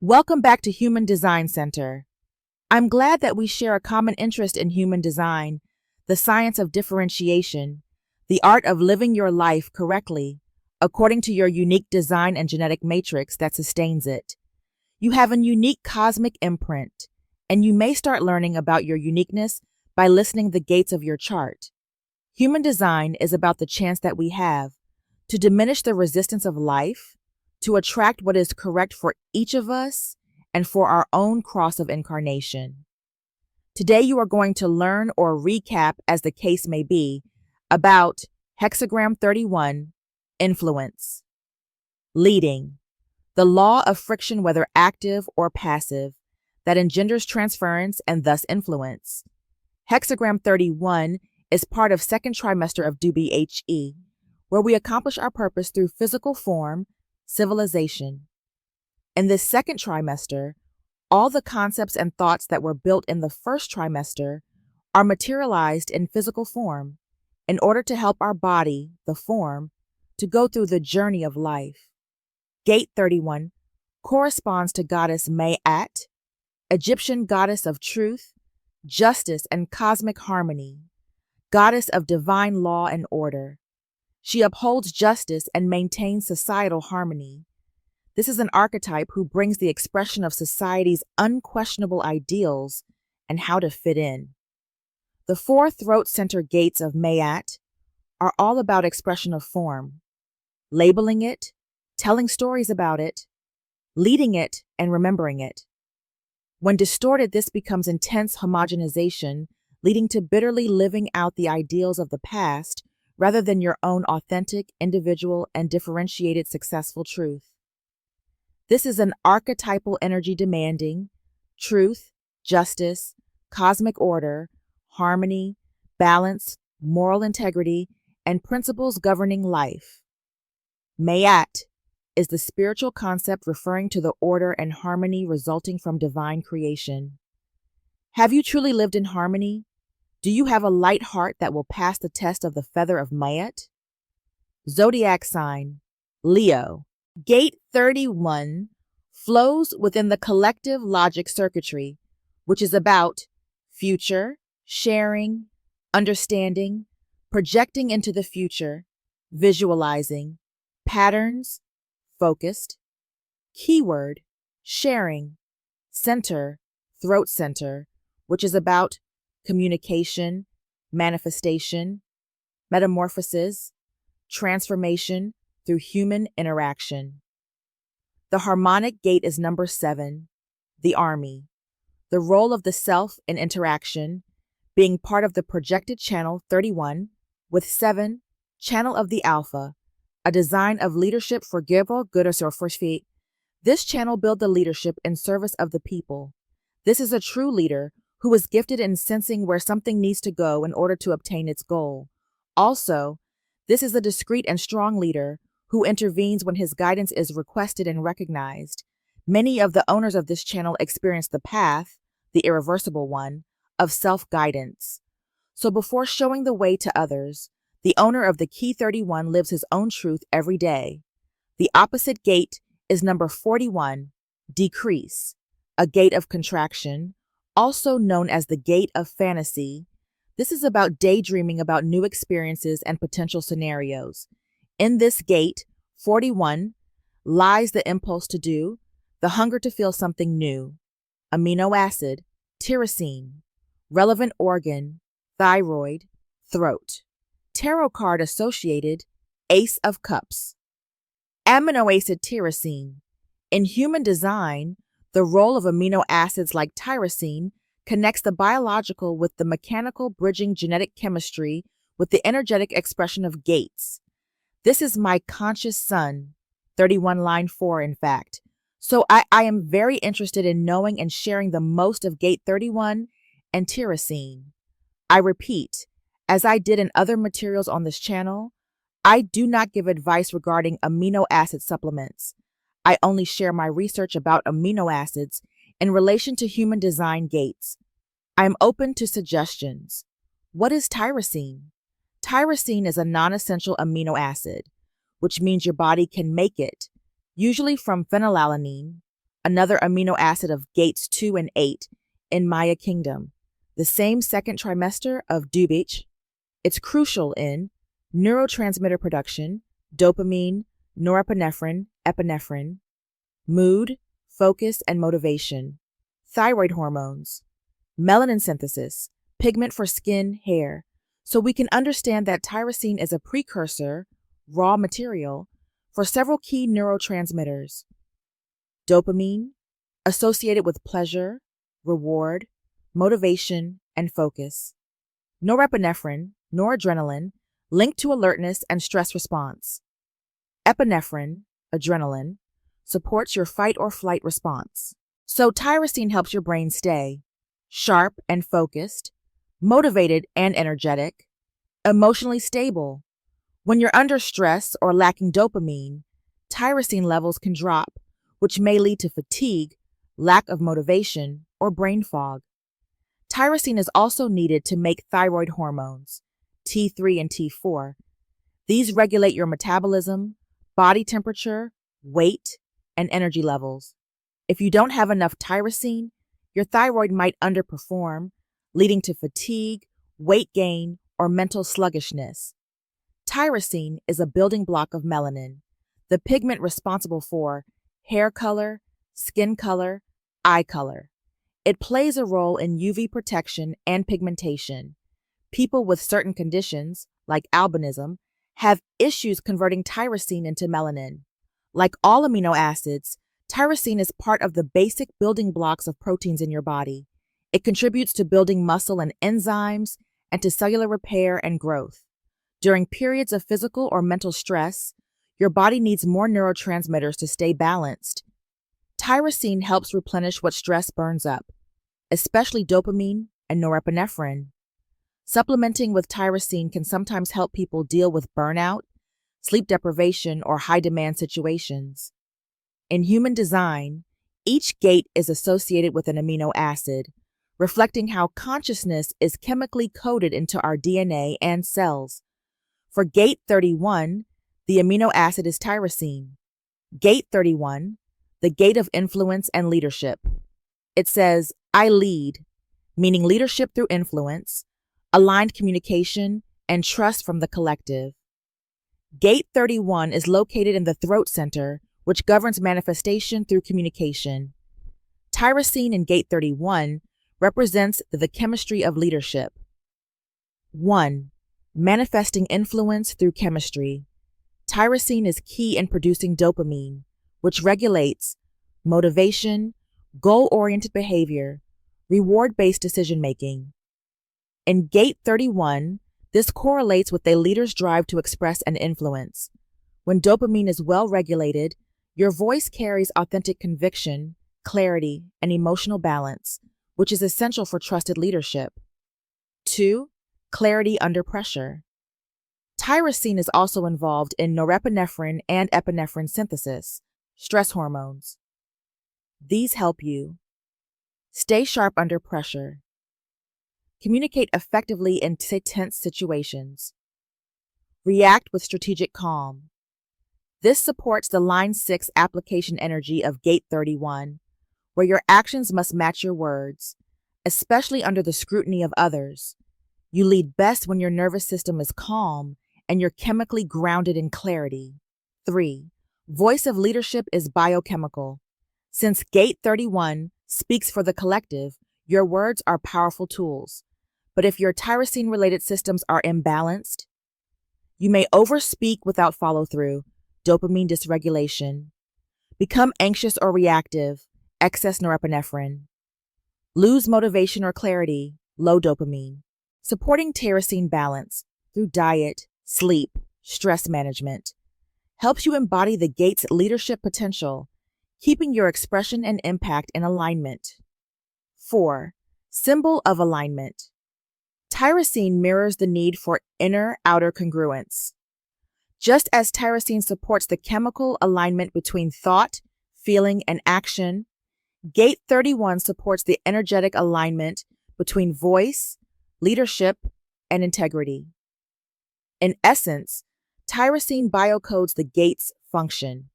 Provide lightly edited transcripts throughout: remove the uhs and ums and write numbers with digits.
Welcome back to Human Design Center. I'm glad that we share a common interest in human design, the science of differentiation, the art of living your life correctly, according to your unique design and genetic matrix that sustains it. You have a unique cosmic imprint, and you may start learning about your uniqueness by listening the gates of your chart. Human design is about the chance that we have to diminish the resistance of life, to attract what is correct for each of us, and for our own cross of incarnation. Today you are going to learn or recap, as the case may be, about Hexagram 31, influence. Leading, the law of friction, whether active or passive, that engenders transference and thus influence. Hexagram 31 is part of second trimester of DUBHE, where we accomplish our purpose through physical form, civilization. In this second trimester, all the concepts and thoughts that were built in the first trimester are materialized in physical form in order to help our body, the form, to go through the journey of life. Gate 31 corresponds to goddess Ma'at, Egyptian goddess of truth, justice, and cosmic harmony, goddess of divine law and order. She upholds justice and maintains societal harmony. This is an archetype who brings the expression of society's unquestionable ideals and how to fit in. The four throat center gates of Ma'at are all about expression of form, labeling it, telling stories about it, leading it, and remembering it. When distorted, this becomes intense homogenization, leading to bitterly living out the ideals of the past rather than your own authentic, individual, and differentiated successful truth. This is an archetypal energy demanding truth, justice, cosmic order, harmony, balance, moral integrity, and principles governing life. Ma'at is the spiritual concept referring to the order and harmony resulting from divine creation. Have you truly lived in harmony? Do you have a light heart that will pass the test of the feather of Ma'at? Zodiac sign, Leo. Gate 31 flows within the collective logic circuitry, which is about future, sharing, understanding, projecting into the future, visualizing, patterns, focused, keyword, sharing, center, throat center, which is about communication, manifestation, metamorphosis, transformation through human interaction. The harmonic gate is number 7, the army. The role of the self in interaction, being part of the projected channel 31, with 7, channel of the alpha, a design of leadership for Gebo Gooders for feet. This channel build the leadership in service of the people. This is a true leader who is gifted in sensing where something needs to go in order to obtain its goal. Also, this is a discreet and strong leader who intervenes when his guidance is requested and recognized. Many of the owners of this channel experience the path, the irreversible one, of self-guidance. So before showing the way to others, the owner of the key 31 lives his own truth every day. The opposite gate is number 41, decrease, a gate of contraction, also known as the gate of fantasy. This is about daydreaming about new experiences and potential scenarios. In this gate, 41, lies the impulse to do, the hunger to feel something new. Amino acid, tyrosine, relevant organ, thyroid, throat. Tarot card associated, Ace of Cups. Aminoacid tyrosine. In human design, the role of amino acids like tyrosine connects the biological with the mechanical, bridging genetic chemistry with the energetic expression of gates. This is my conscious sun, 31 line 4 in fact. So I am very interested in knowing and sharing the most of gate 31 and tyrosine. I repeat, as I did in other materials on this channel, I do not give advice regarding amino acid supplements. I only share my research about amino acids in relation to human design gates. I am open to suggestions. What is tyrosine? Tyrosine is a non-essential amino acid, which means your body can make it, usually from phenylalanine, another amino acid of gates 2 and 8 in Maya Kingdom, the same second trimester of DUBHE. It's crucial in neurotransmitter production, dopamine, norepinephrine, epinephrine, mood, focus, and motivation, thyroid hormones, melanin synthesis, pigment for skin, hair. So we can understand that tyrosine is a precursor, raw material, for several key neurotransmitters. Dopamine, associated with pleasure, reward, motivation, and focus. Norepinephrine, noradrenaline, linked to alertness and stress response. Epinephrine, adrenaline, supports your fight or flight response. So tyrosine helps your brain stay sharp and focused, motivated and energetic, emotionally stable. When you're under stress or lacking dopamine, tyrosine levels can drop, which may lead to fatigue, lack of motivation, or brain fog. Tyrosine is also needed to make thyroid hormones, T3 and T4. These regulate your metabolism, body temperature, weight, and energy levels. If you don't have enough tyrosine, your thyroid might underperform, leading to fatigue, weight gain, or mental sluggishness. Tyrosine is a building block of melanin, the pigment responsible for hair color, skin color, eye color. It plays a role in UV protection and pigmentation. People with certain conditions, like albinism, have issues converting tyrosine into melanin. Like all amino acids, tyrosine is part of the basic building blocks of proteins in your body. It contributes to building muscle and enzymes and to cellular repair and growth. During periods of physical or mental stress, your body needs more neurotransmitters to stay balanced. Tyrosine helps replenish what stress burns up, especially dopamine and norepinephrine. Supplementing with tyrosine can sometimes help people deal with burnout, sleep deprivation, or high-demand situations. In human design, each gate is associated with an amino acid, reflecting how consciousness is chemically coded into our DNA and cells. For gate 31, the amino acid is tyrosine. Gate 31, the gate of influence and leadership. It says, I lead, meaning leadership through influence, aligned communication, and trust from the collective. Gate 31 is located in the throat center, which governs manifestation through communication. Tyrosine in gate 31 represents the chemistry of leadership. 1. Manifesting influence through chemistry. Tyrosine is key in producing dopamine, which regulates motivation, goal-oriented behavior, reward-based decision-making. In gate 31, this correlates with a leader's drive to express and influence. When dopamine is well regulated, your voice carries authentic conviction, clarity, and emotional balance, which is essential for trusted leadership. 2. Clarity under pressure. Tyrosine is also involved in norepinephrine and epinephrine synthesis, stress hormones. These help you stay sharp under pressure, communicate effectively in tense situations, react with strategic calm. This supports the line 6 application energy of gate 31, where your actions must match your words, especially under the scrutiny of others. You lead best when your nervous system is calm and you're chemically grounded in clarity. 3. Voice of leadership is biochemical. Since gate 31 speaks for the collective, your words are powerful tools. But if your tyrosine-related systems are imbalanced, you may overspeak without follow-through, dopamine dysregulation, become anxious or reactive, excess norepinephrine, lose motivation or clarity, low dopamine. Supporting tyrosine balance through diet, sleep, stress management helps you embody the gate's leadership potential, keeping your expression and impact in alignment. 4. Symbol of alignment. Tyrosine mirrors the need for inner-outer congruence. Just as tyrosine supports the chemical alignment between thought, feeling, and action, gate 31 supports the energetic alignment between voice, leadership, and integrity. In essence, tyrosine biocodes the gate's function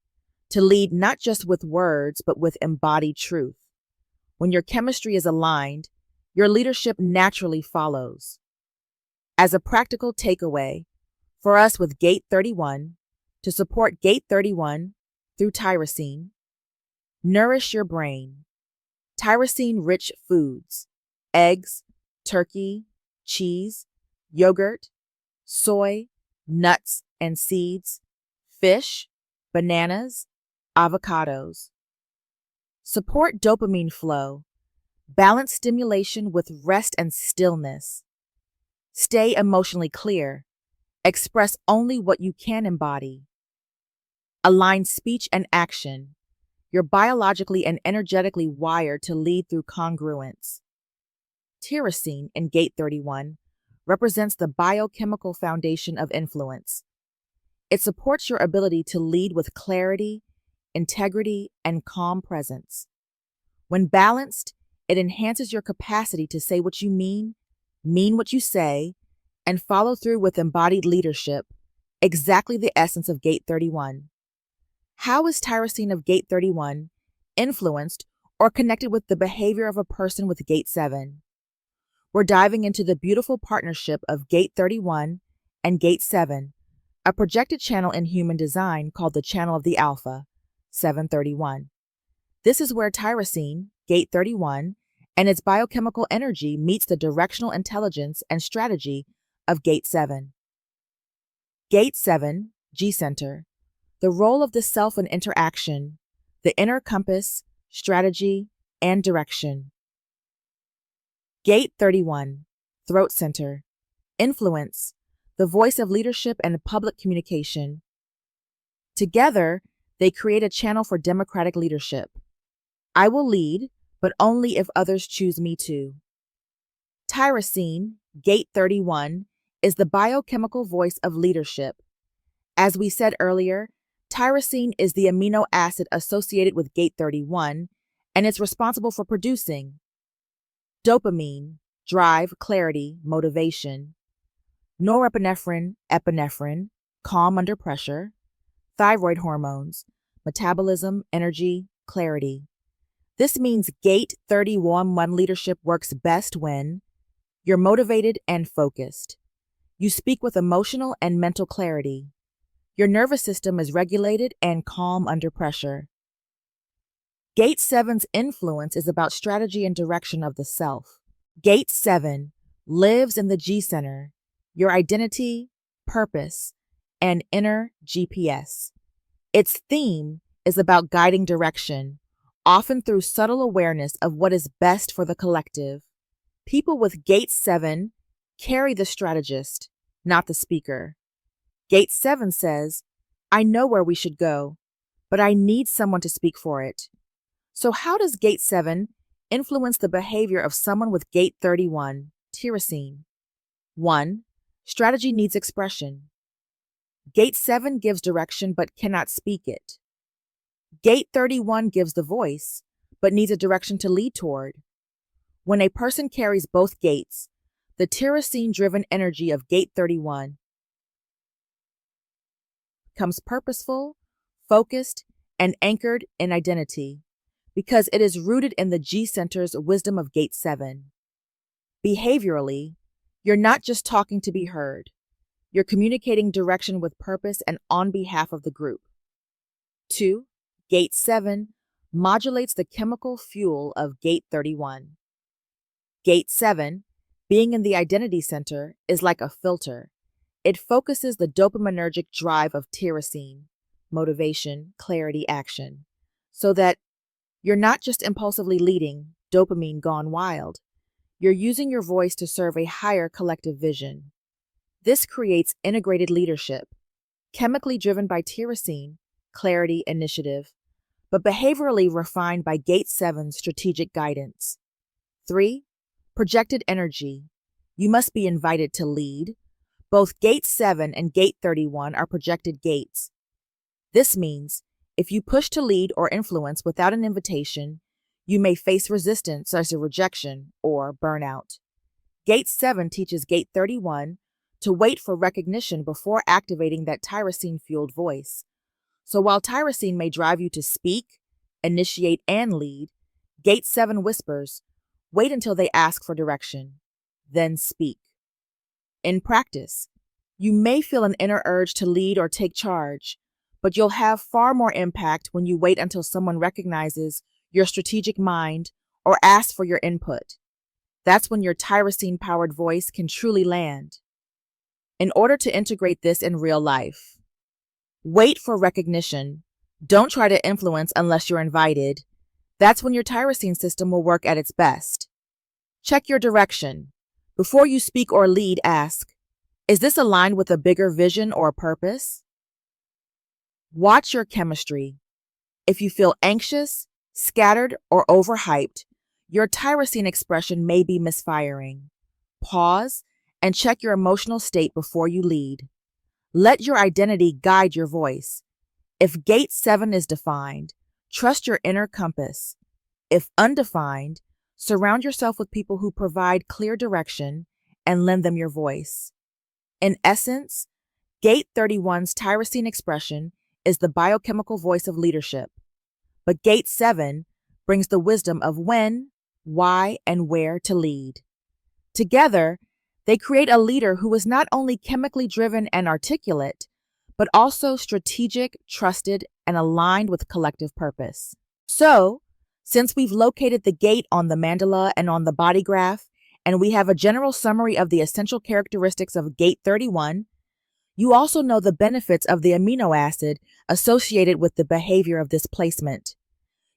to lead not just with words, but with embodied truth. When your chemistry is aligned, your leadership naturally follows. As a practical takeaway, for us with Gate 31, to support Gate 31 through tyrosine, nourish your brain. Tyrosine-rich foods, eggs, turkey, cheese, yogurt, soy, nuts and seeds, fish, bananas, avocados. Support dopamine flow. Balance stimulation with rest and stillness. Stay emotionally clear. Express only what you can embody. Align speech and action. You're biologically and energetically wired to lead through congruence. Tyrosine in Gate 31 represents the biochemical foundation of influence. It supports your ability to lead with clarity, integrity, and calm presence. When balanced, it enhances your capacity to say what you mean what you say, and follow through with embodied leadership, exactly the essence of Gate 31. How is tyrosine of Gate 31 influenced or connected with the behavior of a person with Gate 7? We're diving into the beautiful partnership of Gate 31 and Gate 7, a projected channel in human design called the channel of the Alpha, 731. This is where tyrosine, Gate 31, and its biochemical energy meets the directional intelligence and strategy of Gate 7. Gate 7, G-Center, the role of the self in interaction, the inner compass, strategy, and direction. Gate 31, Throat Center, influence, the voice of leadership and public communication. Together, they create a channel for democratic leadership. I will lead, but only if others choose me to. Tyrosine, Gate 31, is the biochemical voice of leadership. As we said earlier, tyrosine is the amino acid associated with Gate 31, and it's responsible for producing dopamine, drive, clarity, motivation; norepinephrine, epinephrine, calm under pressure; thyroid hormones, metabolism, energy, clarity. This means Gate 31 leadership works best when you're motivated and focused. You speak with emotional and mental clarity. Your nervous system is regulated and calm under pressure. Gate 7's influence is about strategy and direction of the self. Gate 7 lives in the G-Center, your identity, purpose, and inner GPS. Its theme is about guiding direction, often through subtle awareness of what is best for the collective. People with Gate 7 carry the strategist, not the speaker. Gate 7 says, I know where we should go, but I need someone to speak for it. So how does Gate 7 influence the behavior of someone with Gate 31, tyrosine? 1. Strategy needs expression. Gate 7 gives direction but cannot speak it. Gate 31 gives the voice, but needs a direction to lead toward. When a person carries both gates, the tyrosine-driven energy of Gate 31 becomes purposeful, focused, and anchored in identity, because it is rooted in the G-Center's wisdom of Gate 7. Behaviorally, you're not just talking to be heard. You're communicating direction with purpose and on behalf of the group. 2. Gate 7 modulates the chemical fuel of Gate 31. Gate 7, being in the identity center, is like a filter. It focuses the dopaminergic drive of tyrosine, motivation, clarity, action, so that you're not just impulsively leading, dopamine gone wild. You're using your voice to serve a higher collective vision. This creates integrated leadership, chemically driven by tyrosine, clarity, initiative, but behaviorally refined by Gate 7's strategic guidance. 3. Projected energy. You must be invited to lead. Both Gate 7 and Gate 31 are projected gates. This means if you push to lead or influence without an invitation, you may face resistance such as rejection or burnout. Gate 7 teaches Gate 31 to wait for recognition before activating that tyrosine-fueled voice. So while tyrosine may drive you to speak, initiate, and lead, Gate 7 whispers, wait until they ask for direction, then speak. In practice, you may feel an inner urge to lead or take charge, but you'll have far more impact when you wait until someone recognizes your strategic mind or asks for your input. That's when your tyrosine-powered voice can truly land. In order to integrate this in real life, wait for recognition. Don't try to influence unless you're invited. That's when your tyrosine system will work at its best. Check your direction. Before you speak or lead, ask, is this aligned with a bigger vision or purpose? Watch your chemistry. If you feel anxious, scattered, or overhyped, your tyrosine expression may be misfiring. Pause and check your emotional state before you lead. Let your identity guide your voice. If Gate 7 is defined, trust your inner compass. If undefined, surround yourself with people who provide clear direction and lend them your voice. In essence, Gate 31's tyrosine expression is the biochemical voice of leadership, but Gate 7 brings the wisdom of when, why, and where to lead. Together, they create a leader who is not only chemically driven and articulate, but also strategic, trusted, and aligned with collective purpose. So, since we've located the gate on the mandala and on the body graph, and we have a general summary of the essential characteristics of Gate 31, you also know the benefits of the amino acid associated with the behavior of this placement.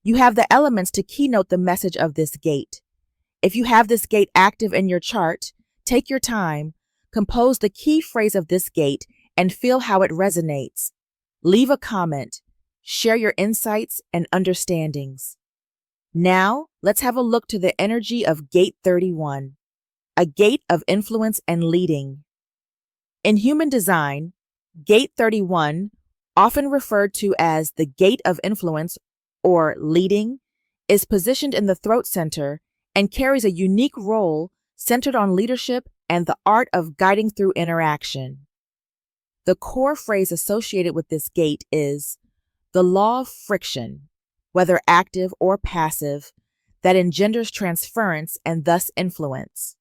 You have the elements to keynote the message of this gate. If you have this gate active in your chart, take your time, compose the key phrase of this gate, and feel how it resonates. Leave a comment, share your insights and understandings. Now, let's have a look to the energy of Gate 31, a gate of influence and leading. In human design, Gate 31, often referred to as the gate of influence or leading, is positioned in the throat center and carries a unique role centered on leadership and the art of guiding through interaction. The core phrase associated with this gate is the law of friction, whether active or passive, that engenders transference and thus influence.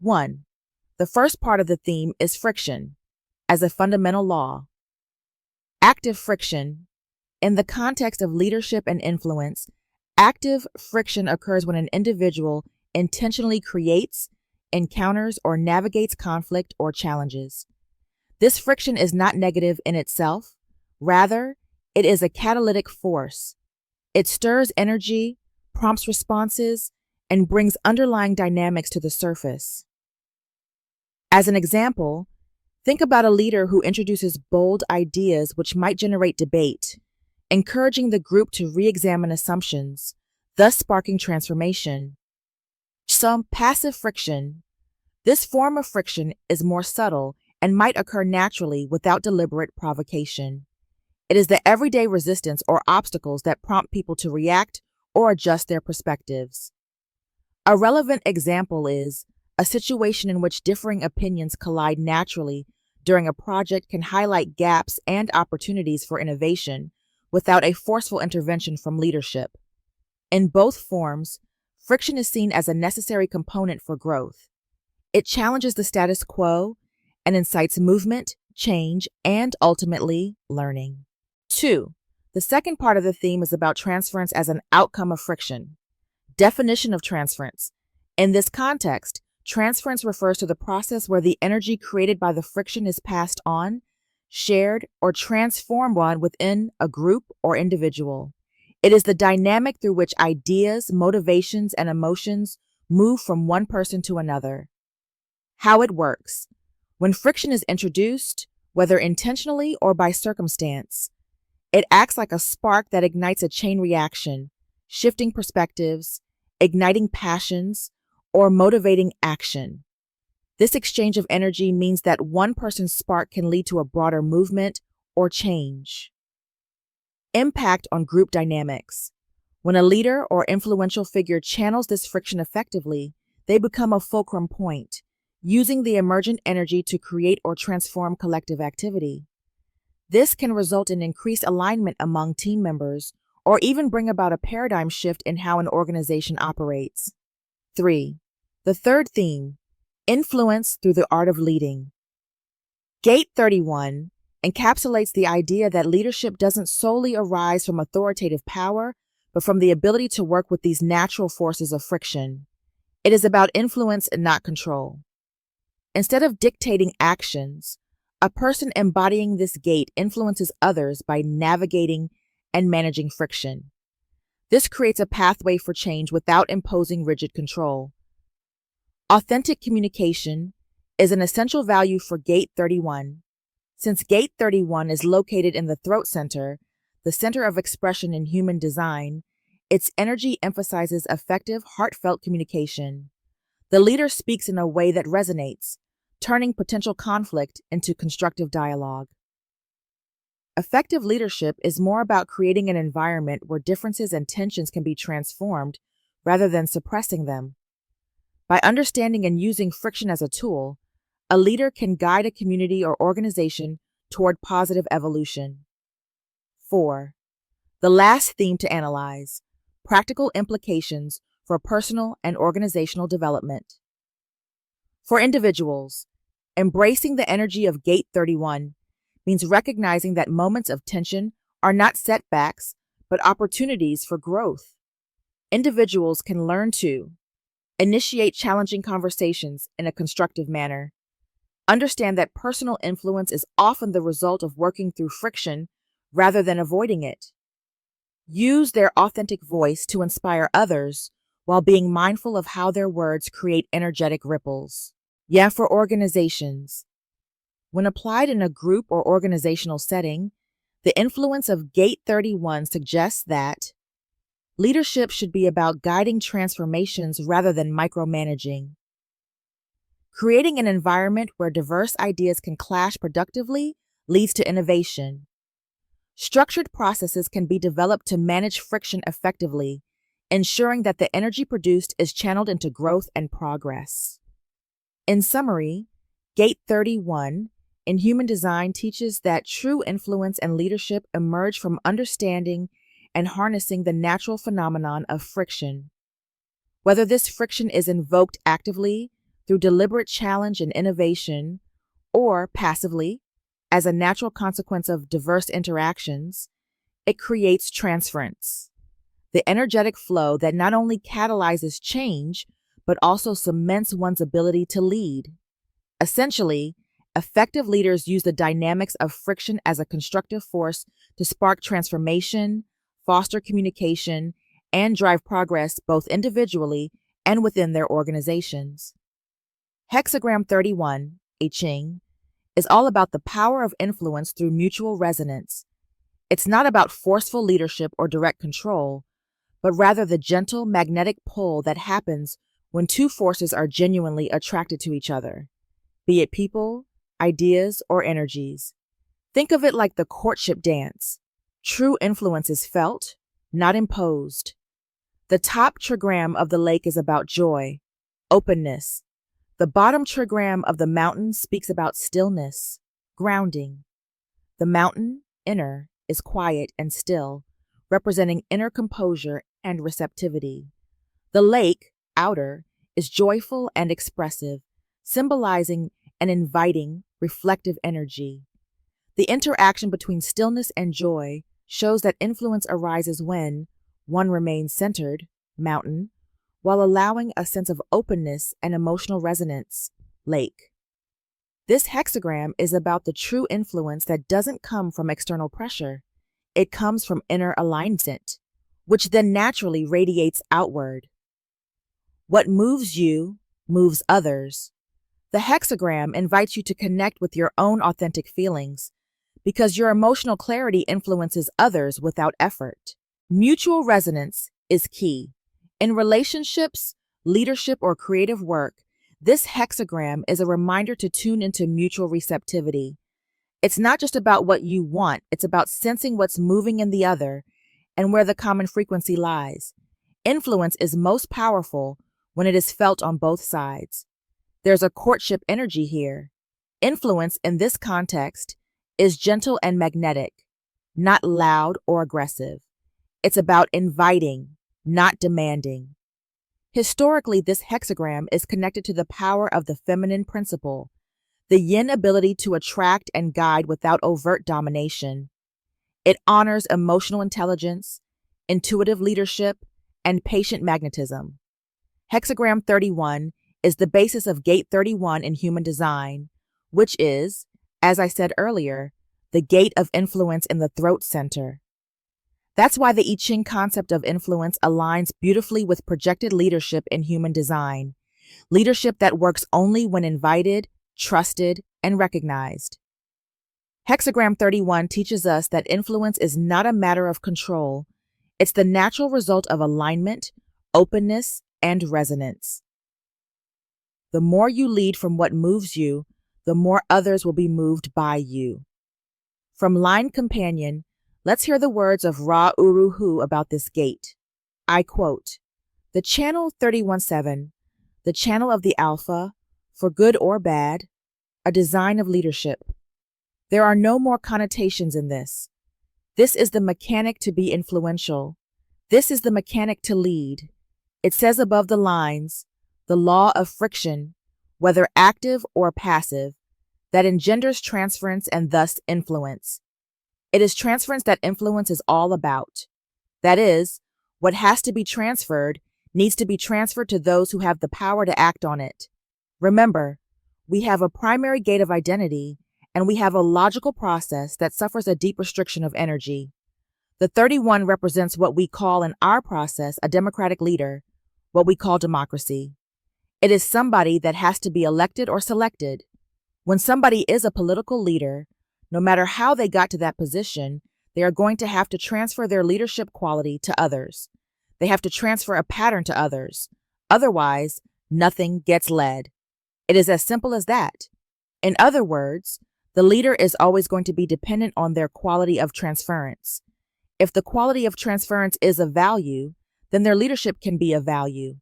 1. The first part of the theme is friction, as a fundamental law. Active friction. In the context of leadership and influence, active friction occurs when an individual intentionally creates, encounters, or navigates conflict or challenges. This friction is not negative in itself. Rather, it is a catalytic force. It stirs energy, prompts responses, and brings underlying dynamics to the surface. As an example, think about a leader who introduces bold ideas which might generate debate, encouraging the group to re-examine assumptions, thus sparking transformation. Some passive friction. This form of friction is more subtle and might occur naturally without deliberate provocation. It is the everyday resistance or obstacles that prompt people to react or adjust their perspectives. A relevant example is a situation in which differing opinions collide naturally during a project can highlight gaps and opportunities for innovation without a forceful intervention from leadership. In both forms, friction is seen as a necessary component for growth. It challenges the status quo and incites movement, change, and ultimately, learning. 2. The second part of the theme is about transference as an outcome of friction. Definition of transference. In this context, transference refers to the process where the energy created by the friction is passed on, shared, or transformed within a group or individual. It is the dynamic through which ideas, motivations, and emotions move from one person to another. How it works. When friction is introduced, whether intentionally or by circumstance, it acts like a spark that ignites a chain reaction, shifting perspectives, igniting passions, or motivating action. This exchange of energy means that one person's spark can lead to a broader movement or change. Impact on group dynamics. When a leader or influential figure channels this friction effectively, they become a fulcrum point, using the emergent energy to create or transform collective activity. This can result in increased alignment among team members or even bring about a paradigm shift in how an organization operates. 3. The third theme, influence through the art of leading. Gate 31 encapsulates the idea that leadership doesn't solely arise from authoritative power, but from the ability to work with these natural forces of friction. It is about influence and not control. Instead of dictating actions, a person embodying this gate influences others by navigating and managing friction. This creates a pathway for change without imposing rigid control. Authentic communication is an essential value for Gate 31. Since Gate 31 is located in the throat center, the center of expression in human design, its energy emphasizes effective, heartfelt communication. The leader speaks in a way that resonates, turning potential conflict into constructive dialogue. Effective leadership is more about creating an environment where differences and tensions can be transformed rather than suppressing them. By understanding and using friction as a tool, a leader can guide a community or organization toward positive evolution. 4. The last theme to analyze, practical implications for personal and organizational development. For individuals, embracing the energy of Gate 31 means recognizing that moments of tension are not setbacks, but opportunities for growth. Individuals can learn to initiate challenging conversations in a constructive manner, understand that personal influence is often the result of working through friction rather than avoiding it, use their authentic voice to inspire others while being mindful of how their words create energetic ripples. For organizations. When applied in a group or organizational setting, the influence of Gate 31 suggests that leadership should be about guiding transformations rather than micromanaging. Creating an environment where diverse ideas can clash productively leads to innovation. Structured processes can be developed to manage friction effectively, ensuring that the energy produced is channeled into growth and progress. In summary, Gate 31 in human design teaches that true influence and leadership emerge from understanding and harnessing the natural phenomenon of friction. Whether this friction is invoked actively through deliberate challenge and innovation, or passively, as a natural consequence of diverse interactions, it creates transference, the energetic flow that not only catalyzes change, but also cements one's ability to lead. Essentially, effective leaders use the dynamics of friction as a constructive force to spark transformation, foster communication, and drive progress both individually and within their organizations. Hexagram 31, I Ching, is all about the power of influence through mutual resonance. It's not about forceful leadership or direct control, but rather the gentle magnetic pull that happens when two forces are genuinely attracted to each other, be it people, ideas, or energies. Think of it like the courtship dance. True influence is felt, not imposed. The top trigram of the lake is about joy, openness. The bottom trigram of the mountain speaks about stillness, grounding. The mountain, inner, is quiet and still, representing inner composure and receptivity. The lake, outer, is joyful and expressive, symbolizing an inviting, reflective energy. The interaction between stillness and joy shows that influence arises when one remains centered, mountain, while allowing a sense of openness and emotional resonance, lake. This hexagram is about the true influence that doesn't come from external pressure. It comes from inner alignment, which then naturally radiates outward. What moves you moves others. The hexagram invites you to connect with your own authentic feelings, because your emotional clarity influences others without effort. Mutual resonance is key. In relationships, leadership, or creative work, this hexagram is a reminder to tune into mutual receptivity. It's not just about what you want, it's about sensing what's moving in the other and where the common frequency lies. Influence is most powerful when it is felt on both sides. There's a courtship energy here. Influence in this context is gentle and magnetic, not loud or aggressive. It's about inviting, not demanding. Historically, this hexagram is connected to the power of the feminine principle, the yin ability to attract and guide without overt domination. It honors emotional intelligence, intuitive leadership, and patient magnetism. Hexagram 31 is the basis of Gate 31 in human design, which is, as I said earlier, the gate of influence in the throat center. That's why the I Ching concept of influence aligns beautifully with projected leadership in human design, leadership that works only when invited, trusted, and recognized. Hexagram 31 teaches us that influence is not a matter of control. It's the natural result of alignment, openness, and resonance. The more you lead from what moves you, the more others will be moved by you. From Line Companion, let's hear the words of Ra Uru Hu about this gate. I quote, "The channel 31-7, the channel of the Alpha, for good or bad, a design of leadership. There are no more connotations in this. This is the mechanic to be influential. This is the mechanic to lead. It says above the lines, the law of friction, whether active or passive, that engenders transference and thus influence. It is transference that influence is all about. That is, what has to be transferred needs to be transferred to those who have the power to act on it. Remember, we have a primary gate of identity, and we have a logical process that suffers a deep restriction of energy. The 31 represents what we call in our process a democratic leader, what we call democracy. It is somebody that has to be elected or selected. When somebody is a political leader, no matter how they got to that position, they are going to have to transfer their leadership quality to others. They have to transfer a pattern to others. Otherwise, nothing gets led. It is as simple as that. In other words, the leader is always going to be dependent on their quality of transference. If the quality of transference is of value, then their leadership can be of value.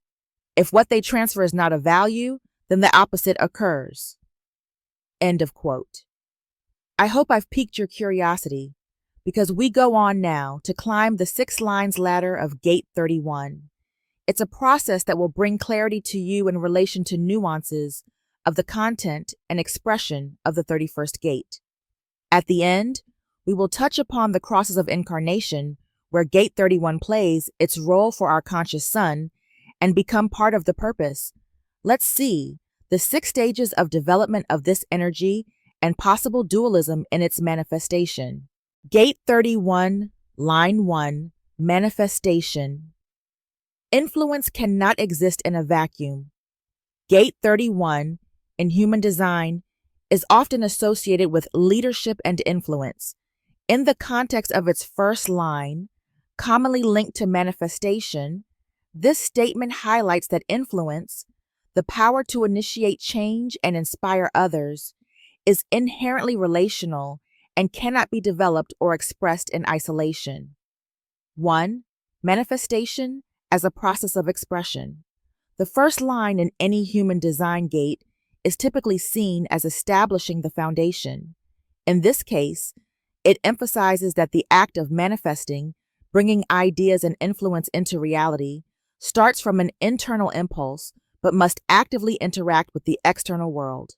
If what they transfer is not of value, then the opposite occurs." End of quote. I hope I've piqued your curiosity, because we go on now to climb the 6 lines ladder of Gate 31. It's a process that will bring clarity to you in relation to nuances of the content and expression of the 31st gate. At the end, we will touch upon the crosses of incarnation, where Gate 31 plays its role for our conscious sun and become part of the purpose. Let's see the 6 stages of development of this energy and possible dualism in its manifestation. Gate 31, Line 1, Manifestation. Influence cannot exist in a vacuum. Gate 31, in human design, is often associated with leadership and influence. In the context of its first line, commonly linked to manifestation, this statement highlights that influence, the power to initiate change and inspire others, is inherently relational and cannot be developed or expressed in isolation. 1. Manifestation as a process of expression. The first line in any human design gate is typically seen as establishing the foundation. In this case, it emphasizes that the act of manifesting, bringing ideas and influence into reality, starts from an internal impulse but must actively interact with the external world.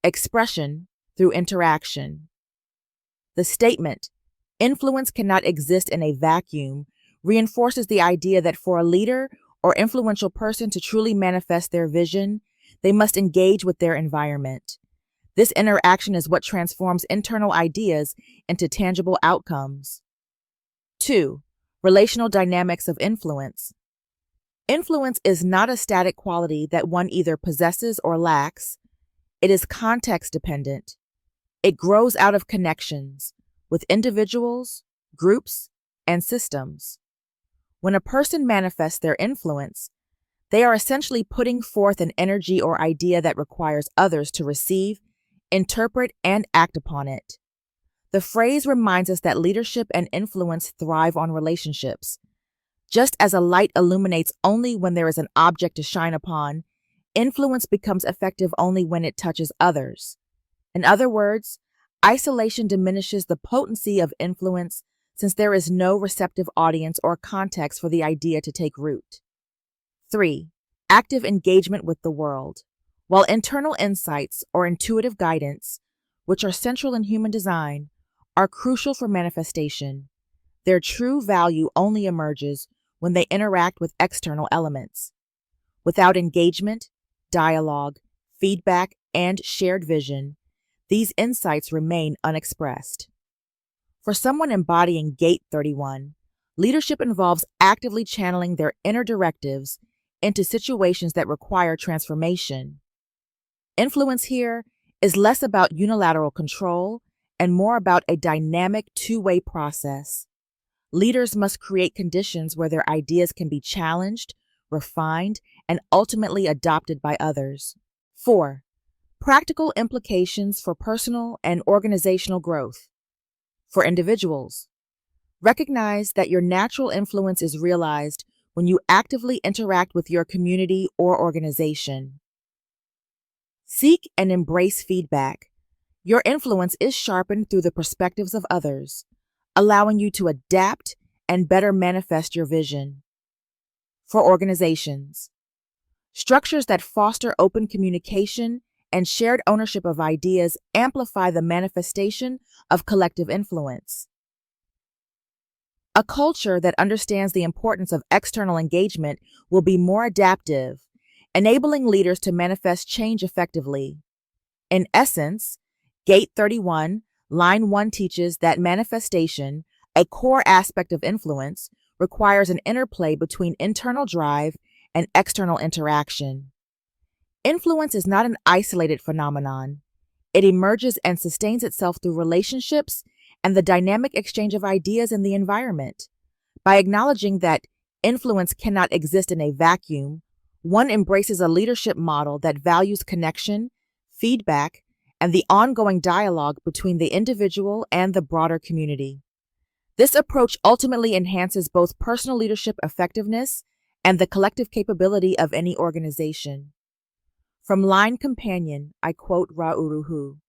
Expression through interaction. The statement, "Influence cannot exist in a vacuum," reinforces the idea that for a leader or influential person to truly manifest their vision, they must engage with their environment. This interaction is what transforms internal ideas into tangible outcomes. 2. Relational dynamics of influence. Influence is not a static quality that one either possesses or lacks. It is context-dependent. It grows out of connections with individuals, groups, and systems. When a person manifests their influence, they are essentially putting forth an energy or idea that requires others to receive, interpret, and act upon it. The phrase reminds us that leadership and influence thrive on relationships. Just as a light illuminates only when there is an object to shine upon, influence becomes effective only when it touches others. In other words, Isolation diminishes the potency of influence since there is no receptive audience or context for the idea to take root. 3. Active engagement with the world. While internal insights or intuitive guidance, which are central in human design, are crucial for manifestation, their true value only emerges when they interact with external elements. Without engagement, dialogue, feedback, and shared vision, these insights remain unexpressed. For someone embodying Gate 31, leadership involves actively channeling their inner directives into situations that require transformation. Influence here is less about unilateral control and more about a dynamic two-way process. Leaders must create conditions where their ideas can be challenged, refined, and ultimately adopted by others. 4. Practical implications for personal and organizational growth. For individuals, recognize that your natural influence is realized when you actively interact with your community or organization. Seek and embrace feedback. Your influence is sharpened through the perspectives of others, allowing you to adapt and better manifest your vision. For organizations, structures that foster open communication and shared ownership of ideas amplify the manifestation of collective influence. A culture that understands the importance of external engagement will be more adaptive, enabling leaders to manifest change effectively. In essence, Gate 31, Line 1 teaches that manifestation, a core aspect of influence, requires an interplay between internal drive and external interaction. Influence is not an isolated phenomenon. It emerges and sustains itself through relationships and the dynamic exchange of ideas in the environment. By acknowledging that influence cannot exist in a vacuum, one embraces a leadership model that values connection, feedback, and the ongoing dialogue between the individual and the broader community. This approach ultimately enhances both personal leadership effectiveness and the collective capability of any organization. From Line Companion, I quote Ra'uruhu.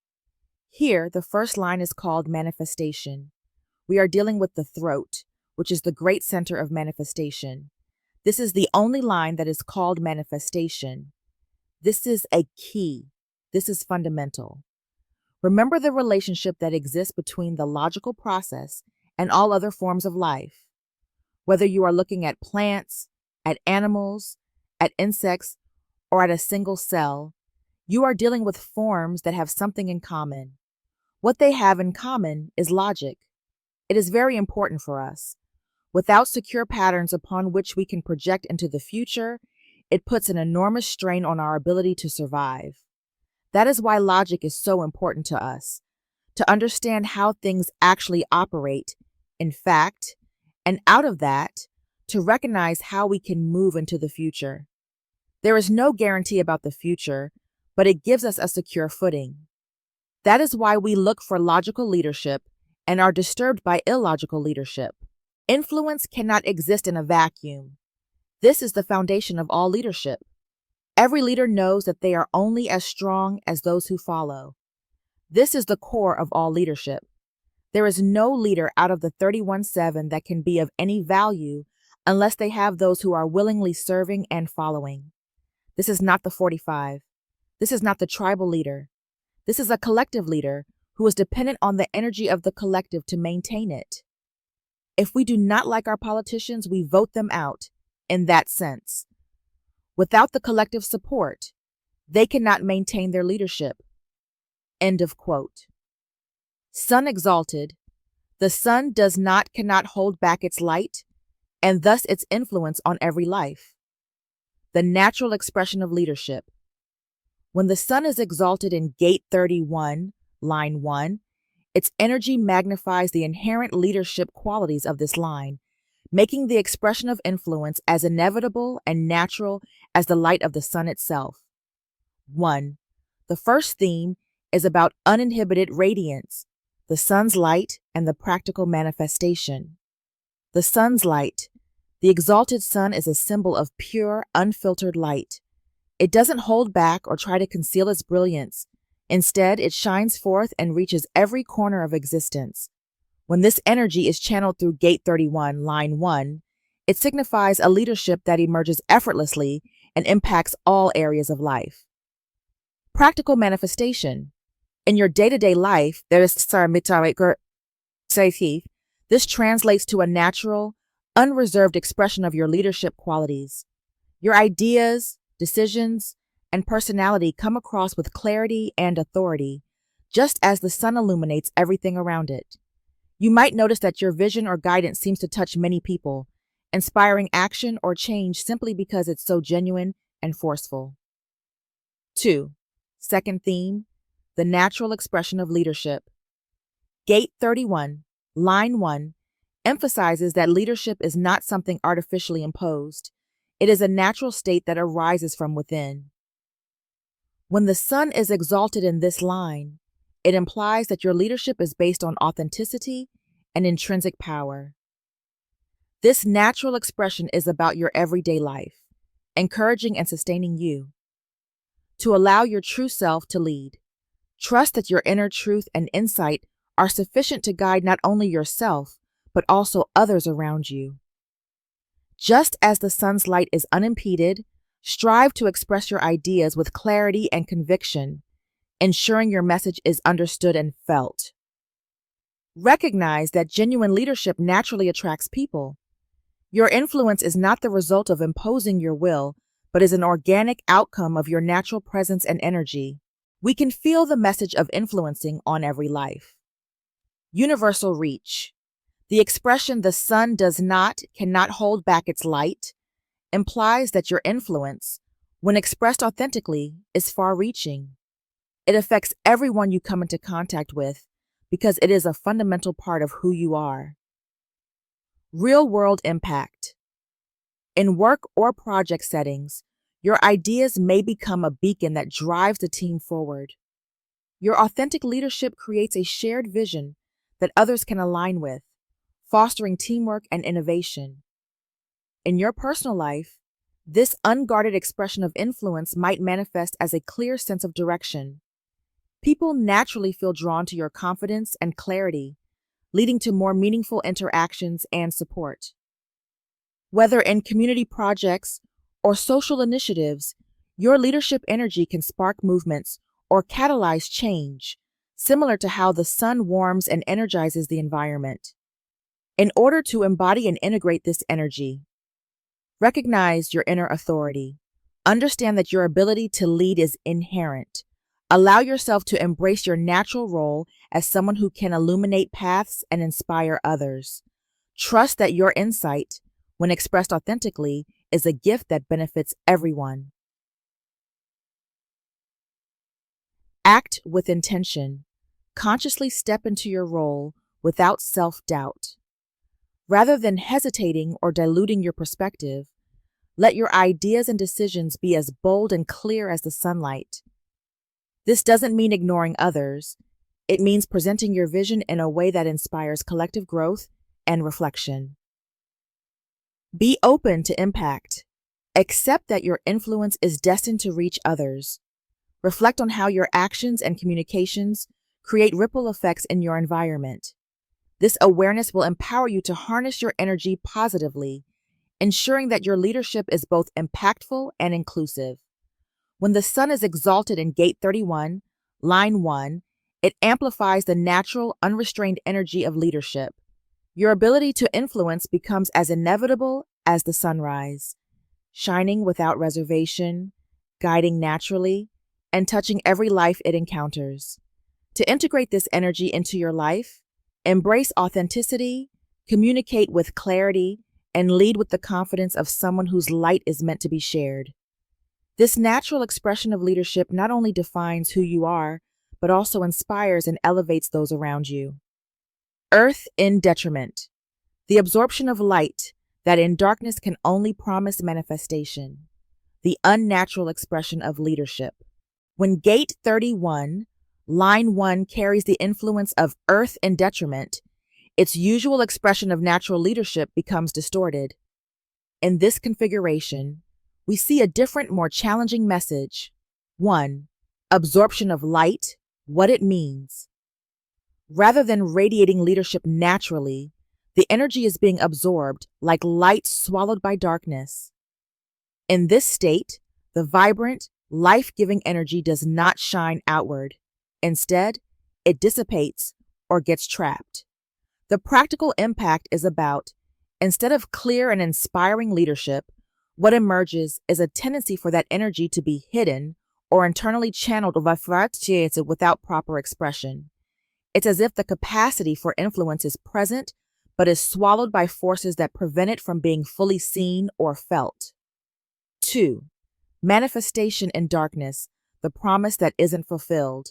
Here, the first line is called manifestation. We are dealing with the throat, which is the great center of manifestation. This is the only line that is called manifestation. This is a key. This is fundamental. Remember the relationship that exists between the logical process and all other forms of life. Whether you are looking at plants, at animals, at insects, or at a single cell, you are dealing with forms that have something in common. What they have in common is logic. It is very important for us. Without secure patterns upon which we can project into the future, it puts an enormous strain on our ability to survive. That is why logic is so important to us, to understand how things actually operate, in fact, and out of that, to recognize how we can move into the future. There is no guarantee about the future, but it gives us a secure footing. That is why we look for logical leadership and are disturbed by illogical leadership. Influence cannot exist in a vacuum. This is the foundation of all leadership. Every leader knows that they are only as strong as those who follow. This is the core of all leadership. There is no leader out of the 31-7 that can be of any value unless they have those who are willingly serving and following. This is not the 45. This is not the tribal leader. This is a collective leader who is dependent on the energy of the collective to maintain it. If we do not like our politicians, we vote them out, in that sense. Without the collective support, they cannot maintain their leadership. End of quote. Sun exalted, the sun cannot hold back its light, and thus its influence on every life. The natural expression of leadership. When the sun is exalted in Gate 31, Line 1, its energy magnifies the inherent leadership qualities of this line, making the expression of influence as inevitable and natural as the light of the sun itself. 1. The first theme is about uninhibited radiance, the sun's light and the practical manifestation. The sun's light. The exalted sun is a symbol of pure, unfiltered light. It doesn't hold back or try to conceal its brilliance. Instead, it shines forth and reaches every corner of existence. When this energy is channeled through Gate 31, Line 1, it signifies a leadership that emerges effortlessly and impacts all areas of life. Practical manifestation. In your day-to-day life, this translates to a natural, unreserved expression of your leadership qualities. Your ideas, decisions, and personality come across with clarity and authority, just as the sun illuminates everything around it. You might notice that your vision or guidance seems to touch many people, inspiring action or change simply because it's so genuine and forceful. 2. Second theme, the natural expression of leadership. Gate 31, Line 1, emphasizes that leadership is not something artificially imposed. It is a natural state that arises from within. When the sun is exalted in this line, it implies that your leadership is based on authenticity and intrinsic power. This natural expression is about your everyday life, encouraging and sustaining you. To allow your true self to lead, trust that your inner truth and insight are sufficient to guide not only yourself, but also others around you. Just as the sun's light is unimpeded, strive to express your ideas with clarity and conviction, ensuring your message is understood and felt. Recognize that genuine leadership naturally attracts people. Your influence is not the result of imposing your will, but is an organic outcome of your natural presence and energy. We can feel the message of influencing on every life. Universal reach. The expression "the sun cannot hold back its light" implies that your influence, when expressed authentically, is far-reaching. It affects everyone you come into contact with because it is a fundamental part of who you are. Real-world impact. In work or project settings, your ideas may become a beacon that drives the team forward. Your authentic leadership creates a shared vision that others can align with, fostering teamwork and innovation. In your personal life, this unguarded expression of influence might manifest as a clear sense of direction. People naturally feel drawn to your confidence and clarity, leading to more meaningful interactions and support. Whether in community projects or social initiatives, your leadership energy can spark movements or catalyze change, similar to how the sun warms and energizes the environment. In order to embody and integrate this energy, recognize your inner authority. Understand that your ability to lead is inherent. Allow yourself to embrace your natural role as someone who can illuminate paths and inspire others. Trust that your insight, when expressed authentically, is a gift that benefits everyone. Act with intention. Consciously step into your role without self-doubt. Rather than hesitating or diluting your perspective, let your ideas and decisions be as bold and clear as the sunlight. This doesn't mean ignoring others. It means presenting your vision in a way that inspires collective growth and reflection. Be open to impact. Accept that your influence is destined to reach others. Reflect on how your actions and communications create ripple effects in your environment. This awareness will empower you to harness your energy positively, ensuring that your leadership is both impactful and inclusive. When the sun is exalted in Gate 31, Line 1, it amplifies the natural, unrestrained energy of leadership. Your ability to influence becomes as inevitable as the sunrise, shining without reservation, guiding naturally, and touching every life it encounters. To integrate this energy into your life, embrace authenticity, communicate with clarity, and lead with the confidence of someone whose light is meant to be shared. This natural expression of leadership not only defines who you are, but also inspires and elevates those around you. Earth in detriment. The absorption of light that in darkness can only promise manifestation. The unnatural expression of leadership. When Gate 31, Line 1 carries the influence of earth in detriment, its usual expression of natural leadership becomes distorted. In this configuration, we see a different, more challenging message. 1. Absorption of light What it means. Rather than radiating leadership naturally, the energy is being absorbed like light swallowed by darkness. In this state, the vibrant, life-giving energy does not shine outward. Instead, it dissipates or gets trapped. The practical impact is about, instead of clear and inspiring leadership, what emerges is a tendency for that energy to be hidden or internally channeled without proper expression. It's as if the capacity for influence is present, but is swallowed by forces that prevent it from being fully seen or felt. 2. Manifestation in darkness, the promise that isn't fulfilled.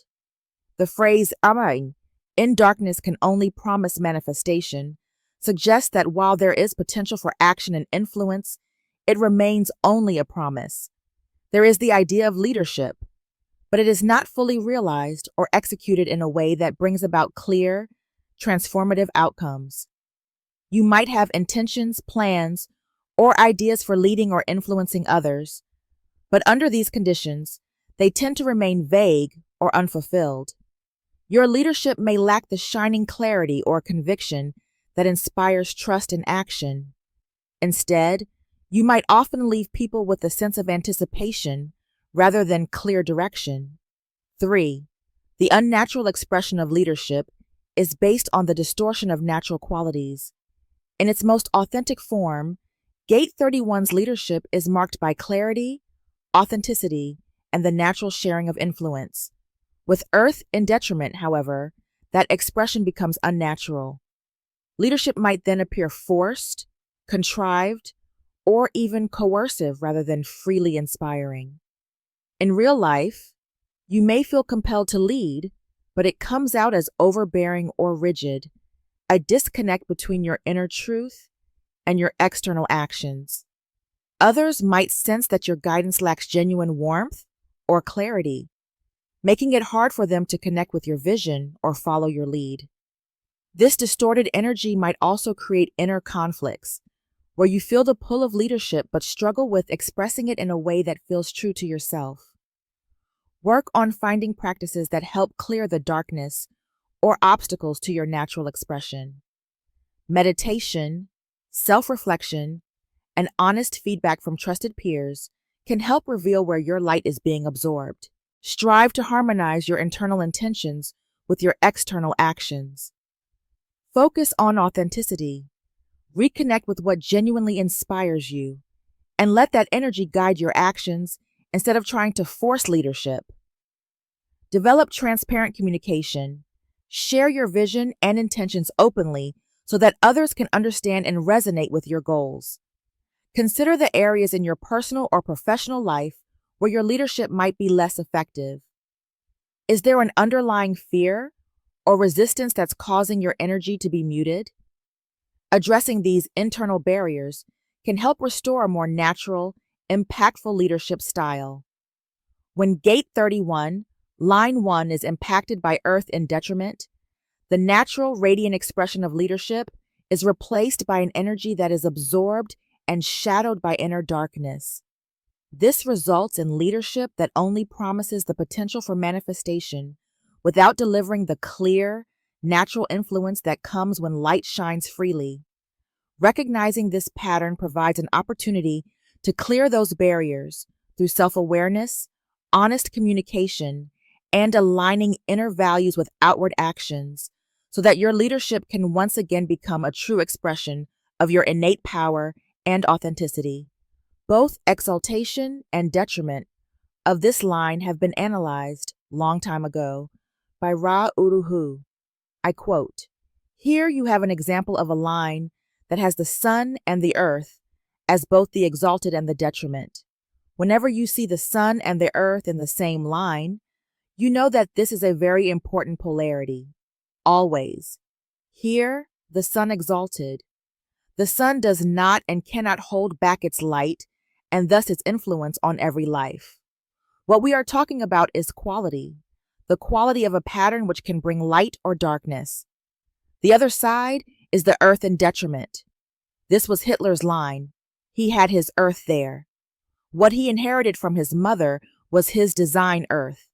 The phrase "Amen, in darkness can only promise manifestation" suggests that while there is potential for action and influence, it remains only a promise. There is the idea of leadership, but it is not fully realized or executed in a way that brings about clear, transformative outcomes. You might have intentions, plans, or ideas for leading or influencing others, but under these conditions, they tend to remain vague or unfulfilled. Your leadership may lack the shining clarity or conviction that inspires trust and action. Instead, you might often leave people with a sense of anticipation rather than clear direction. 3. The unnatural expression of leadership is based on the distortion of natural qualities. In its most authentic form, Gate 31's leadership is marked by clarity, authenticity, and the natural sharing of influence. With Earth in detriment, however, that expression becomes unnatural. Leadership might then appear forced, contrived, or even coercive rather than freely inspiring. In real life, you may feel compelled to lead, but it comes out as overbearing or rigid, a disconnect between your inner truth and your external actions. Others might sense that your guidance lacks genuine warmth or clarity, making it hard for them to connect with your vision or follow your lead. This distorted energy might also create inner conflicts, where you feel the pull of leadership but struggle with expressing it in a way that feels true to yourself. Work on finding practices that help clear the darkness or obstacles to your natural expression. Meditation, self-reflection, and honest feedback from trusted peers can help reveal where your light is being absorbed. Strive to harmonize your internal intentions with your external actions. Focus on authenticity. Reconnect with what genuinely inspires you, and let that energy guide your actions instead of trying to force leadership. Develop transparent communication. Share your vision and intentions openly so that others can understand and resonate with your goals. Consider the areas in your personal or professional life where your leadership might be less effective. Is there an underlying fear or resistance that's causing your energy to be muted? Addressing these internal barriers can help restore a more natural, impactful leadership style. When Gate 31, Line 1 is impacted by Earth in detriment, the natural, radiant expression of leadership is replaced by an energy that is absorbed and shadowed by inner darkness. This results in leadership that only promises the potential for manifestation without delivering the clear, natural influence that comes when light shines freely. Recognizing this pattern provides an opportunity to clear those barriers through self-awareness, honest communication, and aligning inner values with outward actions so that your leadership can once again become a true expression of your innate power and authenticity. Both exaltation and detriment of this line have been analyzed long time ago by Ra Uruhu. I quote, "Here you have an example of a line that has the sun and the earth as both the exalted and the detriment. Whenever you see the sun and the earth in the same line, you know that this is a very important polarity. Always. Here, the sun exalted. The sun does not and cannot hold back its light and thus its influence on every life. What we are talking about is quality, the quality of a pattern which can bring light or darkness. The other side is the earth in detriment. This was Hitler's line. He had his earth there. What he inherited from his mother was his design earth.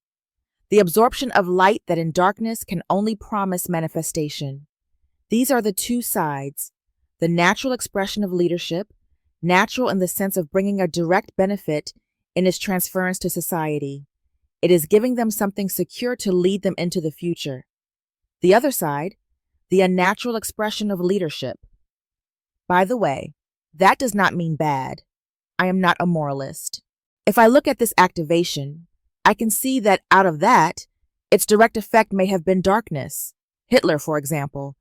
The absorption of light that in darkness can only promise manifestation. These are the two sides, the natural expression of leadership, natural in the sense of bringing a direct benefit in its transference to society. It is giving them something secure to lead them into the future. The other side, the unnatural expression of leadership. By the way, that does not mean bad. I am not a moralist. If I look at this activation, I can see that out of that, its direct effect may have been darkness, Hitler, for example,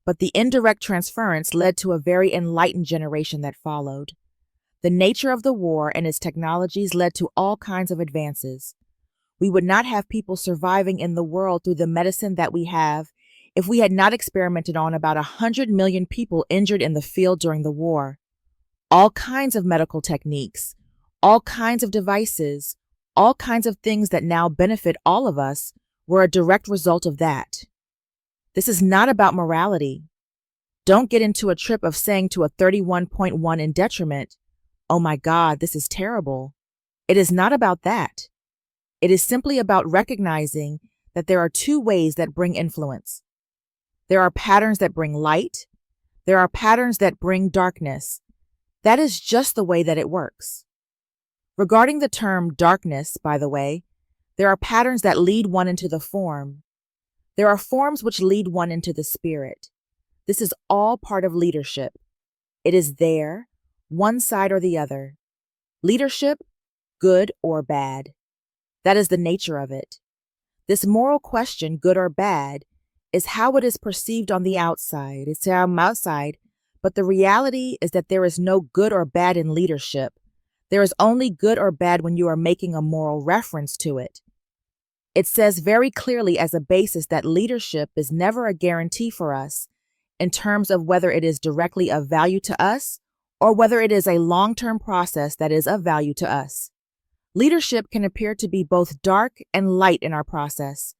but the indirect transference led to a very enlightened generation that followed. The nature of the war and its technologies led to all kinds of advances. We would not have people surviving in the world through the medicine that we have if we had not experimented on about 100 million people injured in the field during the war. All kinds of medical techniques, all kinds of devices, all kinds of things that now benefit all of us were a direct result of that. This is not about morality. Don't get into a trip of saying to a 31.1 in detriment, "Oh my God, this is terrible." It is not about that. It is simply about recognizing that there are two ways that bring influence. There are patterns that bring light. There are patterns that bring darkness. That is just the way that it works. Regarding the term darkness, by the way, there are patterns that lead one into the form. There are forms which lead one into the spirit. This is all part of leadership. It is there, one side or the other. Leadership, good or bad. That is the nature of it. This moral question, good or bad, is how it is perceived on the outside. It's outside, but the reality is that there is no good or bad in leadership. There is only good or bad when you are making a moral reference to it. It says very clearly as a basis that leadership is never a guarantee for us in terms of whether it is directly of value to us or whether it is a long-term process that is of value to us. Leadership can appear to be both dark and light in our process.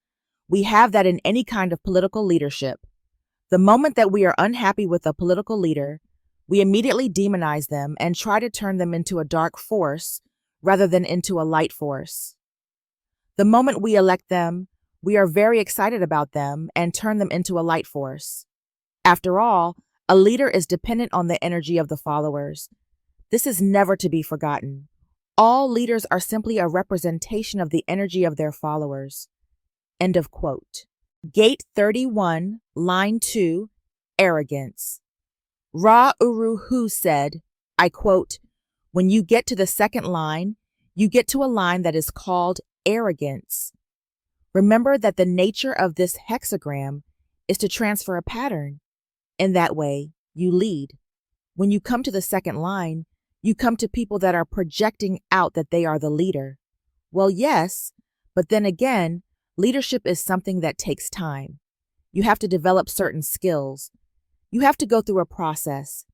We have that in any kind of political leadership. The moment that we are unhappy with a political leader, we immediately demonize them and try to turn them into a dark force rather than into a light force. The moment we elect them, we are very excited about them and turn them into a light force. After all, a leader is dependent on the energy of the followers. This is never to be forgotten. All leaders are simply a representation of the energy of their followers. End of quote. Gate 31, line 2, arrogance. Ra Uru Hu said, I quote, "When you get to the second line, you get to a line that is called arrogance. Remember that the nature of this hexagram is to transfer a pattern. In that way, you lead. When you come to the second line, you come to people that are projecting out that they are the leader. Well, yes, but then again, leadership is something that takes time. You have to develop certain skills. You have to go through a process.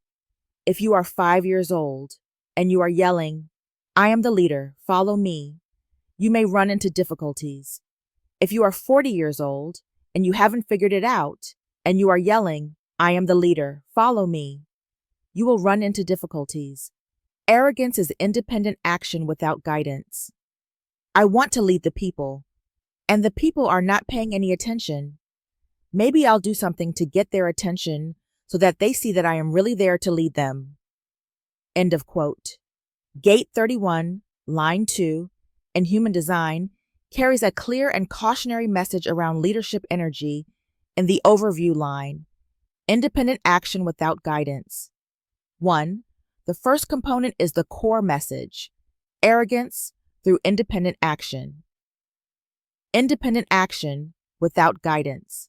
If you are 5 years old and you are yelling, "I am the leader, follow me," you may run into difficulties. If you are 40 years old and you haven't figured it out and you are yelling, "I am the leader, follow me," you will run into difficulties. Arrogance is independent action without guidance. I want to lead the people, and the people are not paying any attention. Maybe I'll do something to get their attention so that they see that I am really there to lead them. End of quote. Gate 31, line 2, in human design carries a clear and cautionary message around leadership energy in the overview line, independent action without guidance. 1. The first component is the core message, arrogance through independent action. Independent action without guidance.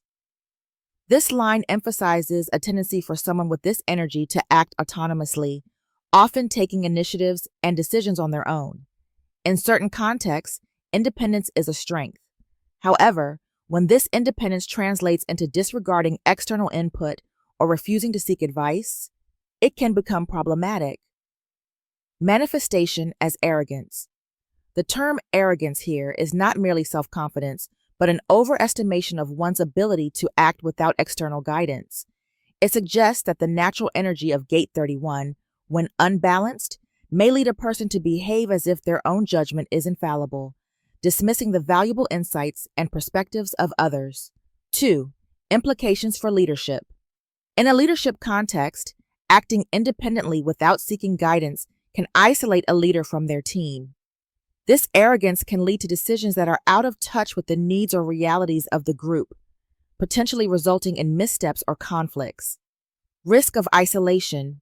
This line emphasizes a tendency for someone with this energy to act autonomously, often taking initiatives and decisions on their own. In certain contexts, independence is a strength. However, when this independence translates into disregarding external input or refusing to seek advice, it can become problematic. Manifestation as arrogance. The term arrogance here is not merely self-confidence, but an overestimation of one's ability to act without external guidance. It suggests that the natural energy of Gate 31, when unbalanced, may lead a person to behave as if their own judgment is infallible. dismissing the valuable insights and perspectives of others. 2. Implications for leadership. In a leadership context, acting independently without seeking guidance can isolate a leader from their team. This arrogance can lead to decisions that are out of touch with the needs or realities of the group, potentially resulting in missteps or conflicts. Risk of isolation.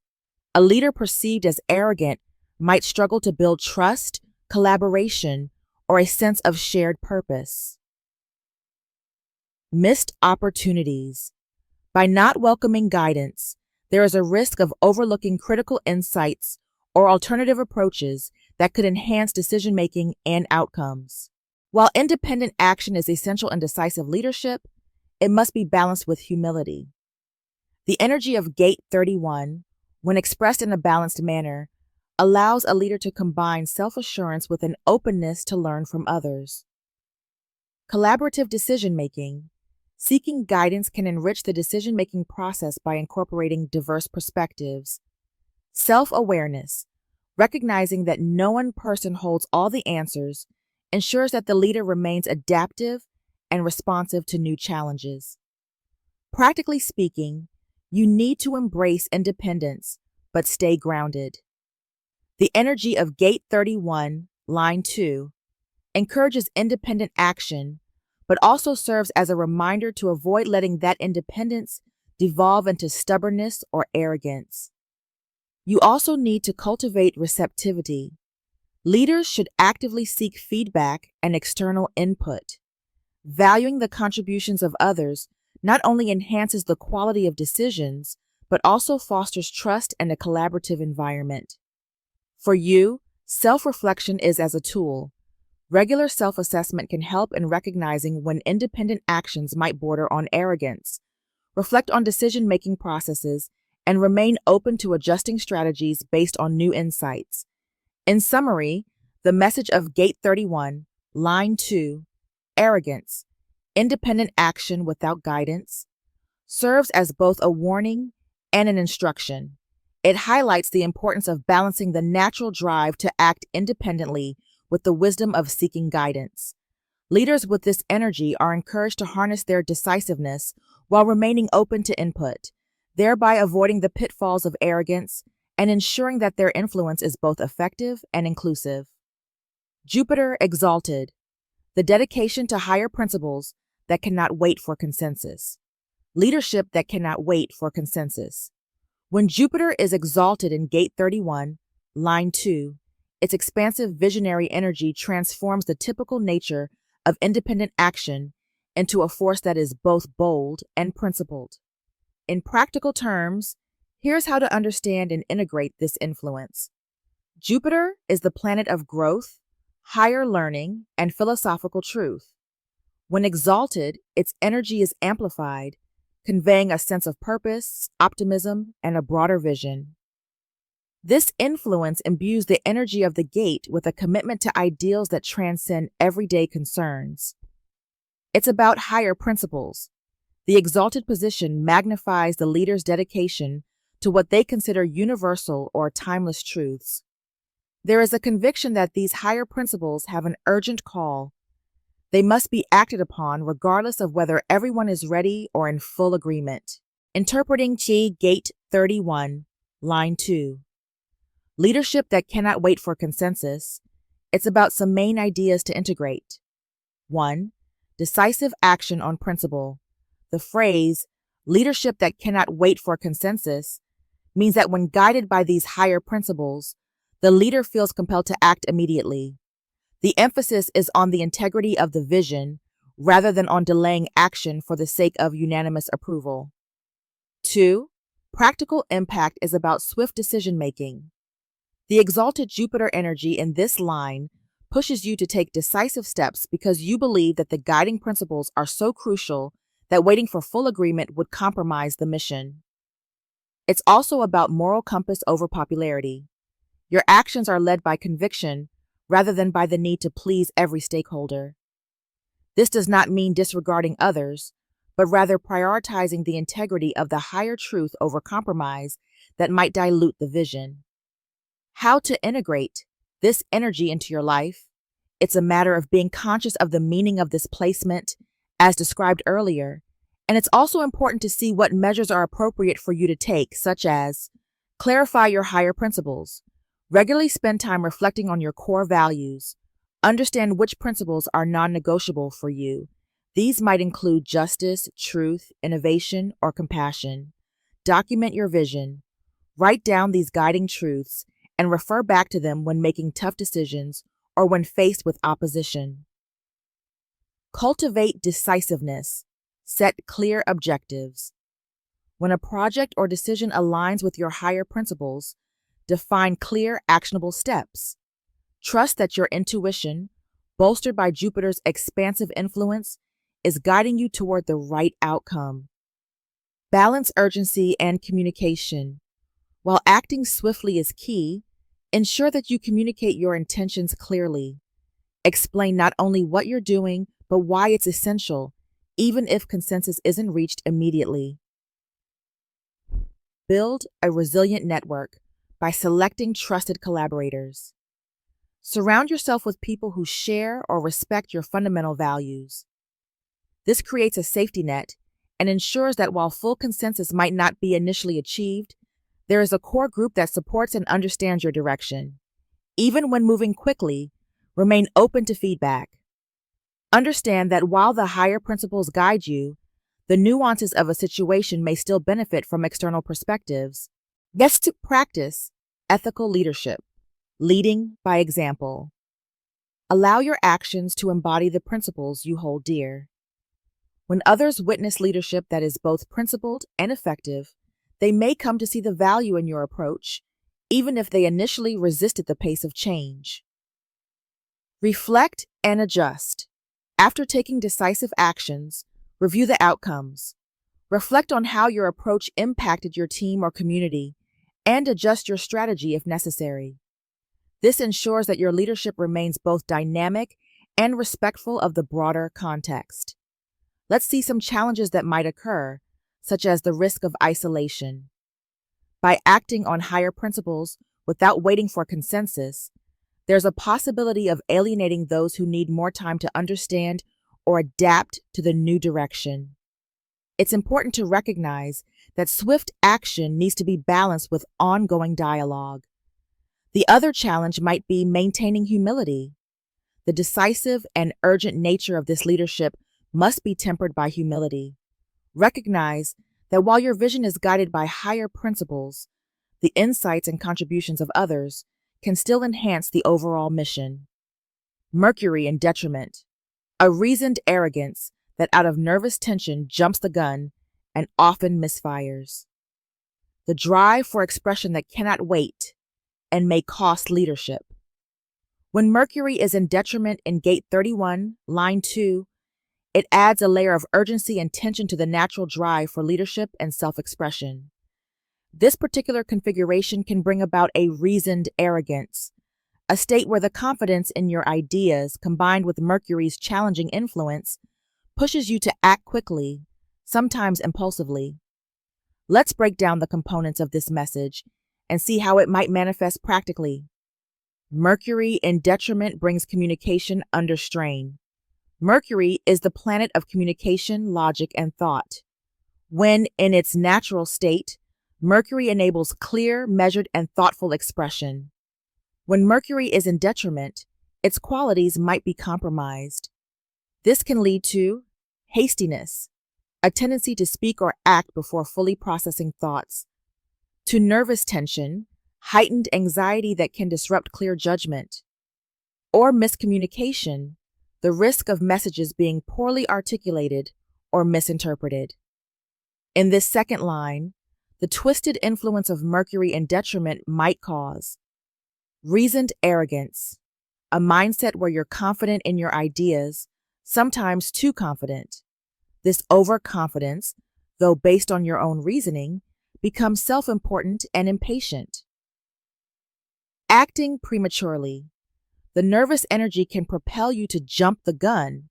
A leader perceived as arrogant might struggle to build trust, collaboration, or a sense of shared purpose. Missed opportunities. By not welcoming guidance, there is a risk of overlooking critical insights or alternative approaches that could enhance decision-making and outcomes. While independent action is essential in decisive leadership, it must be balanced with humility. The energy of Gate 31, when expressed in a balanced manner, allows a leader to combine self-assurance with an openness to learn from others. Collaborative decision-making. Seeking guidance can enrich the decision-making process by incorporating diverse perspectives. Self-awareness. Recognizing that no one person holds all the answers ensures that the leader remains adaptive and responsive to new challenges. Practically speaking, you need to embrace independence, but stay grounded. The energy of Gate 31, Line 2, encourages independent action, but also serves as a reminder to avoid letting that independence devolve into stubbornness or arrogance. You also need to cultivate receptivity. Leaders should actively seek feedback and external input. Valuing the contributions of others not only enhances the quality of decisions, but also fosters trust and a collaborative environment. For you, self-reflection is as a tool. Regular self-assessment can help in recognizing when independent actions might border on arrogance. Reflect on decision-making processes and remain open to adjusting strategies based on new insights. In summary, the message of Gate 31, Line 2, arrogance, independent action without guidance, serves as both a warning and an instruction. It highlights the importance of balancing the natural drive to act independently with the wisdom of seeking guidance. Leaders with this energy are encouraged to harness their decisiveness while remaining open to input, thereby avoiding the pitfalls of arrogance and ensuring that their influence is both effective and inclusive. Jupiter exalted, the dedication to higher principles that cannot wait for consensus. Leadership that cannot wait for consensus. When Jupiter is exalted in Gate 31, Line 2, its expansive visionary energy transforms the typical nature of independent action into a force that is both bold and principled. In practical terms, here's how to understand and integrate this influence. Jupiter is the planet of growth, higher learning, and philosophical truth. When exalted, its energy is amplified, conveying a sense of purpose, optimism, and a broader vision. This influence imbues the energy of the gate with a commitment to ideals that transcend everyday concerns. It's about higher principles. The exalted position magnifies the leader's dedication to what they consider universal or timeless truths. There is a conviction that these higher principles have an urgent call. They must be acted upon regardless of whether everyone is ready or in full agreement. Interpreting Chi Gate 31, Line 2. Leadership that cannot wait for consensus. It's about some main ideas to integrate. 1. Decisive action on principle. The phrase, leadership that cannot wait for consensus, means that when guided by these higher principles, the leader feels compelled to act immediately. The emphasis is on the integrity of the vision rather than on delaying action for the sake of unanimous approval. 2. Practical impact is about swift decision-making. The exalted Jupiter energy in this line pushes you to take decisive steps because you believe that the guiding principles are so crucial that waiting for full agreement would compromise the mission. It's also about moral compass over popularity. Your actions are led by conviction rather than by the need to please every stakeholder. This does not mean disregarding others, but rather prioritizing the integrity of the higher truth over compromise that might dilute the vision. How to integrate this energy into your life? it's a matter of being conscious of the meaning of this placement, as described earlier, and it's also important to see what measures are appropriate for you to take, such as clarify your higher principles, regularly spend time reflecting on your core values, understand which principles are non-negotiable for you. These might include justice, truth, innovation, or compassion. Document your vision. Write down these guiding truths and refer back to them when making tough decisions or when faced with opposition. Cultivate decisiveness. Set clear objectives. When a project or decision aligns with your higher principles, define clear, actionable steps. Trust that your intuition, bolstered by Jupiter's expansive influence, is guiding you toward the right outcome. Balance urgency and communication. While acting swiftly is key, ensure that you communicate your intentions clearly. Explain not only what you're doing, but why it's essential, even if consensus isn't reached immediately. Build a resilient network by selecting trusted collaborators. Surround yourself with people who share or respect your fundamental values. This creates a safety net and ensures that while full consensus might not be initially achieved, there is a core group that supports and understands your direction. Even when moving quickly, remain open to feedback. Understand that while the higher principles guide you, the nuances of a situation may still benefit from external perspectives. Get to practice ethical leadership, leading by example. Allow your actions to embody the principles you hold dear. When others witness leadership that is both principled and effective, they may come to see the value in your approach, even if they initially resisted the pace of change. Reflect and adjust. After taking decisive actions, review the outcomes. Reflect on how your approach impacted your team or community, and adjust your strategy if necessary. This ensures that your leadership remains both dynamic and respectful of the broader context. Let's see some challenges that might occur, such as the risk of isolation. By acting on higher principles without waiting for consensus, there's a possibility of alienating those who need more time to understand or adapt to the new direction. It's important to recognize that swift action needs to be balanced with ongoing dialogue. The other challenge might be maintaining humility. The decisive and urgent nature of this leadership must be tempered by humility. Recognize that while your vision is guided by higher principles, the insights and contributions of others can still enhance the overall mission. Mercury in detriment. A reasoned arrogance that out of nervous tension jumps the gun and often misfires. The drive for expression that cannot wait and may cost leadership. When Mercury is in detriment in Gate 31, Line 2, it adds a layer of urgency and tension to the natural drive for leadership and self-expression. This particular configuration can bring about a reasoned arrogance, a state where the confidence in your ideas combined with Mercury's challenging influence pushes you to act quickly, sometimes impulsively. Let's break down the components of this message and see how it might manifest practically. Mercury in detriment brings communication under strain. Mercury is the planet of communication, logic, and thought. When in its natural state, Mercury enables clear, measured, and thoughtful expression. When Mercury is in detriment, its qualities might be compromised. This can lead to hastiness, a tendency to speak or act before fully processing thoughts, to nervous tension, heightened anxiety that can disrupt clear judgment, or miscommunication, the risk of messages being poorly articulated or misinterpreted. In this second line, the twisted influence of Mercury in detriment might cause reasoned arrogance, a mindset where you're confident in your ideas, sometimes too confident. This overconfidence, though based on your own reasoning, becomes self-important and impatient. Acting prematurely. The nervous energy can propel you to jump the gun,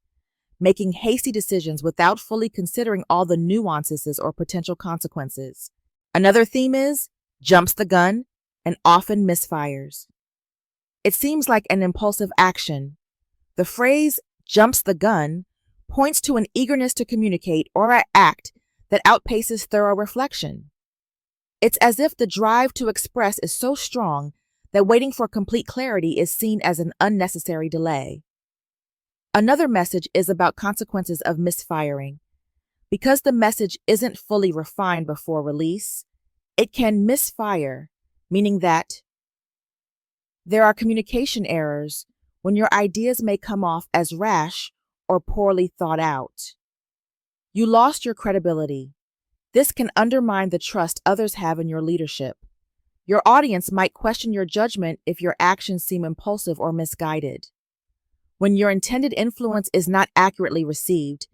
making hasty decisions without fully considering all the nuances or potential consequences. Another theme is jumps the gun and often misfires. It seems like an impulsive action, The phrase jumps the gun points to an eagerness to communicate or act that outpaces thorough reflection. It's as if the drive to express is so strong that waiting for complete clarity is seen as an unnecessary delay. Another message is about consequences of misfiring. Because the message isn't fully refined before release, it can misfire, meaning that there are communication errors when your ideas may come off as rash or poorly thought out. You lost your credibility. This can undermine the trust others have in your leadership. Your audience might question your judgment if your actions seem impulsive or misguided. When your intended influence is not accurately received,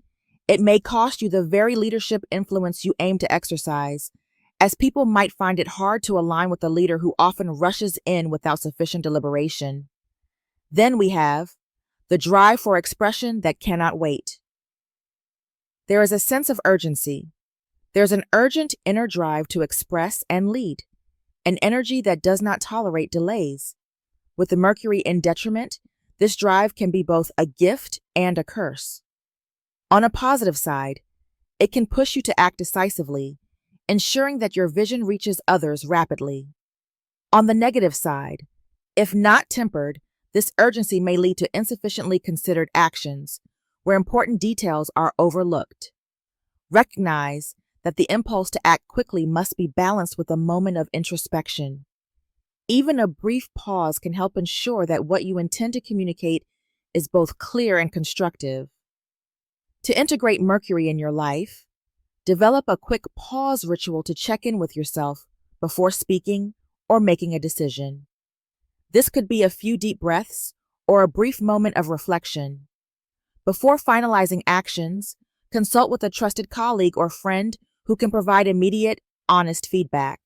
it may cost you the very leadership influence you aim to exercise, as people might find it hard to align with a leader who often rushes in without sufficient deliberation. Then we have the drive for expression that cannot wait. There is a sense of urgency. There's an urgent inner drive to express and lead, an energy that does not tolerate delays. With the Mercury in detriment, this drive can be both a gift and a curse. On a positive side, it can push you to act decisively, ensuring that your vision reaches others rapidly. On the negative side, if not tempered, this urgency may lead to insufficiently considered actions, where important details are overlooked. Recognize that the impulse to act quickly must be balanced with a moment of introspection. Even a brief pause can help ensure that what you intend to communicate is both clear and constructive. To integrate Mercury in your life, develop a quick pause ritual to check in with yourself before speaking or making a decision. This could be a few deep breaths or a brief moment of reflection. Before finalizing actions, consult with a trusted colleague or friend who can provide immediate, honest feedback.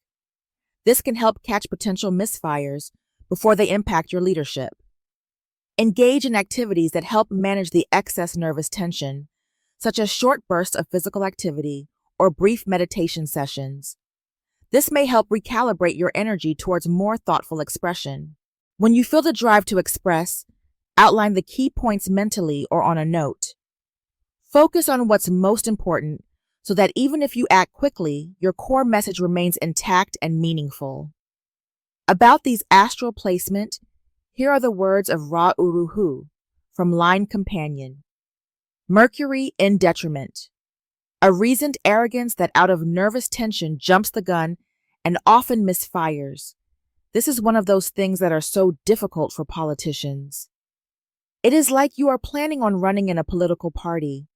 This can help catch potential misfires before they impact your leadership. Engage in activities that help manage the excess nervous tension, such as short bursts of physical activity or brief meditation sessions. This may help recalibrate your energy towards more thoughtful expression. When you feel the drive to express, outline the key points mentally or on a note. Focus on what's most important so that even if you act quickly, your core message remains intact and meaningful. About these astral placement, here are the words of Ra Uruhu from Line Companion. Mercury in detriment. A reasoned arrogance that out of nervous tension jumps the gun and often misfires. This is one of those things that are so difficult for politicians. It is like you are planning on running in a political party.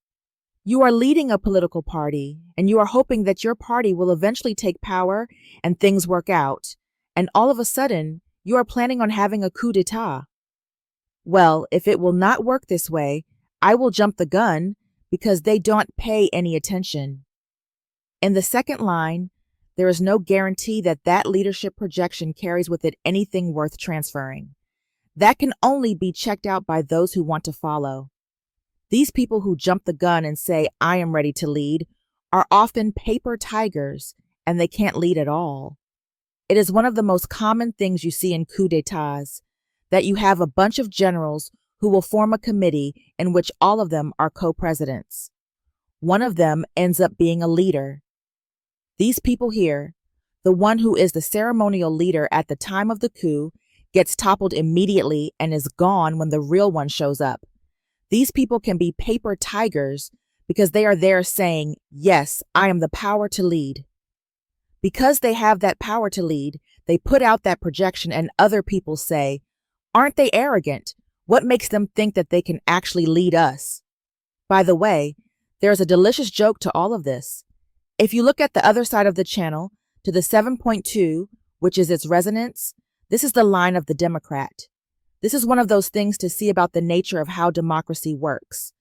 You are leading a political party, and you are hoping that your party will eventually take power and things work out, and all of a sudden, you are planning on having a coup d'etat. Well, if it will not work this way, I will jump the gun because they don't pay any attention. In the second line, there is no guarantee that that leadership projection carries with it anything worth transferring. That can only be checked out by those who want to follow. These people who jump the gun and say, I am ready to lead, are often paper tigers, and they can't lead at all. It is one of the most common things you see in coups d'etats, that you have a bunch of generals who will form a committee in which all of them are co-presidents. One of them ends up being a leader. These people here, the one who is the ceremonial leader at the time of the coup, gets toppled immediately and is gone when the real one shows up. These people can be paper tigers because they are there saying, yes, I am the power to lead. Because they have that power to lead, they put out that projection and other people say, aren't they arrogant? What makes them think that they can actually lead us? By the way, there is a delicious joke to all of this. If you look at the other side of the channel, to the 7.2, which is its resonance, this is the line of the Democrat. This is one of those things to see about the nature of how democracy works.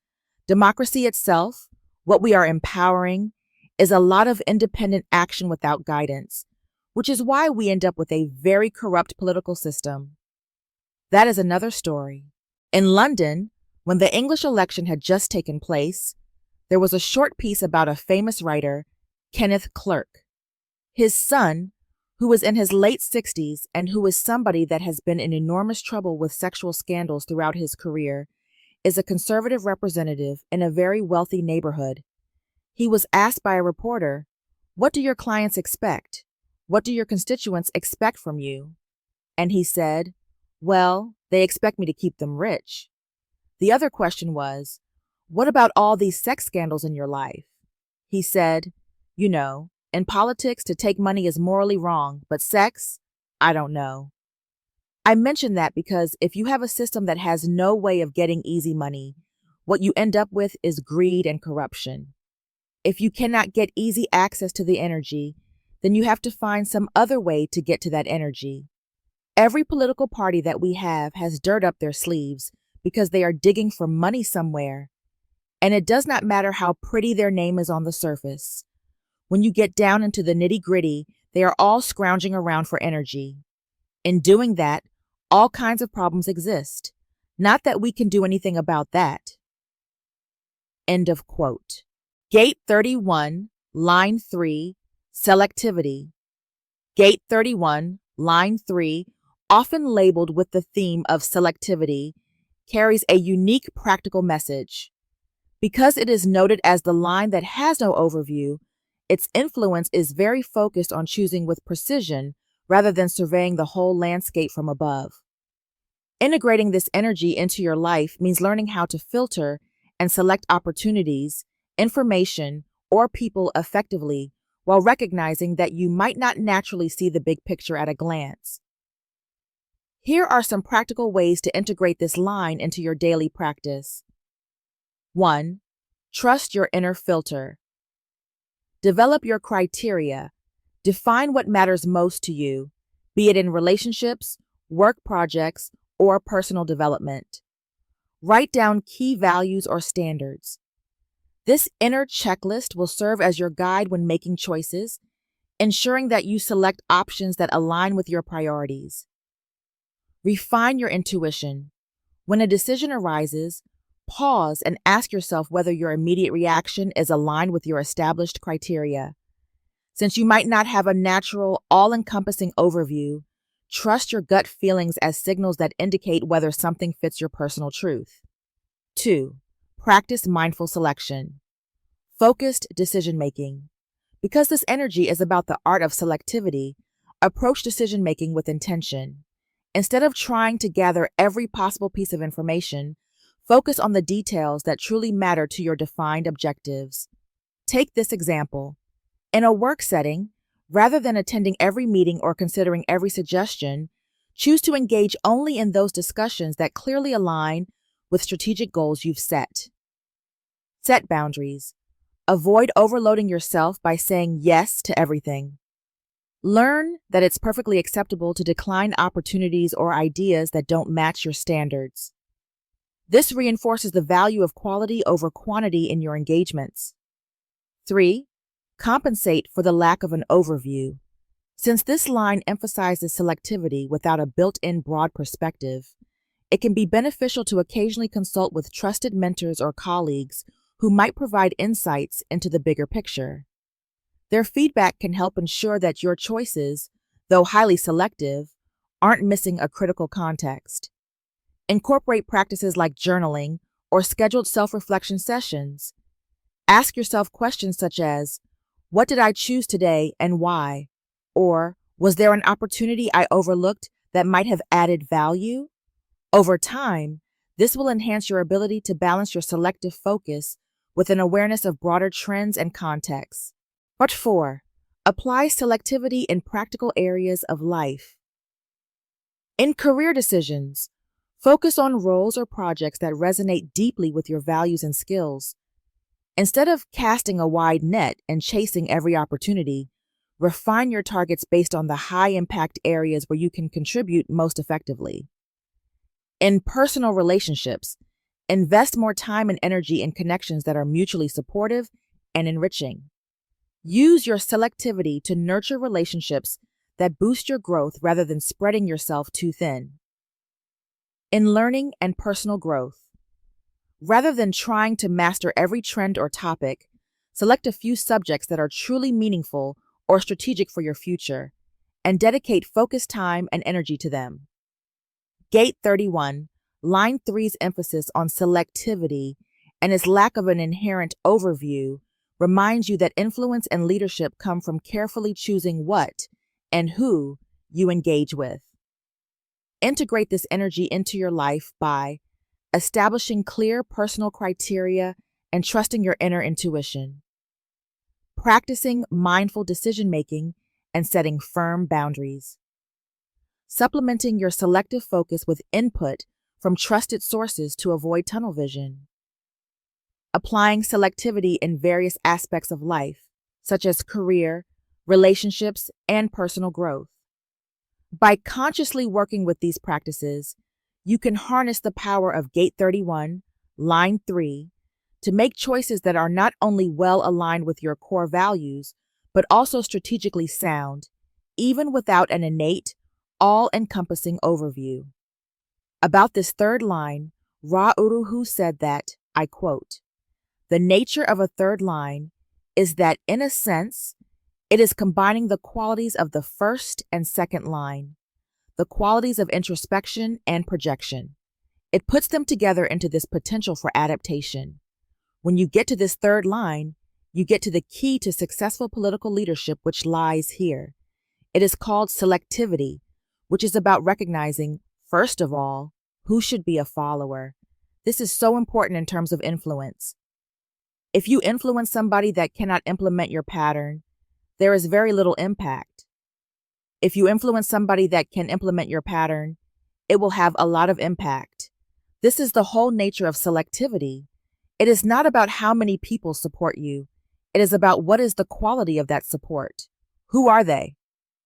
Democracy itself, what we are empowering, is a lot of independent action without guidance, which is why we end up with a very corrupt political system. That is another story. In London, when the English election had just taken place, there was a short piece about a famous writer, Kenneth Clerk. His son, who was in his late 60s and who is somebody that has been in enormous trouble with sexual scandals throughout his career, is a conservative representative in a very wealthy neighborhood. He was asked by a reporter, "What do your clients expect? What do your constituents expect from you?" And he said, "Well, they expect me to keep them rich." The other question was, "What about all these sex scandals in your life?" He said, "You know, in politics, to take money is morally wrong, but sex? I don't know." I mention that because if you have a system that has no way of getting easy money, what you end up with is greed and corruption. If you cannot get easy access to the energy, then you have to find some other way to get to that energy. Every political party that we have has dirt up their sleeves because they are digging for money somewhere. And it does not matter how pretty their name is on the surface. When you get down into the nitty-gritty, they are all scrounging around for energy. In doing that, all kinds of problems exist. Not that we can do anything about that. End of quote. Gate 31, line 3, selectivity. Gate 31, line 3, often labeled with the theme of selectivity, carries a unique practical message. Because it is noted as the line that has no overview, its influence is very focused on choosing with precision rather than surveying the whole landscape from above. Integrating this energy into your life means learning how to filter and select opportunities, information, or people effectively while recognizing that you might not naturally see the big picture at a glance. Here are some practical ways to integrate this line into your daily practice. 1. Trust your inner filter. Develop your criteria. Define what matters most to you, be it in relationships, work projects, or personal development. Write down key values or standards. This inner checklist will serve as your guide when making choices, ensuring that you select options that align with your priorities. Refine your intuition. When a decision arises, pause and ask yourself whether your immediate reaction is aligned with your established criteria. Since you might not have a natural, all-encompassing overview, trust your gut feelings as signals that indicate whether something fits your personal truth. 2. Practice mindful selection. Focused decision-making. Because this energy is about the art of selectivity, approach decision-making with intention. Instead of trying to gather every possible piece of information, focus on the details that truly matter to your defined objectives. Take this example. In a work setting, rather than attending every meeting or considering every suggestion, choose to engage only in those discussions that clearly align with strategic goals you've set. Set boundaries. Avoid overloading yourself by saying yes to everything. Learn that it's perfectly acceptable to decline opportunities or ideas that don't match your standards. This reinforces the value of quality over quantity in your engagements. 3. Compensate for the lack of an overview. Since this line emphasizes selectivity without a built-in broad perspective, it can be beneficial to occasionally consult with trusted mentors or colleagues who might provide insights into the bigger picture. Their feedback can help ensure that your choices, though highly selective, aren't missing a critical context. Incorporate practices like journaling or scheduled self-reflection sessions. Ask yourself questions such as, "What did I choose today and why?" Or, "Was there an opportunity I overlooked that might have added value?" Over time, this will enhance your ability to balance your selective focus with an awareness of broader trends and contexts. Part 4. Apply selectivity in practical areas of life. In career decisions, focus on roles or projects that resonate deeply with your values and skills. Instead of casting a wide net and chasing every opportunity, refine your targets based on the high-impact areas where you can contribute most effectively. In personal relationships, invest more time and energy in connections that are mutually supportive and enriching. Use your selectivity to nurture relationships that boost your growth rather than spreading yourself too thin. In learning and personal growth, rather than trying to master every trend or topic, select a few subjects that are truly meaningful or strategic for your future, and dedicate focused time and energy to them. Gate 31, line 3's emphasis on selectivity and its lack of an inherent overview reminds you that influence and leadership come from carefully choosing what and who you engage with. Integrate this energy into your life by establishing clear personal criteria and trusting your inner intuition, practicing mindful decision-making and setting firm boundaries, supplementing your selective focus with input from trusted sources to avoid tunnel vision, applying selectivity in various aspects of life, such as career, relationships, and personal growth. By consciously working with these practices, you can harness the power of Gate 31, Line 3, to make choices that are not only well aligned with your core values, but also strategically sound, even without an innate, all-encompassing overview. About this third line, Ra Uruhu said that, I quote, "The nature of a third line is that, in a sense, it is combining the qualities of the first and second line, the qualities of introspection and projection. It puts them together into this potential for adaptation. When you get to this third line, you get to the key to successful political leadership, which lies here. It is called selectivity, which is about recognizing, first of all, who should be a follower. This is so important in terms of influence. If you influence somebody that cannot implement your pattern, there is very little impact. If you influence somebody that can implement your pattern, it will have a lot of impact. This is the whole nature of selectivity. It is not about how many people support you. It is about what is the quality of that support. Who are they?"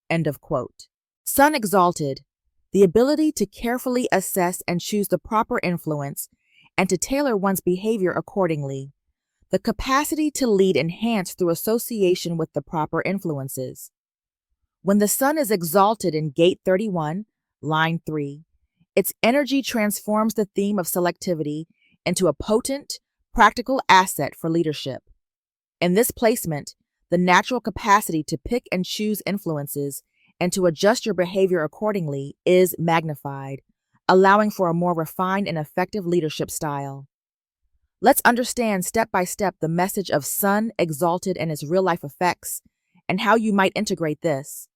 End of quote. Sun exalted, the ability to carefully assess and choose the proper influence and to tailor one's behavior accordingly. The capacity to lead enhanced through association with the proper influences. When the sun is exalted in Gate 31, Line 3, its energy transforms the theme of selectivity into a potent, practical asset for leadership. In this placement, the natural capacity to pick and choose influences and to adjust your behavior accordingly is magnified, allowing for a more refined and effective leadership style. Let's understand step by step the message of Sun exalted and its real-life effects and how you might integrate this.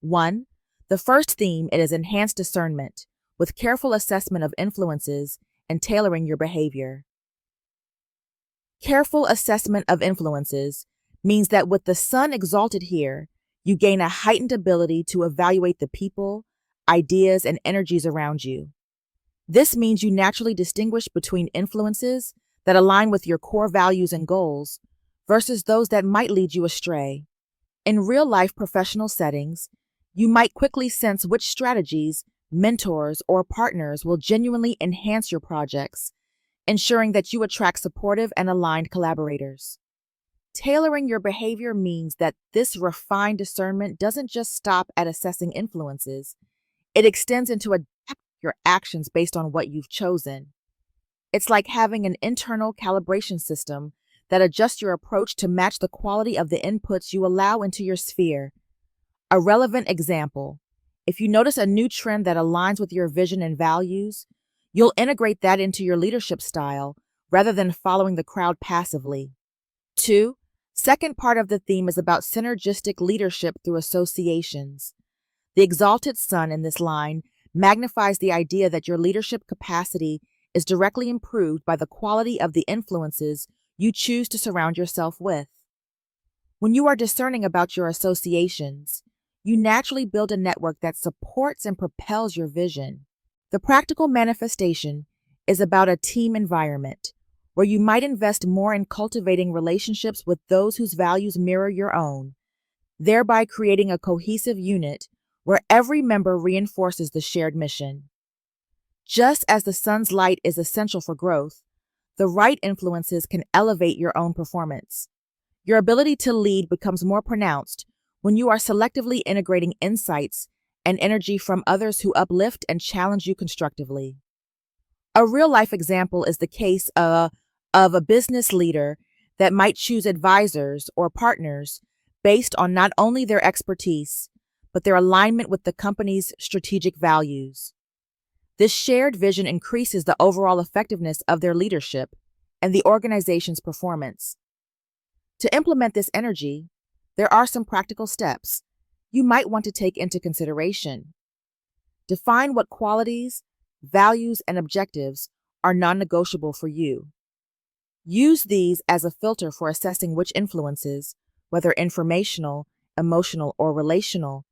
1. The first theme is enhanced discernment, with careful assessment of influences and tailoring your behavior. Careful assessment of influences means that with the sun exalted here, you gain a heightened ability to evaluate the people, ideas, and energies around you. This means you naturally distinguish between influences that align with your core values and goals versus those that might lead you astray. In real-life professional settings, you might quickly sense which strategies, mentors, or partners will genuinely enhance your projects, ensuring that you attract supportive and aligned collaborators. Tailoring your behavior means that this refined discernment doesn't just stop at assessing influences. It extends into adapting your actions based on what you've chosen. It's like having an internal calibration system that adjusts your approach to match the quality of the inputs you allow into your sphere. A relevant example: if you notice a new trend that aligns with your vision and values, you'll integrate that into your leadership style rather than following the crowd passively. 2. Second part of the theme is about synergistic leadership through associations. The exalted sun in this line magnifies the idea that your leadership capacity is directly improved by the quality of the influences you choose to surround yourself with. When you are discerning about your associations, you naturally build a network that supports and propels your vision. The practical manifestation is about a team environment, where you might invest more in cultivating relationships with those whose values mirror your own, thereby creating a cohesive unit where every member reinforces the shared mission. Just as the sun's light is essential for growth, the right influences can elevate your own performance. Your ability to lead becomes more pronounced when you are selectively integrating insights and energy from others who uplift and challenge you constructively. A real-life example is the case of a business leader that might choose advisors or partners based on not only their expertise, but their alignment with the company's strategic values. This shared vision increases the overall effectiveness of their leadership and the organization's performance. To implement this energy, there are some practical steps you might want to take into consideration. Define what qualities, values, and objectives are non-negotiable for you. Use these as a filter for assessing which influences, whether informational, emotional, or relational,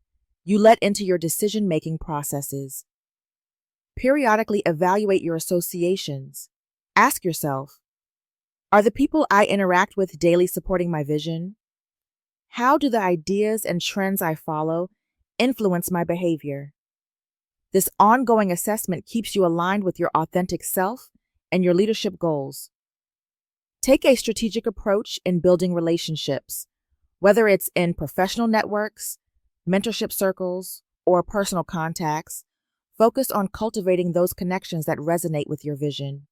you let into your decision-making processes. Periodically evaluate your associations. Ask yourself, are the people I interact with daily supporting my vision? How do the ideas and trends I follow influence my behavior? This ongoing assessment keeps you aligned with your authentic self and your leadership goals. Take a strategic approach in building relationships, whether it's in professional networks, mentorship circles, or personal contacts. Focus on cultivating those connections that resonate with your vision.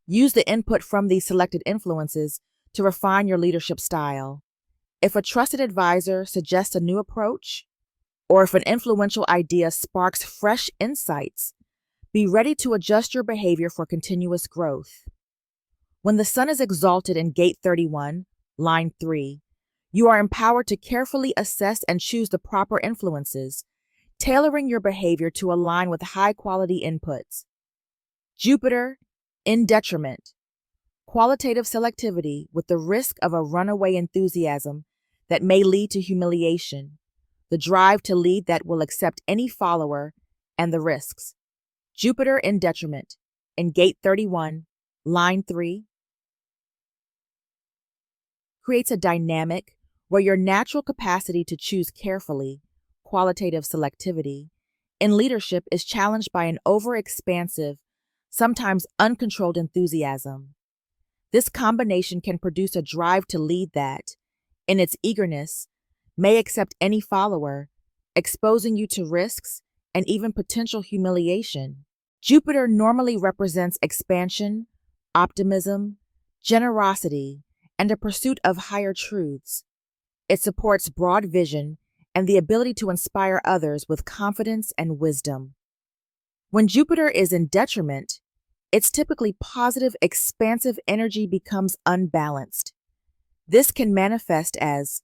Use the input from these selected influences to refine your leadership style. If a trusted advisor suggests a new approach, or if an influential idea sparks fresh insights, be ready to adjust your behavior for continuous growth. When the sun is exalted in Gate 31, line 3, you are empowered to carefully assess and choose the proper influences, tailoring your behavior to align with high-quality inputs. Jupiter, in detriment. Qualitative selectivity with the risk of a runaway enthusiasm that may lead to humiliation, the drive to lead that will accept any follower, and the risks. Jupiter in detriment, in Gate 31, line 3, creates a dynamic where your natural capacity to choose carefully, qualitative selectivity, in leadership is challenged by an overexpansive, sometimes uncontrolled enthusiasm. This combination can produce a drive to lead that, in its eagerness, may accept any follower, exposing you to risks and even potential humiliation. Jupiter normally represents expansion, optimism, generosity, and a pursuit of higher truths. It supports broad vision and the ability to inspire others with confidence and wisdom. When Jupiter is in detriment, its typically positive, expansive energy becomes unbalanced. This can manifest as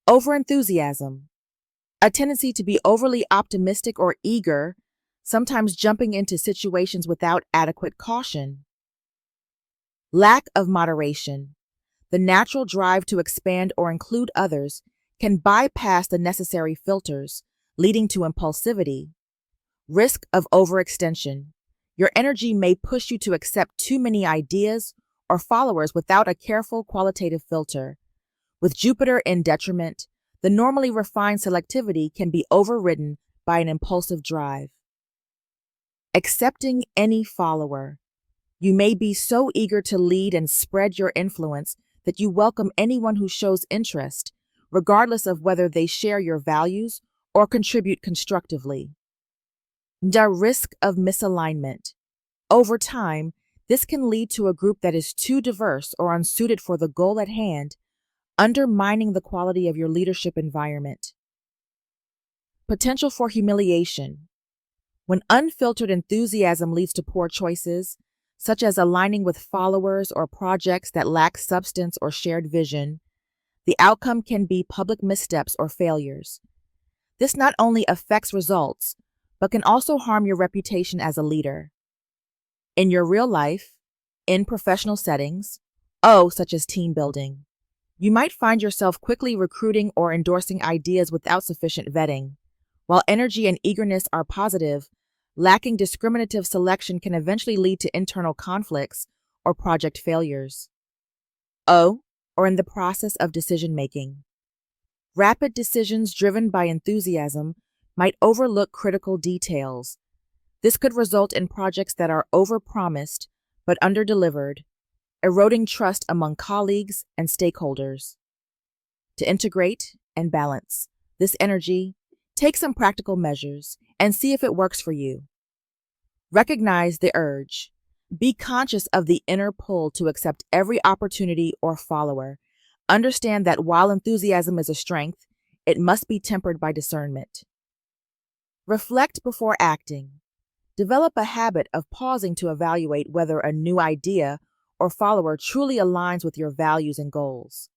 overenthusiasm, a tendency to be overly optimistic or eager, sometimes jumping into situations without adequate caution. Lack of moderation, the natural drive to expand or include others, can bypass the necessary filters, leading to impulsivity. Risk of overextension. Your energy may push you to accept too many ideas or followers without a careful qualitative filter. With Jupiter in detriment, the normally refined selectivity can be overridden by an impulsive drive. Accepting any follower. You may be so eager to lead and spread your influence that you welcome anyone who shows interest, regardless of whether they share your values or contribute constructively. The risk of misalignment. Over time, this can lead to a group that is too diverse or unsuited for the goal at hand, undermining the quality of your leadership environment. Potential for humiliation. When unfiltered enthusiasm leads to poor choices, such as aligning with followers or projects that lack substance or shared vision, the outcome can be public missteps or failures. This not only affects results, but can also harm your reputation as a leader. In your real life, in professional settings, such as team building, you might find yourself quickly recruiting or endorsing ideas without sufficient vetting. While energy and eagerness are positive, lacking discriminative selection can eventually lead to internal conflicts or project failures. Or in the process of decision-making. Rapid decisions driven by enthusiasm might overlook critical details. This could result in projects that are overpromised but underdelivered, eroding trust among colleagues and stakeholders. To integrate and balance this energy, take some practical measures and see if it works for you. Recognize the urge. Be conscious of the inner pull to accept every opportunity or follower. Understand that while enthusiasm is a strength, it must be tempered by discernment. Reflect before acting. Develop a habit of pausing to evaluate whether a new idea or follower truly aligns with your values and goals.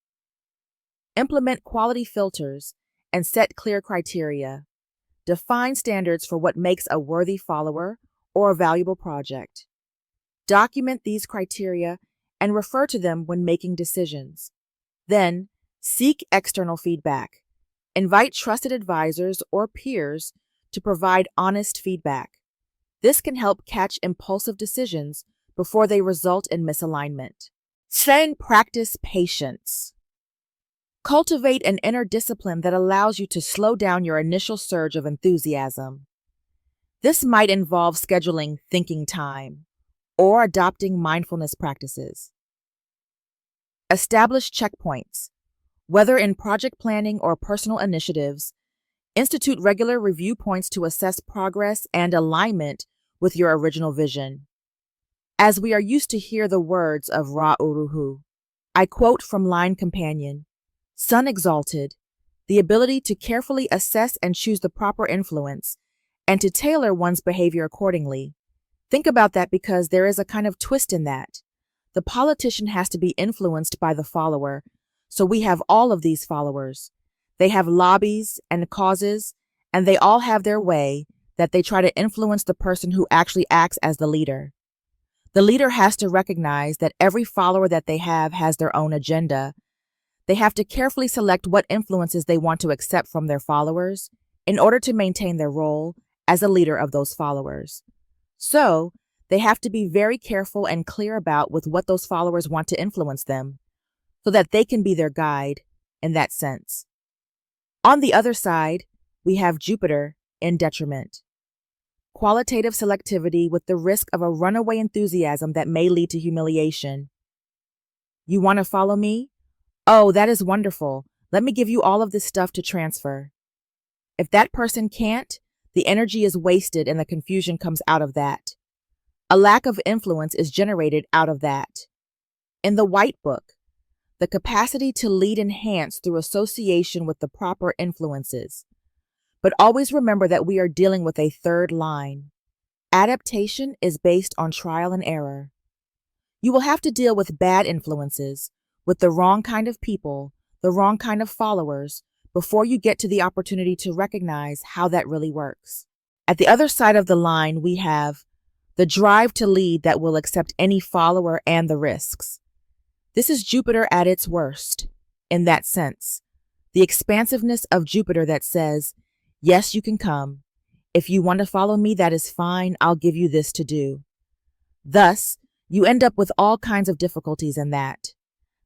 Implement quality filters and set clear criteria. Define standards for what makes a worthy follower or a valuable project. Document these criteria and refer to them when making decisions. Then, seek external feedback. Invite trusted advisors or peers to provide honest feedback. This can help catch impulsive decisions before they result in misalignment. Then practice patience. Cultivate an inner discipline that allows you to slow down your initial surge of enthusiasm. This might involve scheduling thinking time or adopting mindfulness practices. Establish checkpoints. Whether in project planning or personal initiatives, institute regular review points to assess progress and alignment with your original vision. As we are used to hear the words of Ra-Uruhu, I quote from Line Companion, "Sun exalted, the ability to carefully assess and choose the proper influence, and to tailor one's behavior accordingly." Think about that because there is a kind of twist in that. The politician has to be influenced by the follower, so we have all of these followers. They have lobbies and causes, and they all have their way that they try to influence the person who actually acts as the leader. The leader has to recognize that every follower that they have has their own agenda. They have to carefully select what influences they want to accept from their followers in order to maintain their role as a leader of those followers. So, they have to be very careful and clear about with what those followers want to influence them, so that they can be their guide in that sense. On the other side, we have Jupiter in detriment. Qualitative selectivity with the risk of a runaway enthusiasm that may lead to humiliation. You want to follow me? Oh, that is wonderful. Let me give you all of this stuff to transfer. If that person can't, the energy is wasted and the confusion comes out of that. A lack of influence is generated out of that. In the White Book, the capacity to lead enhanced through association with the proper influences. But always remember that we are dealing with a third line. Adaptation is based on trial and error. You will have to deal with bad influences, with the wrong kind of people, the wrong kind of followers, before you get to the opportunity to recognize how that really works. At the other side of the line, we have the drive to lead that will accept any follower and the risks. This is Jupiter at its worst, in that sense. The expansiveness of Jupiter that says, yes, you can come. If you want to follow me, that is fine. I'll give you this to do. Thus, you end up with all kinds of difficulties in that.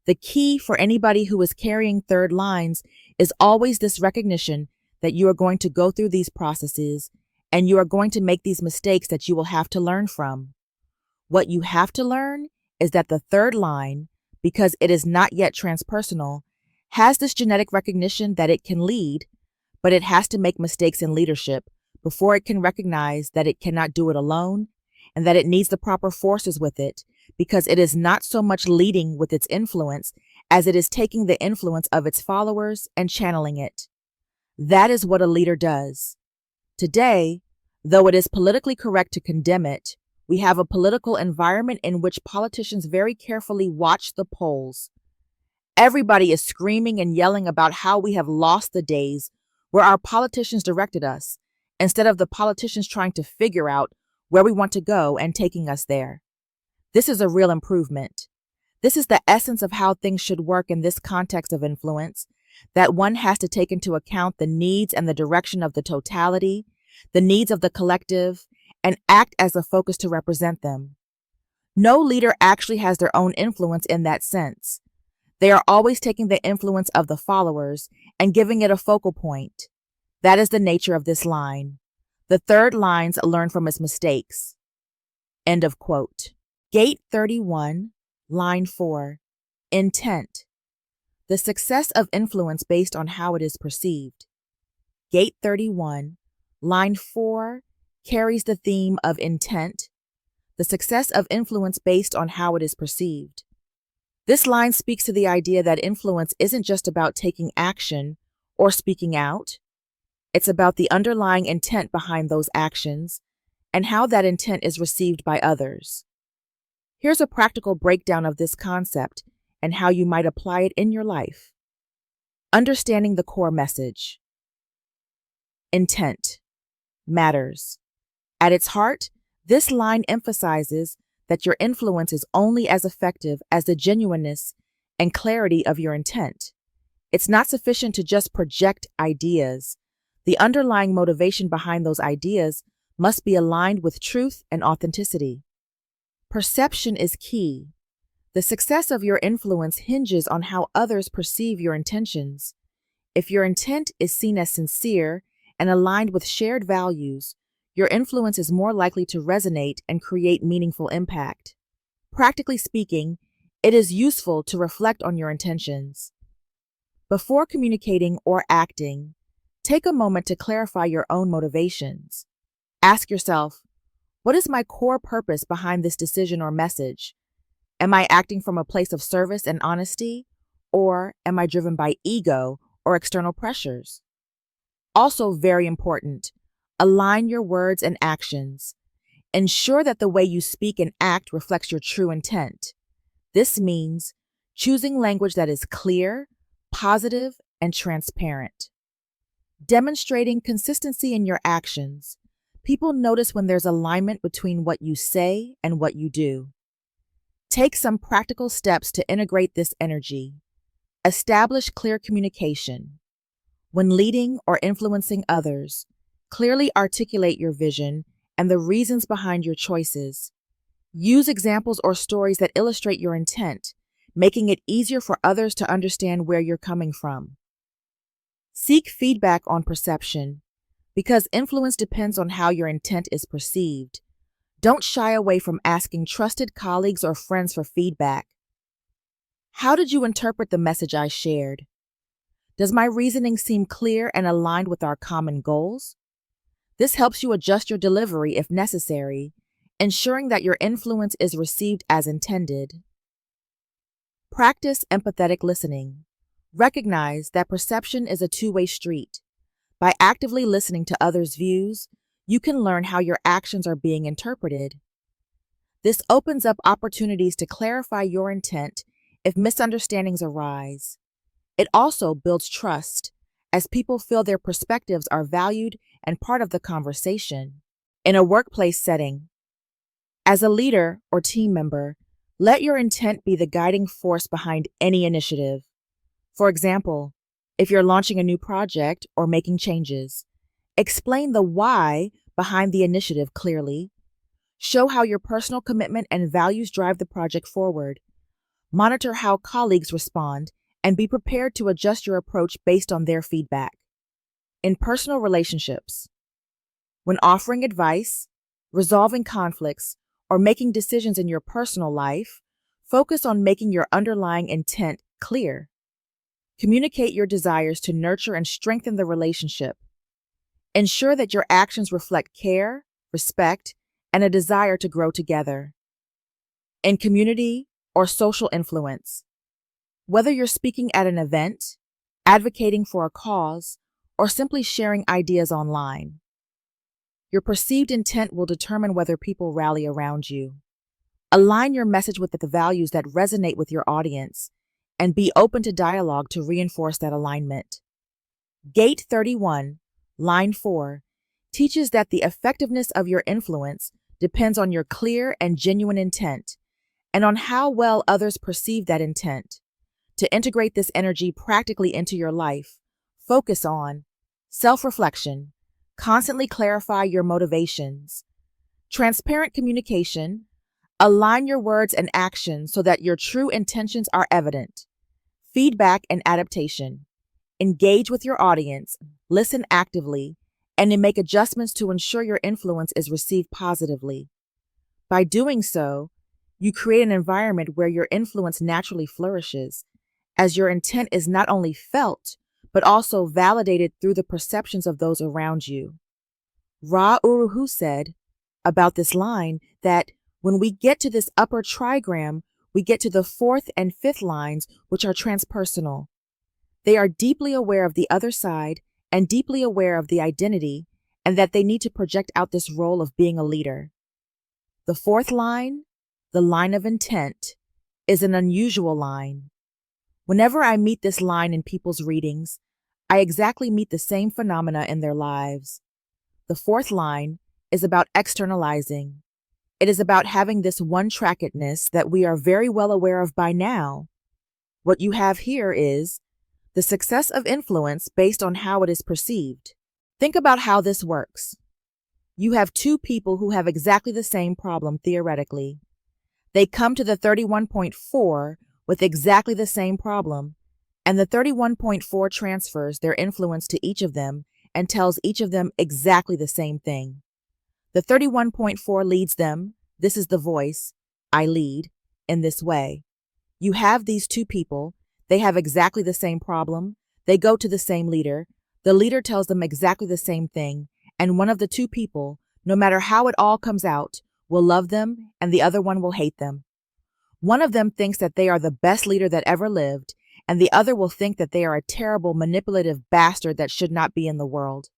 The key for anybody who is carrying third lines is always this recognition that you are going to go through these processes and you are going to make these mistakes that you will have to learn from. What you have to learn is that the third line, because it is not yet transpersonal, has this genetic recognition that it can lead, but it has to make mistakes in leadership before it can recognize that it cannot do it alone and that it needs the proper forces with it, because it is not so much leading with its influence as it is taking the influence of its followers and channeling it. That is what a leader does. Today, though it is politically correct to condemn it, we have a political environment in which politicians very carefully watch the polls. Everybody is screaming and yelling about how we have lost the days where our politicians directed us, instead of the politicians trying to figure out where we want to go and taking us there. This is a real improvement. This is the essence of how things should work in this context of influence, that one has to take into account the needs and the direction of the totality, the needs of the collective, and act as a focus to represent them. No leader actually has their own influence in that sense. They are always taking the influence of the followers and giving it a focal point. That is the nature of this line. The third lines learn from its mistakes. End of quote. Gate 31, line 4. Intent. The success of influence based on how it is perceived. Gate 31, line 4 carries the theme of intent, the success of influence based on how it is perceived. This line speaks to the idea that influence isn't just about taking action or speaking out. It's about the underlying intent behind those actions and how that intent is received by others. Here's a practical breakdown of this concept and how you might apply it in your life. Understanding the core message. Intent matters. At its heart, this line emphasizes that your influence is only as effective as the genuineness and clarity of your intent. It's not sufficient to just project ideas. The underlying motivation behind those ideas must be aligned with truth and authenticity. Perception is key. The success of your influence hinges on how others perceive your intentions. If your intent is seen as sincere and aligned with shared values, your influence is more likely to resonate and create meaningful impact. Practically speaking, it is useful to reflect on your intentions. Before communicating or acting, take a moment to clarify your own motivations. Ask yourself, what is my core purpose behind this decision or message? Am I acting from a place of service and honesty, or am I driven by ego or external pressures? Also very important, align your words and actions. Ensure that the way you speak and act reflects your true intent. This means choosing language that is clear, positive, and transparent. Demonstrating consistency in your actions. People notice when there's alignment between what you say and what you do. Take some practical steps to integrate this energy. Establish clear communication. When leading or influencing others, clearly articulate your vision and the reasons behind your choices. Use examples or stories that illustrate your intent, making it easier for others to understand where you're coming from. Seek feedback on perception, because influence depends on how your intent is perceived. Don't shy away from asking trusted colleagues or friends for feedback. How did you interpret the message I shared? Does my reasoning seem clear and aligned with our common goals? This helps you adjust your delivery if necessary, ensuring that your influence is received as intended. Practice empathetic listening. Recognize that perception is a two-way street. By actively listening to others' views, you can learn how your actions are being interpreted. This opens up opportunities to clarify your intent if misunderstandings arise. It also builds trust, as people feel their perspectives are valued and part of the conversation. In a workplace setting, as a leader or team member, let your intent be the guiding force behind any initiative. For example, if you're launching a new project or making changes, explain the why behind the initiative clearly. Show how your personal commitment and values drive the project forward. Monitor how colleagues respond and be prepared to adjust your approach based on their feedback. In personal relationships, when offering advice, resolving conflicts, or making decisions in your personal life, focus on making your underlying intent clear. Communicate your desires to nurture and strengthen the relationship. Ensure that your actions reflect care, respect, and a desire to grow together. In community or social influence, whether you're speaking at an event, advocating for a cause, or simply sharing ideas online, your perceived intent will determine whether people rally around you. Align your message with the values that resonate with your audience, and be open to dialogue to reinforce that alignment. Gate 31, line 4, teaches that the effectiveness of your influence depends on your clear and genuine intent, and on how well others perceive that intent. To integrate this energy practically into your life, focus on self-reflection. Constantly clarify your motivations. Transparent communication. Align your words and actions so that your true intentions are evident. Feedback and adaptation. Engage with your audience, listen actively, and then make adjustments to ensure your influence is received positively. By doing so, you create an environment where your influence naturally flourishes, as your intent is not only felt, but also validated through the perceptions of those around you. Ra Uru Hu said about this line that when we get to this upper trigram, we get to the fourth and fifth lines, which are transpersonal. They are deeply aware of the other side and deeply aware of the identity, and that they need to project out this role of being a leader. The fourth line, the line of intent, is an unusual line. Whenever I meet this line in people's readings, I exactly meet the same phenomena in their lives. The fourth line is about externalizing. It is about having this one-trackedness that we are very well aware of by now. What you have here is the success of influence based on how it is perceived. Think about how this works. You have two people who have exactly the same problem theoretically. They come to the 31.4 with exactly the same problem, and the 31.4 transfers their influence to each of them and tells each of them exactly the same thing. The 31.4 leads them, this is the voice, I lead, in this way. You have these two people, they have exactly the same problem, they go to the same leader, the leader tells them exactly the same thing, and one of the two people, no matter how it all comes out, will love them and the other one will hate them. One of them thinks that they are the best leader that ever lived, and the other will think that they are a terrible, manipulative bastard that should not be in the world.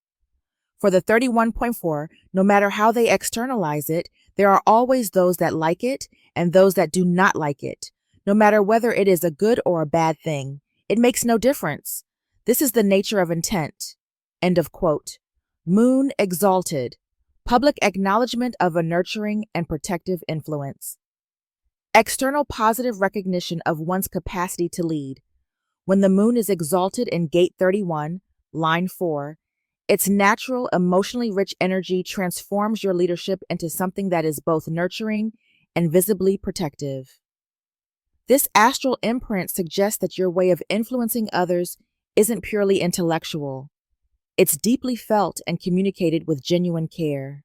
For the 31.4, no matter how they externalize it, there are always those that like it and those that do not like it. No matter whether it is a good or a bad thing, it makes no difference. This is the nature of intent. End of quote. Moon exalted. Public acknowledgement of a nurturing and protective influence. External positive recognition of one's capacity to lead. When the moon is exalted in gate 31, line 4, its natural, emotionally rich energy transforms your leadership into something that is both nurturing and visibly protective. This astral imprint suggests that your way of influencing others isn't purely intellectual. It's deeply felt and communicated with genuine care.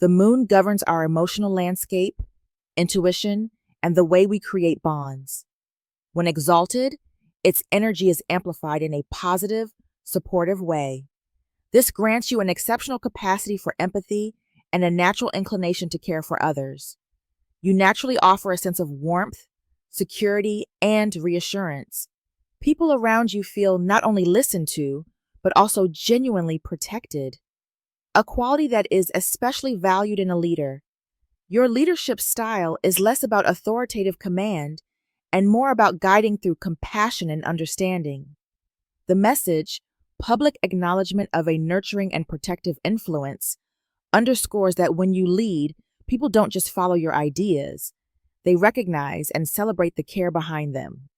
The moon governs our emotional landscape, intuition, and the way we create bonds. When exalted, its energy is amplified in a positive, supportive way. This grants you an exceptional capacity for empathy and a natural inclination to care for others. You naturally offer a sense of warmth, security, and reassurance. People around you feel not only listened to, but also genuinely protected, a quality that is especially valued in a leader. Your leadership style is less about authoritative command and more about guiding through compassion and understanding. The message, public acknowledgement of a nurturing and protective influence, underscores that when you lead, people don't just follow your ideas, they recognize and celebrate the care behind them.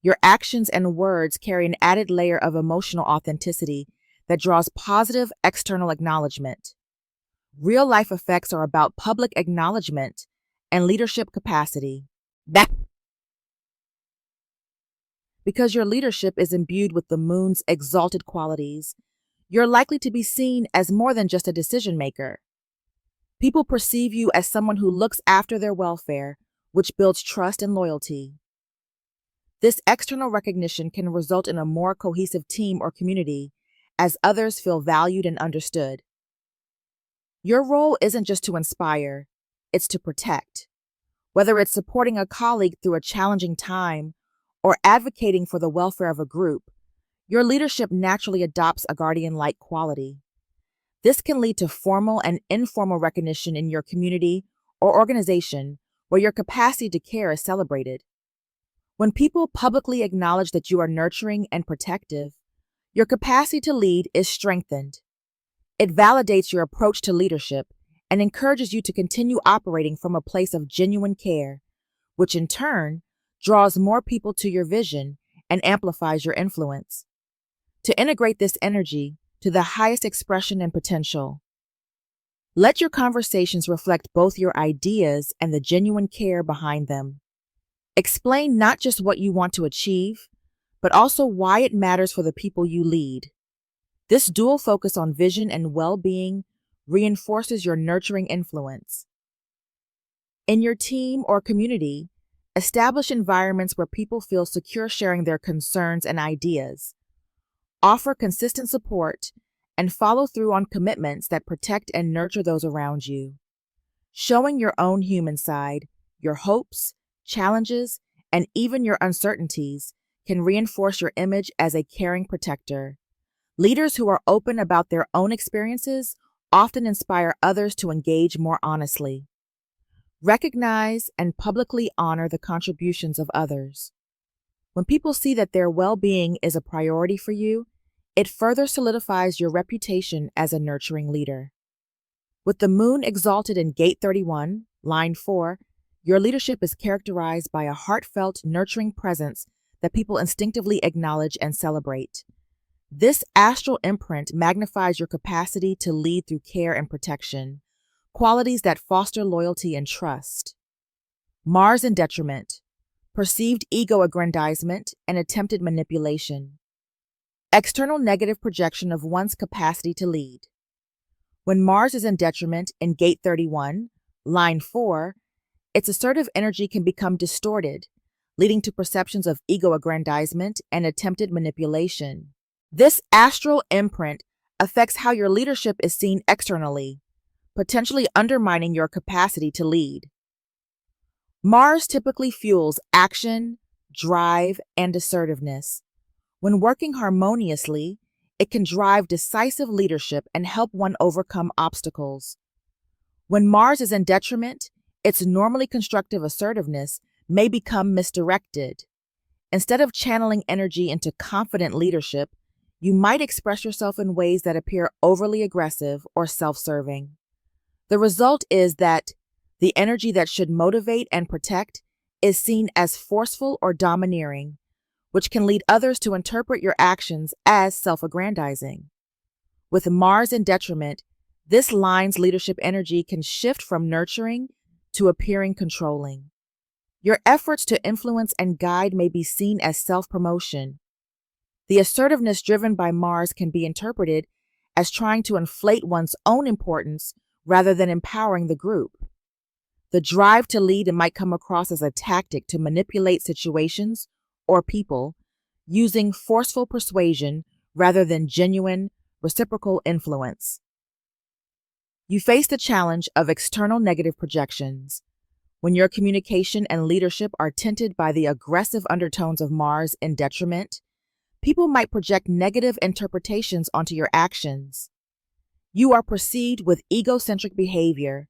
Your actions and words carry an added layer of emotional authenticity that draws positive external acknowledgement. Real-life effects are about public acknowledgement and leadership capacity. Because your leadership is imbued with the moon's exalted qualities, you're likely to be seen as more than just a decision maker. People perceive you as someone who looks after their welfare, which builds trust and loyalty. This external recognition can result in a more cohesive team or community as others feel valued and understood. Your role isn't just to inspire, it's to protect. Whether it's supporting a colleague through a challenging time or advocating for the welfare of a group, your leadership naturally adopts a guardian-like quality. This can lead to formal and informal recognition in your community or organization where your capacity to care is celebrated. When people publicly acknowledge that you are nurturing and protective, your capacity to lead is strengthened. It validates your approach to leadership and encourages you to continue operating from a place of genuine care, which in turn draws more people to your vision and amplifies your influence. To integrate this energy to the highest expression and potential, let your conversations reflect both your ideas and the genuine care behind them. Explain not just what you want to achieve, but also why it matters for the people you lead. This dual focus on vision and well-being reinforces your nurturing influence. In your team or community, establish environments where people feel secure sharing their concerns and ideas. Offer consistent support and follow through on commitments that protect and nurture those around you. Showing your own human side, your hopes, challenges, and even your uncertainties can reinforce your image as a caring protector. Leaders who are open about their own experiences often inspire others to engage more honestly. Recognize and publicly honor the contributions of others. When people see that their well-being is a priority for you, it further solidifies your reputation as a nurturing leader. With the moon exalted in Gate 31, line 4, your leadership is characterized by a heartfelt, nurturing presence that people instinctively acknowledge and celebrate. This astral imprint magnifies your capacity to lead through care and protection, qualities that foster loyalty and trust. Mars in detriment, perceived ego aggrandizement and attempted manipulation. External negative projection of one's capacity to lead. When Mars is in detriment in Gate 31, line 4, its assertive energy can become distorted, leading to perceptions of ego aggrandizement and attempted manipulation. This astral imprint affects how your leadership is seen externally, potentially undermining your capacity to lead. Mars typically fuels action, drive, and assertiveness. When working harmoniously, it can drive decisive leadership and help one overcome obstacles. When Mars is in detriment, its normally constructive assertiveness may become misdirected. Instead of channeling energy into confident leadership, you might express yourself in ways that appear overly aggressive or self-serving. The result is that the energy that should motivate and protect is seen as forceful or domineering, which can lead others to interpret your actions as self-aggrandizing. With Mars in detriment, this line's leadership energy can shift from nurturing to appearing controlling. Your efforts to influence and guide may be seen as self-promotion. The assertiveness driven by Mars can be interpreted as trying to inflate one's own importance rather than empowering the group. The drive to lead might come across as a tactic to manipulate situations or people, using forceful persuasion rather than genuine, reciprocal influence. You face the challenge of external negative projections. When your communication and leadership are tinted by the aggressive undertones of Mars in detriment, people might project negative interpretations onto your actions. You are perceived with egocentric behavior.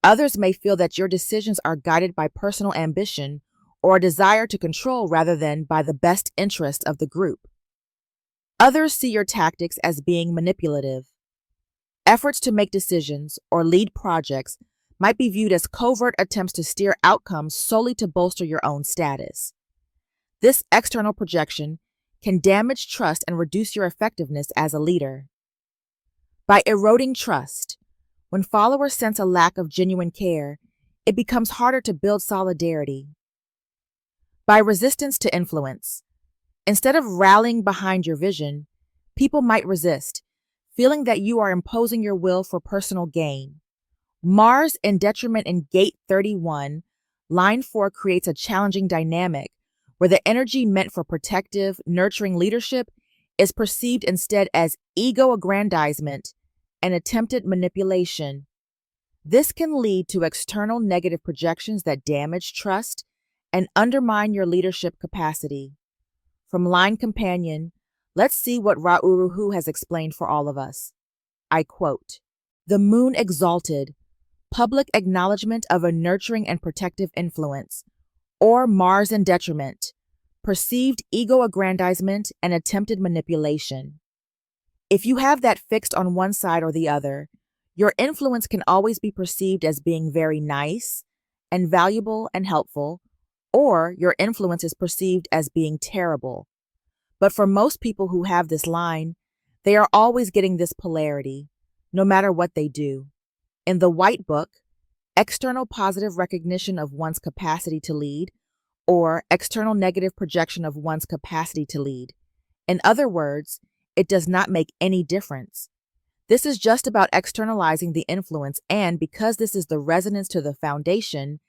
Others may feel that your decisions are guided by personal ambition or a desire to control rather than by the best interest of the group. Others see your tactics as being manipulative. Efforts to make decisions or lead projects might be viewed as covert attempts to steer outcomes solely to bolster your own status. This external projection can damage trust and reduce your effectiveness as a leader. By eroding trust, when followers sense a lack of genuine care, it becomes harder to build solidarity. By resistance to influence, instead of rallying behind your vision, people might resist, feeling that you are imposing your will for personal gain. Mars in detriment in Gate 31, line 4 creates a challenging dynamic where the energy meant for protective, nurturing leadership is perceived instead as ego-aggrandizement and attempted manipulation. This can lead to external negative projections that damage trust and undermine your leadership capacity. From Line Companion, let's see what Ra'uruhu has explained for all of us. I quote, "The moon exalted, public acknowledgement of a nurturing and protective influence, or Mars in detriment, perceived ego-aggrandizement and attempted manipulation. If you have that fixed on one side or the other, your influence can always be perceived as being very nice and valuable and helpful, or your influence is perceived as being terrible. But for most people who have this line, they are always getting this polarity, no matter what they do. In the White Book, external positive recognition of one's capacity to lead, or external negative projection of one's capacity to lead. In other words, it does not make any difference. This is just about externalizing the influence, and because this is the resonance to the foundation,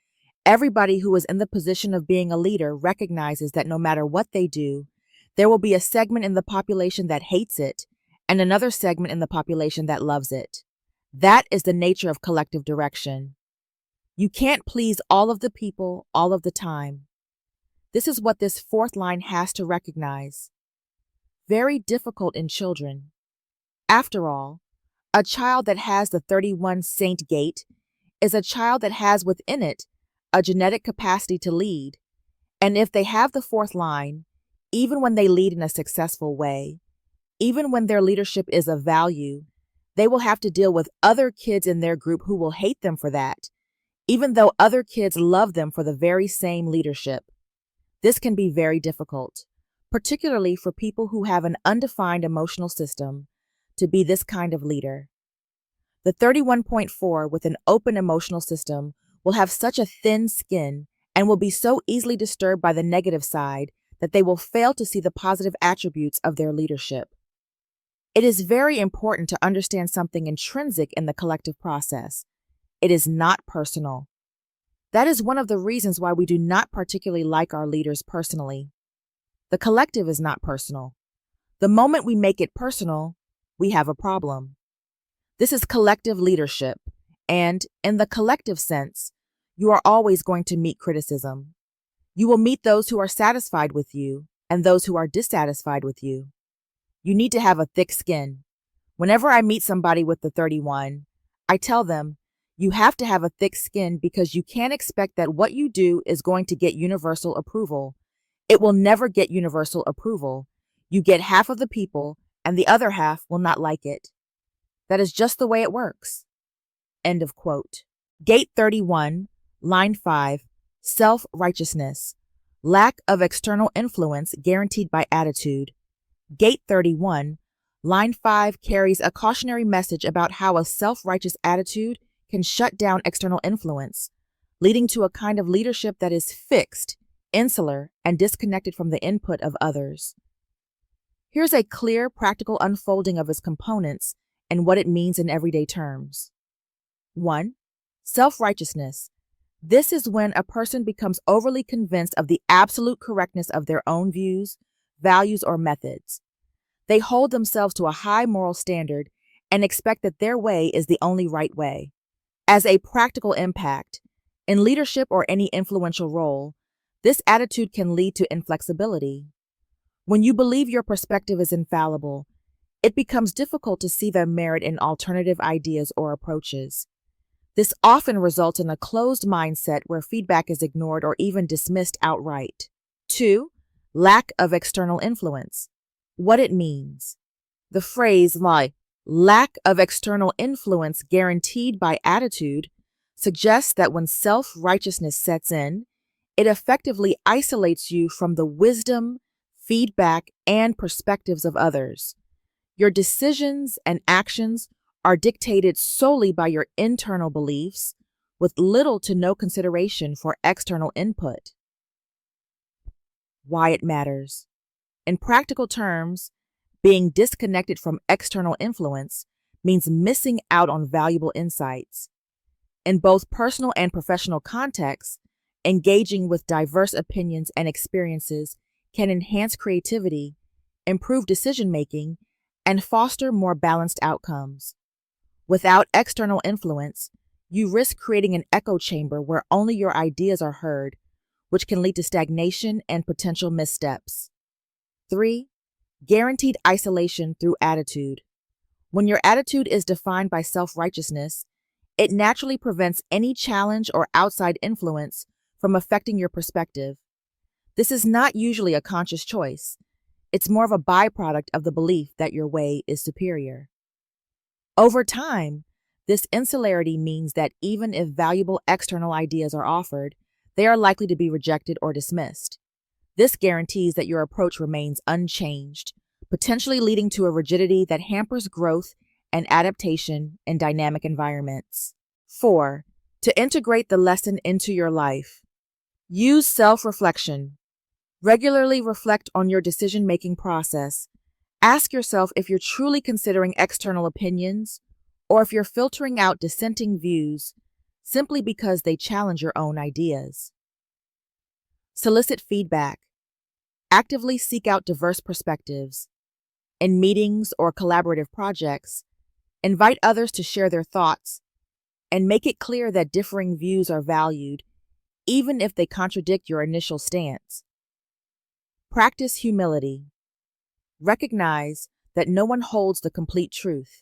everybody who is in the position of being a leader recognizes that no matter what they do, there will be a segment in the population that hates it and another segment in the population that loves it. That is the nature of collective direction. You can't please all of the people all of the time. This is what this fourth line has to recognize. very difficult in children. After all, a child that has the 31 Saint gate is a child that has within it a genetic capacity to lead, and if they have the fourth line, even when they lead in a successful way, even when their leadership is of value, they will have to deal with other kids in their group who will hate them for that, even though other kids love them for the very same leadership. This can be very difficult, particularly for people who have an undefined emotional system, to be this kind of leader. The 31.4 with an open emotional system will have such a thin skin and will be so easily disturbed by the negative side that they will fail to see the positive attributes of their leadership. It is very important to understand something intrinsic in the collective process. It is not personal. That is one of the reasons why we do not particularly like our leaders personally. The collective is not personal. The moment we make it personal, we have a problem. This is collective leadership, and in the collective sense, you are always going to meet criticism. You will meet those who are satisfied with you and those who are dissatisfied with you. You need to have a thick skin. Whenever I meet somebody with the 31, I tell them, you have to have a thick skin because you can't expect that what you do is going to get universal approval. It will never get universal approval. You get half of the people, and the other half will not like it. That is just the way it works. End of quote. Gate 31, line 5, self-righteousness, lack of external influence guaranteed by attitude. Gate 31, line 5 carries a cautionary message about how a self-righteous attitude can shut down external influence, leading to a kind of leadership that is fixed, insular, and disconnected from the input of others. Here's a clear, practical unfolding of its components and what it means in everyday terms. 1. Self-righteousness. This is when a person becomes overly convinced of the absolute correctness of their own views, values, or methods. They hold themselves to a high moral standard and expect that their way is the only right way. As a practical impact, in leadership or any influential role, this attitude can lead to inflexibility. When you believe your perspective is infallible, it becomes difficult to see the merit in alternative ideas or approaches. This often results in a closed mindset where feedback is ignored or even dismissed outright. 2. Lack of external influence. What it means. The phrase lack of external influence guaranteed by attitude suggests that when self-righteousness sets in, it effectively isolates you from the wisdom, feedback, and perspectives of others. Your decisions and actions are dictated solely by your internal beliefs, with little to no consideration for external input. Why it matters. In practical terms, being disconnected from external influence means missing out on valuable insights. In both personal and professional contexts, engaging with diverse opinions and experiences can enhance creativity, improve decision-making, and foster more balanced outcomes. Without external influence, you risk creating an echo chamber where only your ideas are heard, which can lead to stagnation and potential missteps. 3. Guaranteed isolation through attitude. When your attitude is defined by self-righteousness, it naturally prevents any challenge or outside influence from affecting your perspective. This is not usually a conscious choice. It's more of a byproduct of the belief that your way is superior. Over time, this insularity means that even if valuable external ideas are offered, they are likely to be rejected or dismissed. This guarantees that your approach remains unchanged, potentially leading to a rigidity that hampers growth and adaptation in dynamic environments. 4. To integrate the lesson into your life. Use self-reflection. Regularly reflect on your decision-making process. Ask yourself if you're truly considering external opinions or if you're filtering out dissenting views simply because they challenge your own ideas. Solicit feedback. Actively seek out diverse perspectives. In meetings or collaborative projects, invite others to share their thoughts and make it clear that differing views are valued, even if they contradict your initial stance. Practice humility. recognize that no one holds the complete truth.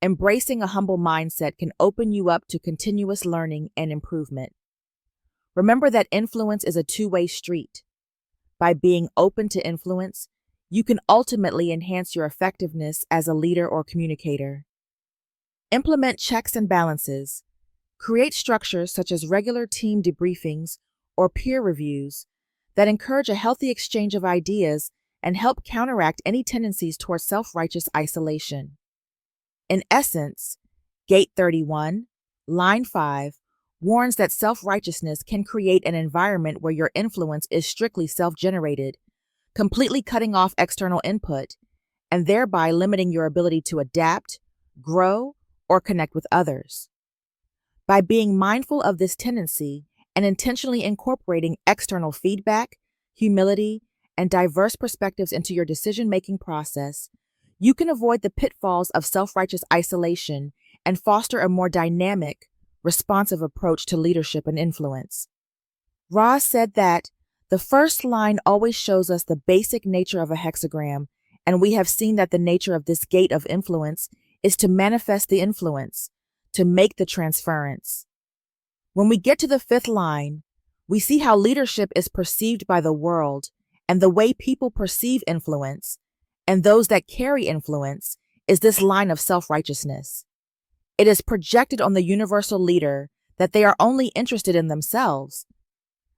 Embracing a humble mindset can open you up to continuous learning and improvement. Remember that influence is a two-way street. By being open to influence, you can ultimately enhance your effectiveness as a leader or communicator. Implement checks and balances. Create structures such as regular team debriefings or peer reviews that encourage a healthy exchange of ideas and help counteract any tendencies towards self-righteous isolation. In essence, Gate 31, Line 5, warns that self-righteousness can create an environment where your influence is strictly self-generated, completely cutting off external input, and thereby limiting your ability to adapt, grow, or connect with others. By being mindful of this tendency and intentionally incorporating external feedback, humility, and diverse perspectives into your decision-making process, you can avoid the pitfalls of self-righteous isolation and foster a more dynamic, responsive approach to leadership and influence. Ross said that the first line always shows us the basic nature of a hexagram, and we have seen that the nature of this gate of influence is to manifest the influence, to make the transference. When we get to the fifth line, we see how leadership is perceived by the world, and the way people perceive influence, and those that carry influence, is this line of self-righteousness. It is projected on the universal leader that they are only interested in themselves.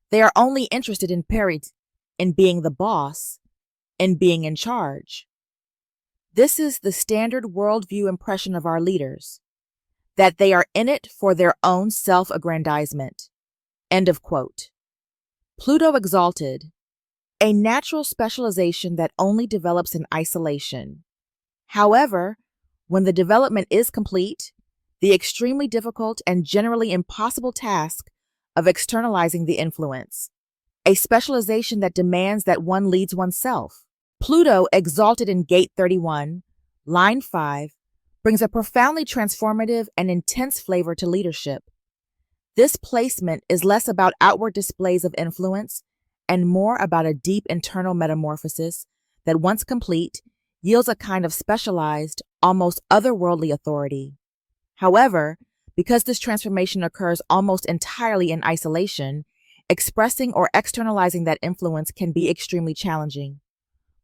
They are only interested in being the boss, in being in charge. This is the standard worldview impression of our leaders, that they are in it for their own self-aggrandizement. End of quote. Pluto exalted, a natural specialization that only develops in isolation. However, when the development is complete, the extremely difficult and generally impossible task of externalizing the influence, a specialization that demands that one leads oneself. Pluto, exalted in Gate 31, Line 5, brings a profoundly transformative and intense flavor to leadership. This placement is less about outward displays of influence and more about a deep internal metamorphosis that, once complete, yields a kind of specialized, almost otherworldly authority. However, because this transformation occurs almost entirely in isolation, expressing or externalizing that influence can be extremely challenging.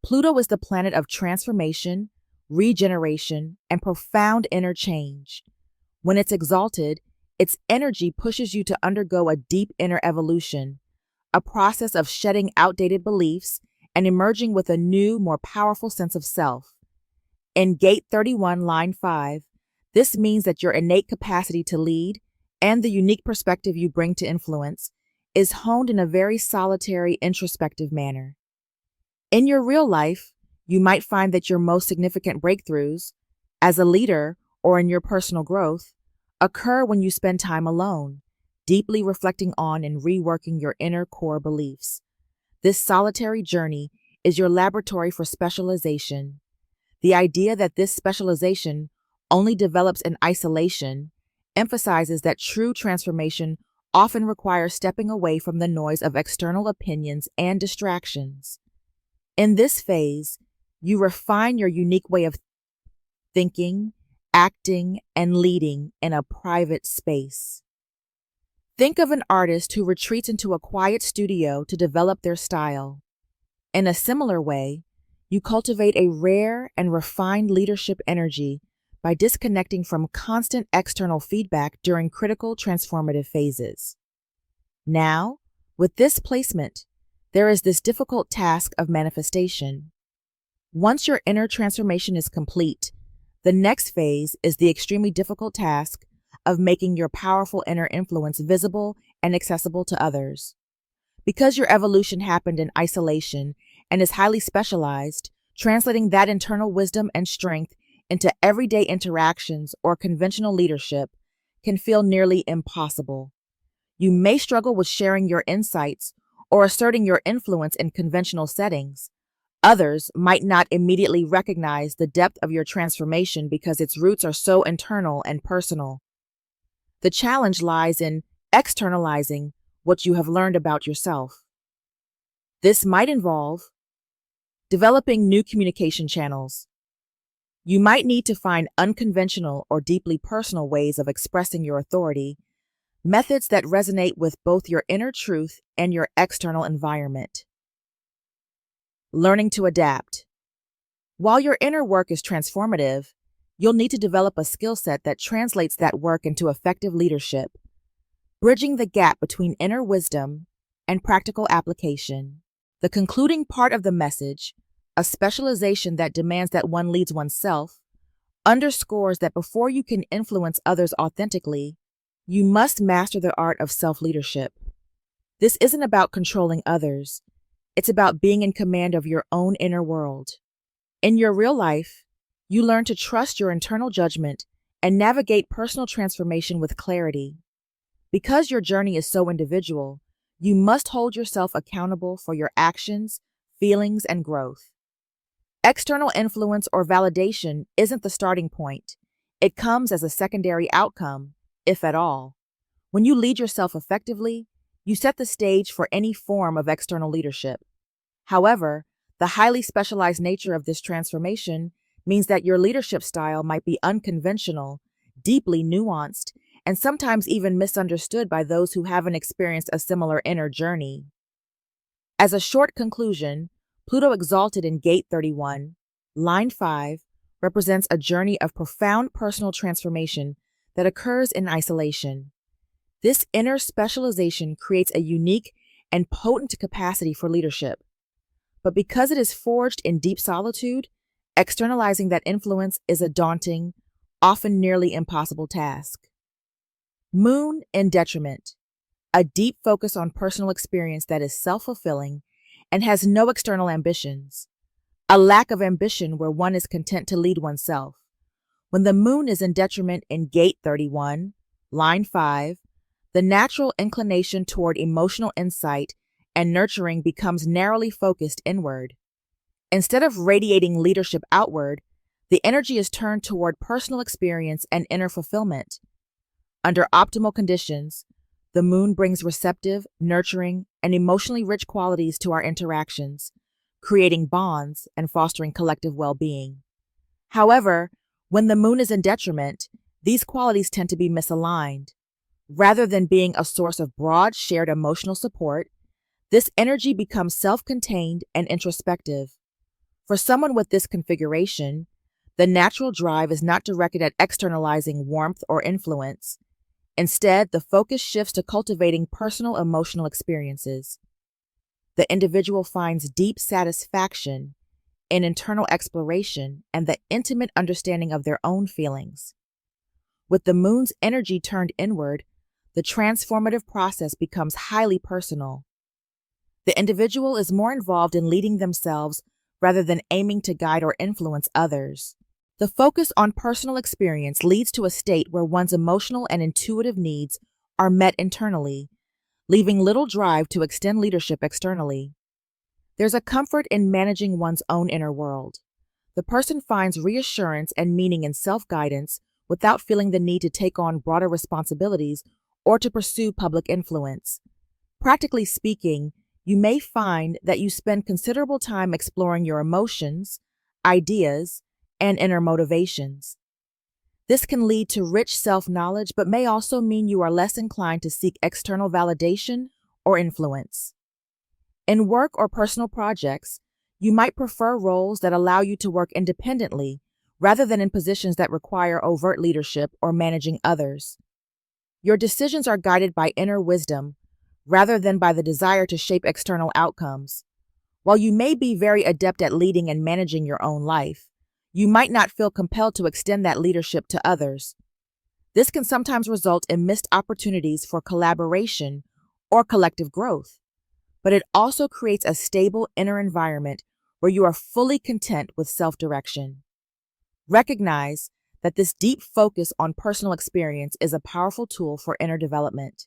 Pluto is the planet of transformation, regeneration, and profound inner change. When it's exalted, its energy pushes you to undergo a deep inner evolution, a process of shedding outdated beliefs and emerging with a new, more powerful sense of self. In Gate 31, Line 5, this means that your innate capacity to lead and the unique perspective you bring to influence is honed in a very solitary, introspective manner. In your real life, you might find that your most significant breakthroughs, as a leader or in your personal growth, occur when you spend time alone, deeply reflecting on and reworking your inner core beliefs. This solitary journey is your laboratory for specialization. The idea that this specialization only develops in isolation emphasizes that true transformation often requires stepping away from the noise of external opinions and distractions. In this phase, you refine your unique way of thinking, acting, and leading in a private space. Think of an artist who retreats into a quiet studio to develop their style. In a similar way, you cultivate a rare and refined leadership energy by disconnecting from constant external feedback during critical transformative phases. Now, with this placement, there is this difficult task of manifestation. Once your inner transformation is complete, the next phase is the extremely difficult task of making your powerful inner influence visible and accessible to others. Because your evolution happened in isolation and is highly specialized, translating that internal wisdom and strength into everyday interactions or conventional leadership can feel nearly impossible. You may struggle with sharing your insights or asserting your influence in conventional settings. Others might not immediately recognize the depth of your transformation because its roots are so internal and personal. The challenge lies in externalizing what you have learned about yourself. This might involve Developing new communication channels. You might need to find unconventional or deeply personal ways of expressing your authority, methods that resonate with both your inner truth and your external environment. Learning to adapt. While your inner work is transformative, you'll need to develop a skill set that translates that work into effective leadership, bridging the gap between inner wisdom and practical application. The concluding part of the message, a specialization that demands that one leads oneself, underscores that before you can influence others authentically, you must master the art of self-leadership. This isn't about controlling others. It's about being in command of your own inner world. In your real life, you learn to trust your internal judgment and navigate personal transformation with clarity. Because your journey is so individual, you must hold yourself accountable for your actions, feelings, and growth. External influence or validation isn't the starting point. It comes as a secondary outcome, if at all. When you lead yourself effectively, you set the stage for any form of external leadership. However, the highly specialized nature of this transformation means that your leadership style might be unconventional, deeply nuanced, and sometimes even misunderstood by those who haven't experienced a similar inner journey. As a short conclusion, Pluto exalted in Gate 31, line 5, represents a journey of profound personal transformation that occurs in isolation. This inner specialization creates a unique and potent capacity for leadership. But because it is forged in deep solitude, externalizing that influence is a daunting, often nearly impossible task. Moon in detriment, a deep focus on personal experience that is self-fulfilling and has no external ambitions. A lack of ambition where one is content to lead oneself. When the moon is in detriment in Gate 31, line 5, the natural inclination toward emotional insight and nurturing becomes narrowly focused inward. Instead of radiating leadership outward, the energy is turned toward personal experience and inner fulfillment. Under optimal conditions, the moon brings receptive, nurturing, and emotionally rich qualities to our interactions, creating bonds and fostering collective well-being. However, when the moon is in detriment, these qualities tend to be misaligned. Rather than being a source of broad shared emotional support, this energy becomes self-contained and introspective. For someone with this configuration, the natural drive is not directed at externalizing warmth or influence. Instead, the focus shifts to cultivating personal emotional experiences. The individual finds deep satisfaction in internal exploration and the intimate understanding of their own feelings. With the moon's energy turned inward, the transformative process becomes highly personal. The individual is more involved in leading themselves rather than aiming to guide or influence others. The focus on personal experience leads to a state where one's emotional and intuitive needs are met internally, leaving little drive to extend leadership externally. There's a comfort in managing one's own inner world. The person finds reassurance and meaning in self-guidance without feeling the need to take on broader responsibilities or to pursue public influence. Practically speaking, you may find that you spend considerable time exploring your emotions, ideas, and inner motivations. This can lead to rich self-knowledge, but may also mean you are less inclined to seek external validation or influence. In work or personal projects, you might prefer roles that allow you to work independently rather than in positions that require overt leadership or managing others. Your decisions are guided by inner wisdom rather than by the desire to shape external outcomes. While you may be very adept at leading and managing your own life, you might not feel compelled to extend that leadership to others. This can sometimes result in missed opportunities for collaboration or collective growth, but it also creates a stable inner environment where you are fully content with self-direction. Recognize that this deep focus on personal experience is a powerful tool for inner development.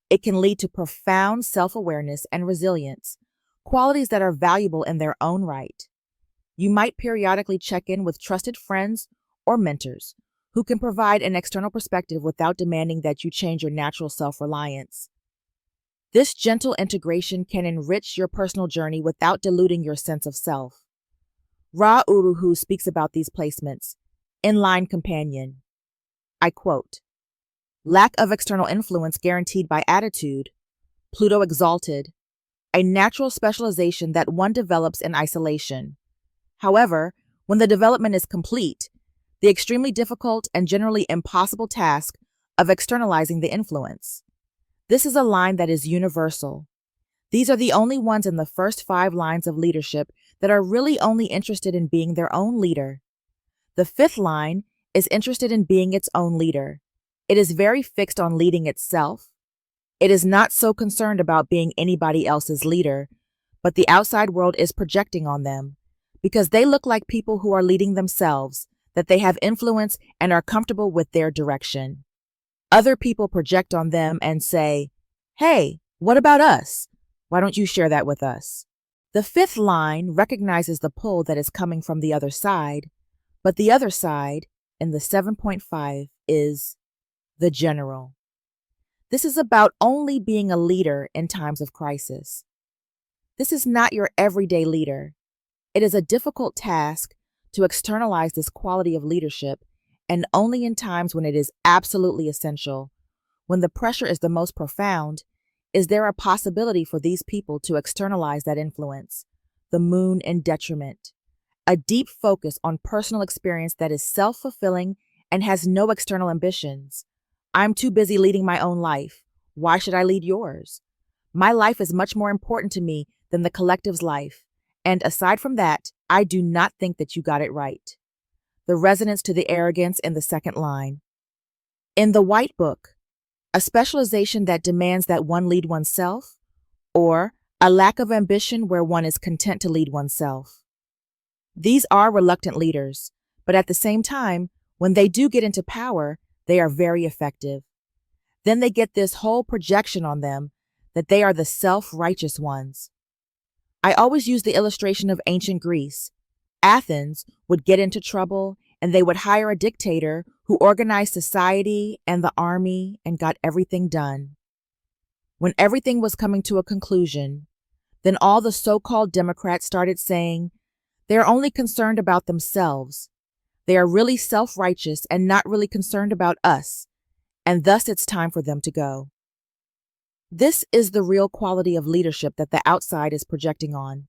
It can lead to profound self-awareness and resilience, qualities that are valuable in their own right. You might periodically check in with trusted friends or mentors who can provide an external perspective without demanding that you change your natural self-reliance. This gentle integration can enrich your personal journey without diluting your sense of self. Ra Uruhu speaks about these placements. Inline companion. I quote, lack of external influence guaranteed by attitude, Pluto exalted, a natural specialization that one develops in isolation. However, when the development is complete, the extremely difficult and generally impossible task of externalizing the influence. This is a line that is universal. These are the only ones in the first 5 lines of leadership that are really only interested in being their own leader. The 5th line is interested in being its own leader. It is very fixed on leading itself. It is not so concerned about being anybody else's leader, but the outside world is projecting on them, because they look like people who are leading themselves, that they have influence and are comfortable with their direction. Other people project on them and say, hey, what about us? Why don't you share that with us? The 5th line recognizes the pull that is coming from the other side, but the other side, in the 7.5, is the general. This is about only being a leader in times of crisis. This is not your everyday leader. It is a difficult task to externalize this quality of leadership, and only in times when it is absolutely essential, when the pressure is the most profound, is there a possibility for these people to externalize that influence, the moon in detriment, a deep focus on personal experience that is self-fulfilling and has no external ambitions. I'm too busy leading my own life. Why should I lead yours? My life is much more important to me than the collective's life. And aside from that, I do not think that you got it right. The resonance to the arrogance in the 2nd line. In the White Book, a specialization that demands that one lead oneself, or a lack of ambition where one is content to lead oneself. These are reluctant leaders, but at the same time, when they do get into power, they are very effective. Then they get this whole projection on them that they are the self-righteous ones. I always use the illustration of ancient Greece. Athens would get into trouble and they would hire a dictator who organized society and the army and got everything done. When everything was coming to a conclusion, then all the so-called Democrats started saying they are only concerned about themselves. They are really self-righteous and not really concerned about us, and thus it's time for them to go. This is the real quality of leadership that the outside is projecting on.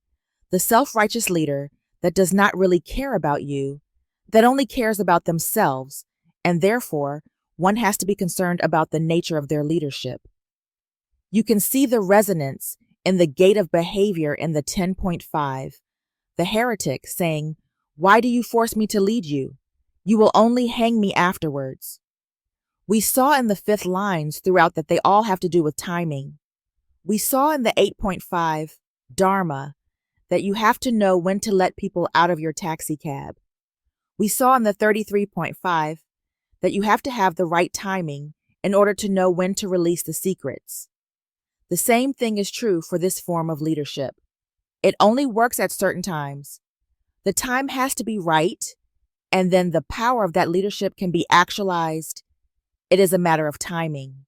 The self-righteous leader that does not really care about you, that only cares about themselves, and therefore one has to be concerned about the nature of their leadership. You can see the resonance in the gate of behavior in the 10.5, the heretic saying, "Why do you force me to lead you? You will only hang me afterwards." We saw in the 5th lines throughout that they all have to do with timing. We saw in the 8.5, Dharma, that you have to know when to let people out of your taxi cab. We saw in the 33.5 that you have to have the right timing in order to know when to release the secrets. The same thing is true for this form of leadership. It only works at certain times. The time has to be right, and then the power of that leadership can be actualized. It is a matter of timing.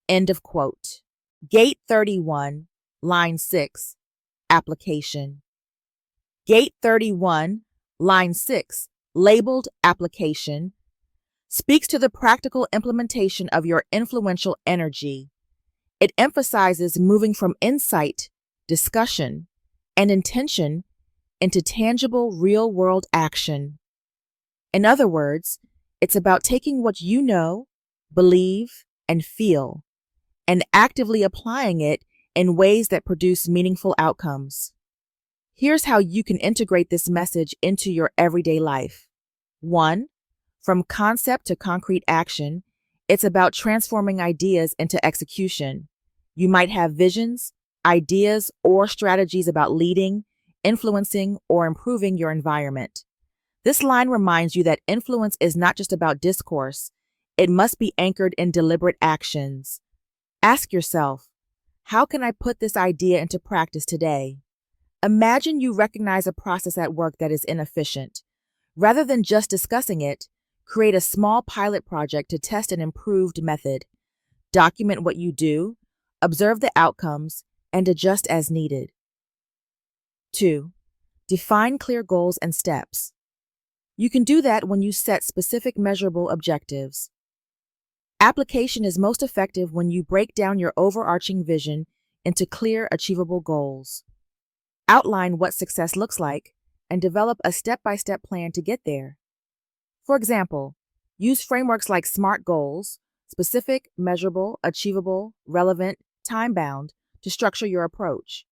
End of quote. Gate 31, line 6, application. Gate 31, line 6, labeled application, speaks to the practical implementation of your influential energy. It emphasizes moving from insight, discussion, and intention into tangible real-world action. In other words, it's about taking what you know, believe, and feel, and actively applying it in ways that produce meaningful outcomes. Here's how you can integrate this message into your everyday life. 1. From concept to concrete action, it's about transforming ideas into execution. You might have visions, ideas, or strategies about leading, influencing, or improving your environment. This line reminds you that influence is not just about discourse. It must be anchored in deliberate actions. Ask yourself, how can I put this idea into practice today? Imagine you recognize a process at work that is inefficient. Rather than just discussing it, create a small pilot project to test an improved method. Document what you do, observe the outcomes, and adjust as needed. 2. Define clear goals and steps. You can do that when you set specific measurable objectives. Application is most effective when you break down your overarching vision into clear, achievable goals. Outline what success looks like and develop a step-by-step plan to get there. For example, use frameworks like SMART goals, specific, measurable, achievable, relevant, time-bound, to structure your approach.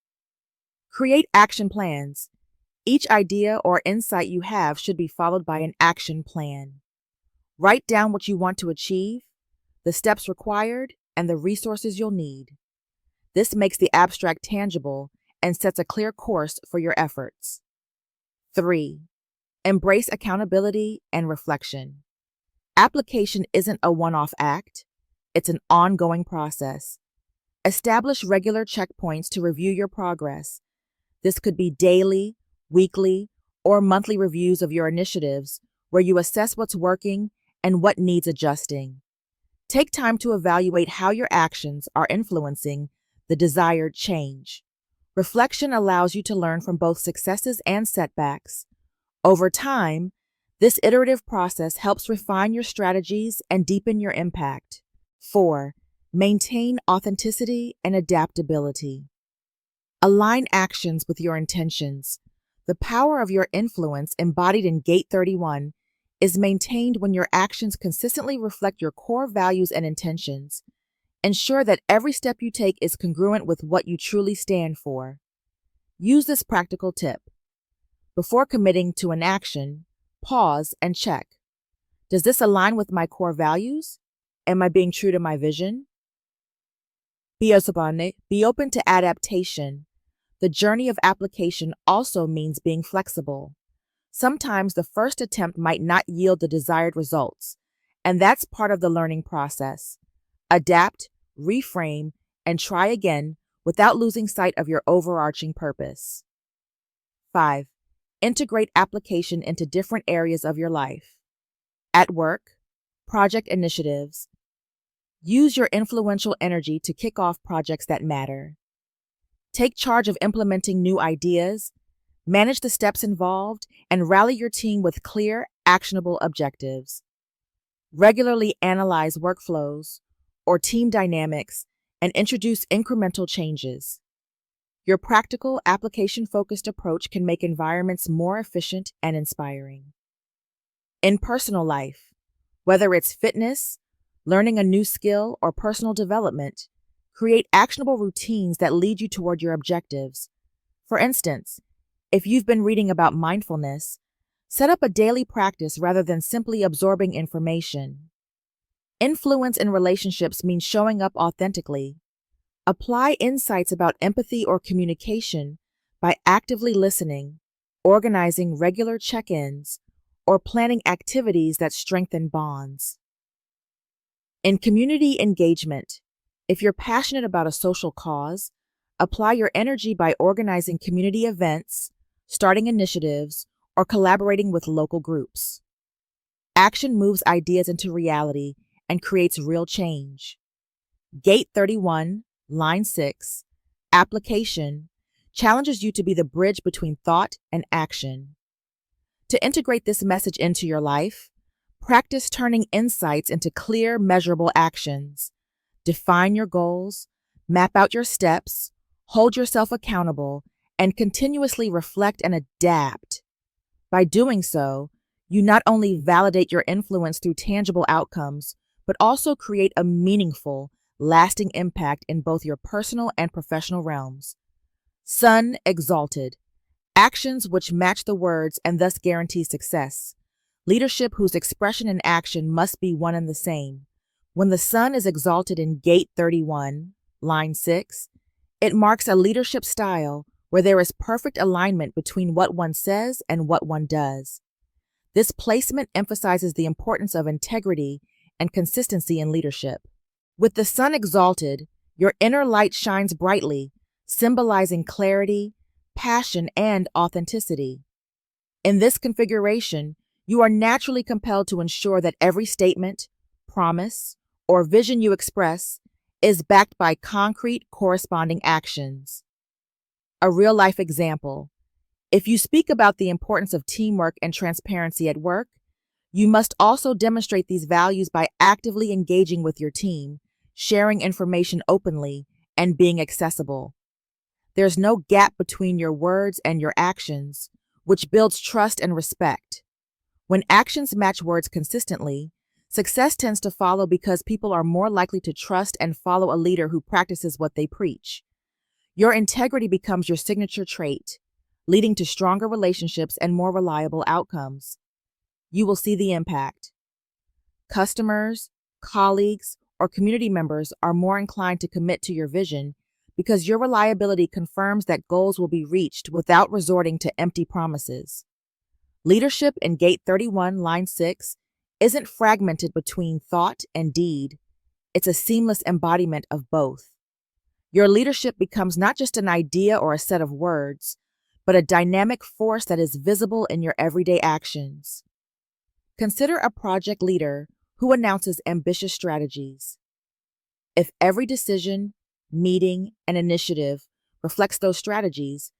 Create action plans. Each idea or insight you have should be followed by an action plan. Write down what you want to achieve, the steps required, and the resources you'll need. This makes the abstract tangible and sets a clear course for your efforts. 3. Embrace accountability and reflection. Application isn't a one-off act, it's an ongoing process. Establish regular checkpoints to review your progress. This could be daily, weekly, or monthly reviews of your initiatives where you assess what's working and what needs adjusting. Take time to evaluate how your actions are influencing the desired change. Reflection allows you to learn from both successes and setbacks. Over time, this iterative process helps refine your strategies and deepen your impact. 4. Maintain authenticity and adaptability. Align actions with your intentions. The power of your influence embodied in Gate 31 is maintained when your actions consistently reflect your core values and intentions. Ensure that every step you take is congruent with what you truly stand for. Use this practical tip. Before committing to an action, pause and check. Does this align with my core values? Am I being true to my vision? Be open to adaptation. The journey of application also means being flexible. Sometimes the first attempt might not yield the desired results, and that's part of the learning process. Adapt, reframe, and try again without losing sight of your overarching purpose. 5. Integrate application into different areas of your life. At work, project initiatives. Use your influential energy to kick off projects that matter. Take charge of implementing new ideas, manage the steps involved, and rally your team with clear, actionable objectives. Regularly analyze workflows or team dynamics and introduce incremental changes. Your practical, application-focused approach can make environments more efficient and inspiring. In personal life, whether it's fitness, learning a new skill, or personal development, create actionable routines that lead you toward your objectives. For instance, if you've been reading about mindfulness, set up a daily practice rather than simply absorbing information. Influence in relationships means showing up authentically. Apply insights about empathy or communication by actively listening, organizing regular check-ins, or planning activities that strengthen bonds. In community engagement, if you're passionate about a social cause, apply your energy by organizing community events, starting initiatives, or collaborating with local groups. Action moves ideas into reality and creates real change. Gate 31, Line 6, Application, challenges you to be the bridge between thought and action. To integrate this message into your life, practice turning insights into clear, measurable actions. Define your goals, map out your steps, hold yourself accountable, and continuously reflect and adapt. By doing so, you not only validate your influence through tangible outcomes, but also create a meaningful, lasting impact in both your personal and professional realms. Sun exalted. Actions which match the words and thus guarantee success. Leadership whose expression and action must be one and the same. When the sun is exalted in Gate 31, Line 6, it marks a leadership style where there is perfect alignment between what one says and what one does. This placement emphasizes the importance of integrity and consistency in leadership. With the sun exalted, your inner light shines brightly, symbolizing clarity, passion, and authenticity. In this configuration, you are naturally compelled to ensure that every statement, promise, or vision you express is backed by concrete corresponding actions. A real-life example. If you speak about the importance of teamwork and transparency at work, you must also demonstrate these values by actively engaging with your team, sharing information openly, and being accessible. There's no gap between your words and your actions, which builds trust and respect. When actions match words consistently, success tends to follow because people are more likely to trust and follow a leader who practices what they preach. Your integrity becomes your signature trait, leading to stronger relationships and more reliable outcomes. You will see the impact. Customers, colleagues, or community members are more inclined to commit to your vision because your reliability confirms that goals will be reached without resorting to empty promises. Leadership in Gate 31, Line 6, isn't fragmented between thought and deed. It's a seamless embodiment of both. Your leadership becomes not just an idea or a set of words, but a dynamic force that is visible in your everyday actions. Consider a project leader who announces ambitious strategies. If every decision, meeting, and initiative reflects those strategies,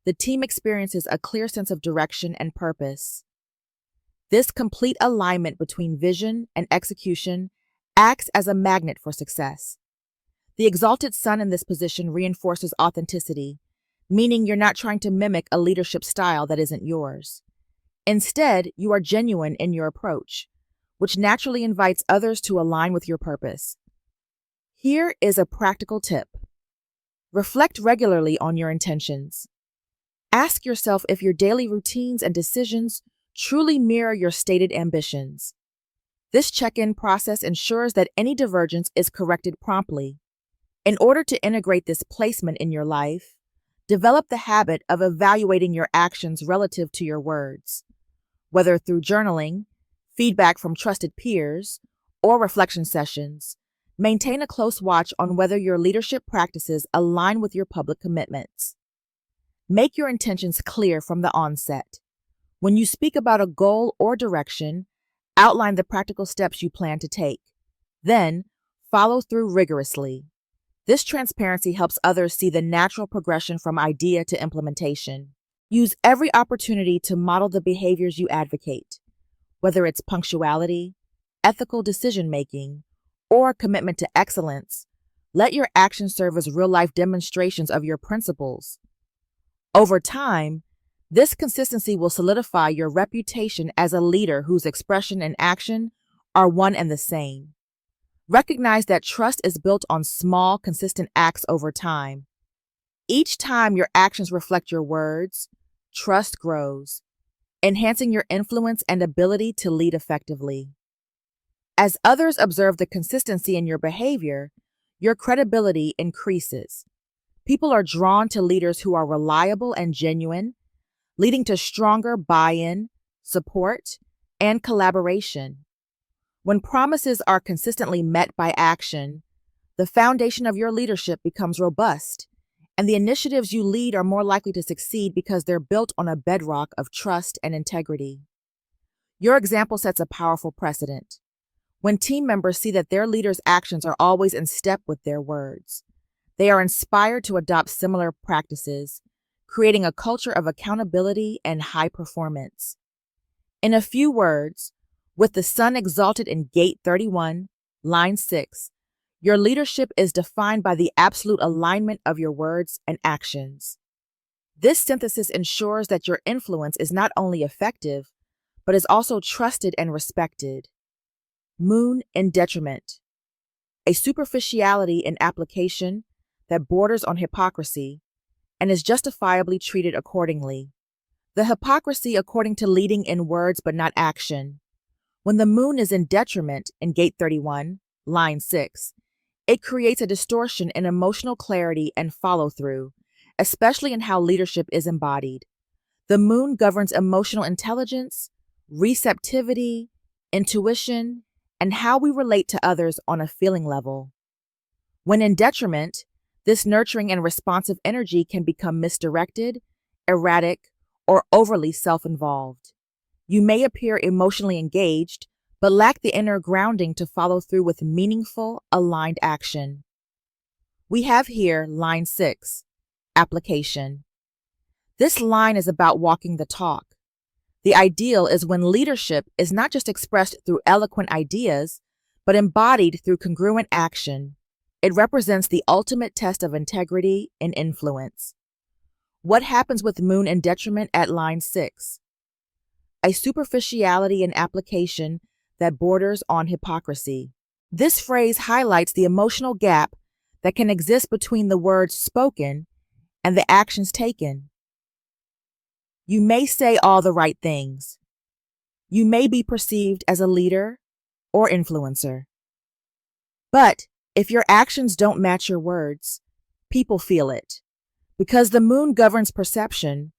the team experiences a clear sense of direction and purpose. This complete alignment between vision and execution acts as a magnet for success. The exalted sun in this position reinforces authenticity, meaning you're not trying to mimic a leadership style that isn't yours. Instead, you are genuine in your approach, which naturally invites others to align with your purpose. Here is a practical tip. Reflect regularly on your intentions. Ask yourself if your daily routines and decisions truly mirror your stated ambitions. This check-in process ensures that any divergence is corrected promptly. In order to integrate this placement in your life, develop the habit of evaluating your actions relative to your words. Whether through journaling, feedback from trusted peers, or reflection sessions, maintain a close watch on whether your leadership practices align with your public commitments. Make your intentions clear from the onset. When you speak about a goal or direction, outline the practical steps you plan to take. Then, follow through rigorously. This transparency helps others see the natural progression from idea to implementation. Use every opportunity to model the behaviors you advocate, whether it's punctuality, ethical decision-making, or commitment to excellence. Let your actions serve as real-life demonstrations of your principles. Over time, this consistency will solidify your reputation as a leader whose expression and action are one and the same. Recognize that trust is built on small, consistent acts over time. Each time your actions reflect your words, trust grows, enhancing your influence and ability to lead effectively. As others observe the consistency in your behavior, your credibility increases. People are drawn to leaders who are reliable and genuine, leading to stronger buy-in, support, and collaboration. When promises are consistently met by action, the foundation of your leadership becomes robust, and the initiatives you lead are more likely to succeed because they're built on a bedrock of trust and integrity. Your example sets a powerful precedent. When team members see that their leaders' actions are always in step with their words, they are inspired to adopt similar practices, creating a culture of accountability and high performance. In a few words, with the sun exalted in Gate 31, Line 6, your leadership is defined by the absolute alignment of your words and actions. This synthesis ensures that your influence is not only effective, but is also trusted and respected. Moon in detriment. A superficiality in application that borders on hypocrisy and is justifiably treated accordingly. The hypocrisy according to leading in words but not action. When the moon is in detriment in Gate 31, Line 6, it creates a distortion in emotional clarity and follow-through, especially in how leadership is embodied. The moon governs emotional intelligence, receptivity, intuition, and how we relate to others on a feeling level. When in detriment, this nurturing and responsive energy can become misdirected, erratic, or overly self-involved. You may appear emotionally engaged, but lack the inner grounding to follow through with meaningful, aligned action. We have here Line 6, application. This line is about walking the talk. The ideal is when leadership is not just expressed through eloquent ideas, but embodied through congruent action. It represents the ultimate test of integrity and influence. What happens with moon in detriment at line 6? A superficiality in application that borders on hypocrisy. This phrase highlights the emotional gap that can exist between the words spoken and the actions taken. You may say all the right things. You may be perceived as a leader or influencer. But if your actions don't match your words, people feel it. Because the moon governs perception,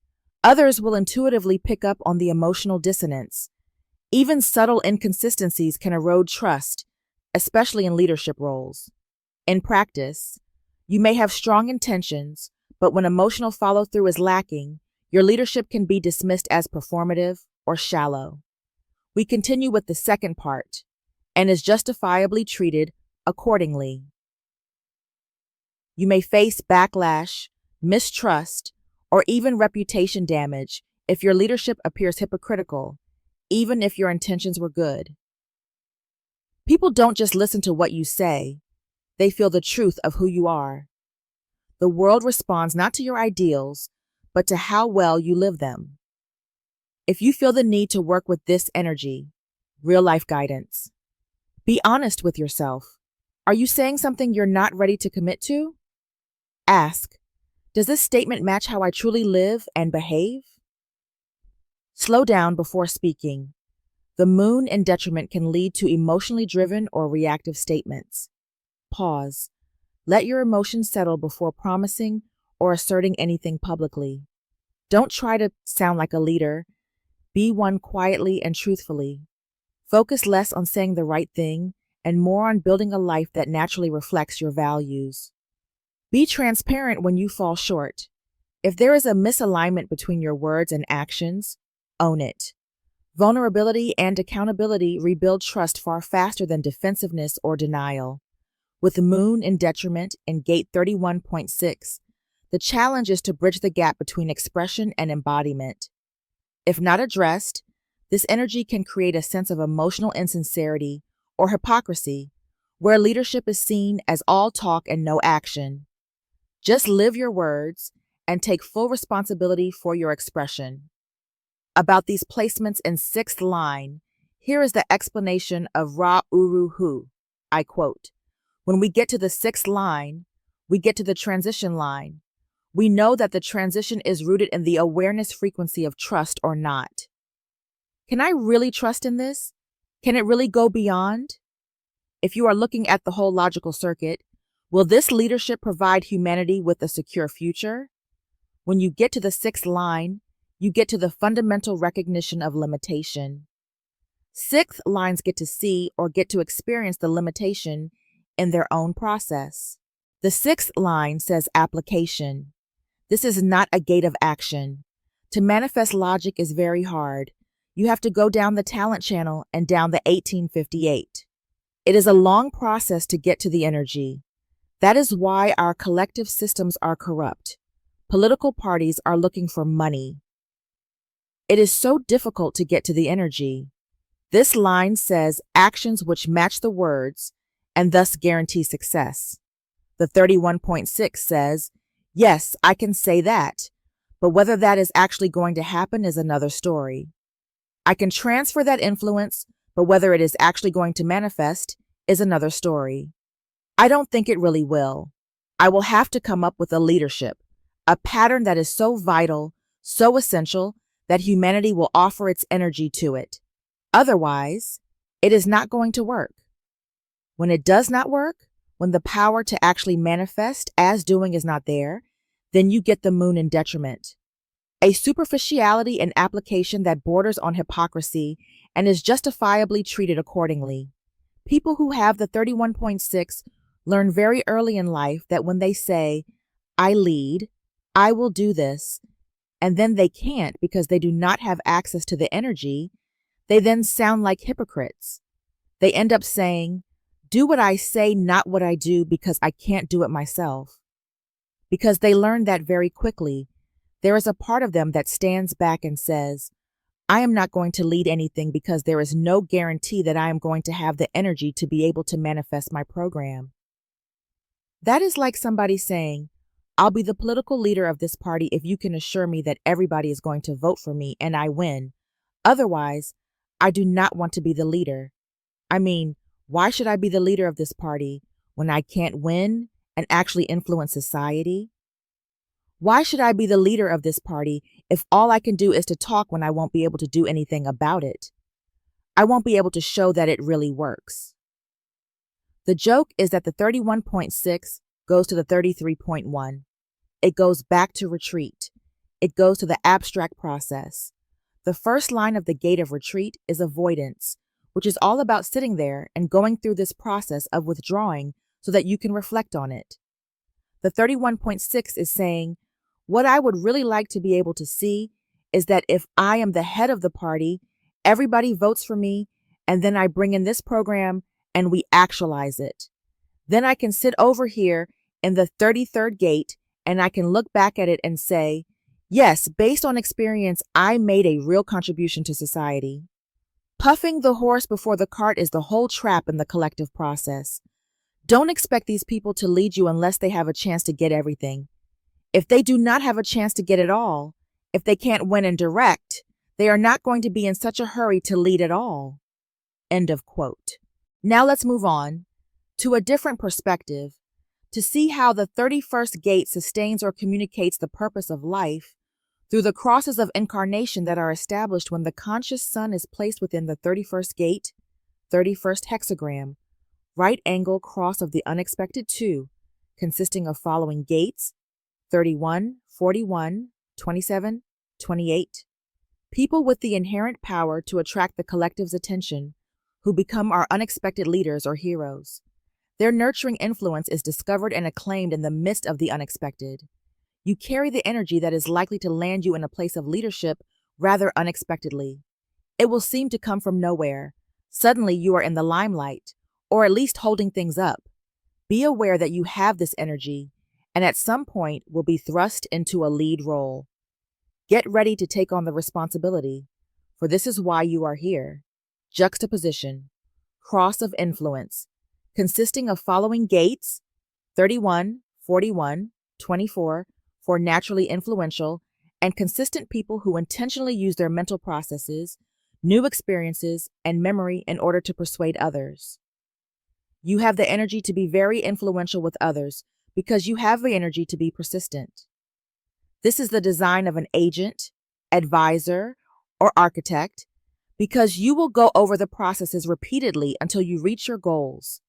others will intuitively pick up on the emotional dissonance. Even subtle inconsistencies can erode trust, especially in leadership roles. In practice, you may have strong intentions, but when emotional follow-through is lacking, your leadership can be dismissed as performative or shallow. We continue with the second part, and is justifiably treated accordingly. You may face backlash, mistrust, or even reputation damage if your leadership appears hypocritical, even if your intentions were good. People don't just listen to what you say, they feel the truth of who you are. The world responds not to your ideals, but to how well you live them. If you feel the need to work with this energy, real-life guidance, be honest with yourself. Are you saying something you're not ready to commit to? Ask, does this statement match how I truly live and behave? Slow down before speaking. The moon in detriment can lead to emotionally driven or reactive statements. Pause. Let your emotions settle before promising or asserting anything publicly. Don't try to sound like a leader. Be one quietly and truthfully. Focus less on saying the right thing and more on building a life that naturally reflects your values. Be transparent when you fall short. If there is a misalignment between your words and actions, own it. Vulnerability and accountability rebuild trust far faster than defensiveness or denial. With the moon in detriment in gate 31.6, the challenge is to bridge the gap between expression and embodiment. If not addressed, this energy can create a sense of emotional insincerity or hypocrisy, where leadership is seen as all talk and no action. Just live your words and take full responsibility for your expression. About these placements in 6th line, here is the explanation of Ra Uru Hu. I quote, "When we get to the 6th line, we get to the transition line. We know that the transition is rooted in the awareness frequency of trust or not. Can I really trust in this? Can it really go beyond? If you are looking at the whole logical circuit, will this leadership provide humanity with a secure future? When you get to the 6th line, you get to the fundamental recognition of limitation. 6th lines get to see or get to experience the limitation in their own process. The 6th line says application. This is not a gate of action. To manifest logic is very hard. You have to go down the talent channel and down the 1858. It is a long process to get to the energy. That is why our collective systems are corrupt. Political parties are looking for money. It is so difficult to get to the energy. This line says actions which match the words and thus guarantee success. The 31.6 says, yes, I can say that, but whether that is actually going to happen is another story. I can transfer that influence, but whether it is actually going to manifest is another story. I don't think it really will. I will have to come up with a leadership, a pattern that is so vital, so essential, that humanity will offer its energy to it. Otherwise, it is not going to work. When it does not work, when the power to actually manifest as doing is not there, then you get the moon in detriment. A superficiality in application that borders on hypocrisy and is justifiably treated accordingly. People who have the 31.6 learn very early in life that when they say, I lead, I will do this, and then they can't because they do not have access to the energy, they then sound like hypocrites. They end up saying, do what I say, not what I do, because I can't do it myself. Because they learn that very quickly, There is a part of them that stands back and says, I am not going to lead anything because there is no guarantee that I am going to have the energy to be able to manifest my program. That is like somebody saying, I'll be the political leader of this party if you can assure me that everybody is going to vote for me and I win. Otherwise, I do not want to be the leader. I mean, why should I be the leader of this party when I can't win and actually influence society? Why should I be the leader of this party if all I can do is to talk when I won't be able to do anything about it? I won't be able to show that it really works. The joke is that the 31.6 goes to the 33.1. It goes back to retreat. It goes to the abstract process. The first line of the gate of retreat is avoidance, which is all about sitting there and going through this process of withdrawing so that you can reflect on it. The 31.6 is saying, what I would really like to be able to see is that if I am the head of the party, everybody votes for me, and then I bring in this program and we actualize it. Then I can sit over here in the 33rd gate and I can look back at it and say, yes, based on experience, I made a real contribution to society. Puffing the horse before the cart is the whole trap in the collective process. Don't expect these people to lead you unless they have a chance to get everything. If they do not have a chance to get it all, if they can't win and direct, they are not going to be in such a hurry to lead at all. End of quote. Now let's move on to a different perspective to see how the 31st gate sustains or communicates the purpose of life through the crosses of incarnation that are established when the conscious sun is placed within the 31st gate, 31st hexagram, right angle cross of the unexpected 2, consisting of following gates, 31, 41, 27, 28. People with the inherent power to attract the collective's attention, who become our unexpected leaders or heroes. Their nurturing influence is discovered and acclaimed in the midst of the unexpected. You carry the energy that is likely to land you in a place of leadership rather unexpectedly. It will seem to come from nowhere. Suddenly you are in the limelight, or at least holding things up. Be aware that you have this energy, and at some point will be thrust into a lead role. Get ready to take on the responsibility, for this is why you are here. Juxtaposition, cross of influence, consisting of following gates, 31, 41, 24, for naturally influential and consistent people who intentionally use their mental processes, new experiences, and memory in order to persuade others. You have the energy to be very influential with others because you have the energy to be persistent. This is the design of an agent, advisor, or architect because you will go over the processes repeatedly until you reach your goals.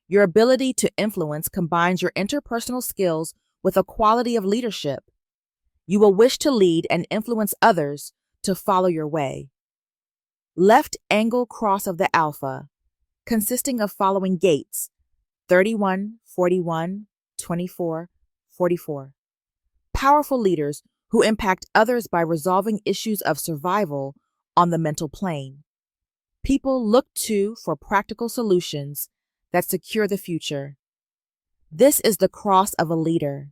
Your ability to influence combines your interpersonal skills with a quality of leadership. You will wish to lead and influence others to follow your way. Left angle cross of the alpha, consisting of following gates, 31, 41, 24, 44. Powerful leaders who impact others by resolving issues of survival on the mental plane. People look to for practical solutions that secure the future. This is the cross of a leader.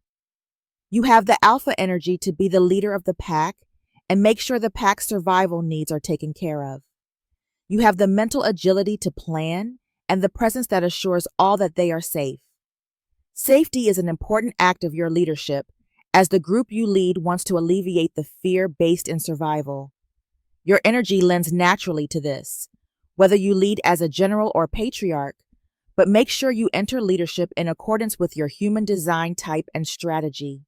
You have the alpha energy to be the leader of the pack and make sure the pack's survival needs are taken care of. You have the mental agility to plan and the presence that assures all that they are safe. Safety is an important act of your leadership as the group you lead wants to alleviate the fear based in survival. Your energy lends naturally to this, whether you lead as a general or patriarch, but make sure you enter leadership in accordance with your human design type and strategy.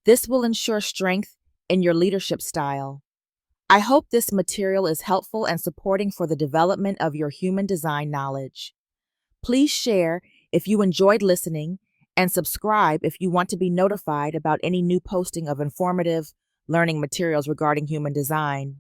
This will ensure strength in your leadership style. I hope this material is helpful and supporting for the development of your human design knowledge. Please share if you enjoyed listening and subscribe if you want to be notified about any new posting of informative learning materials regarding human design.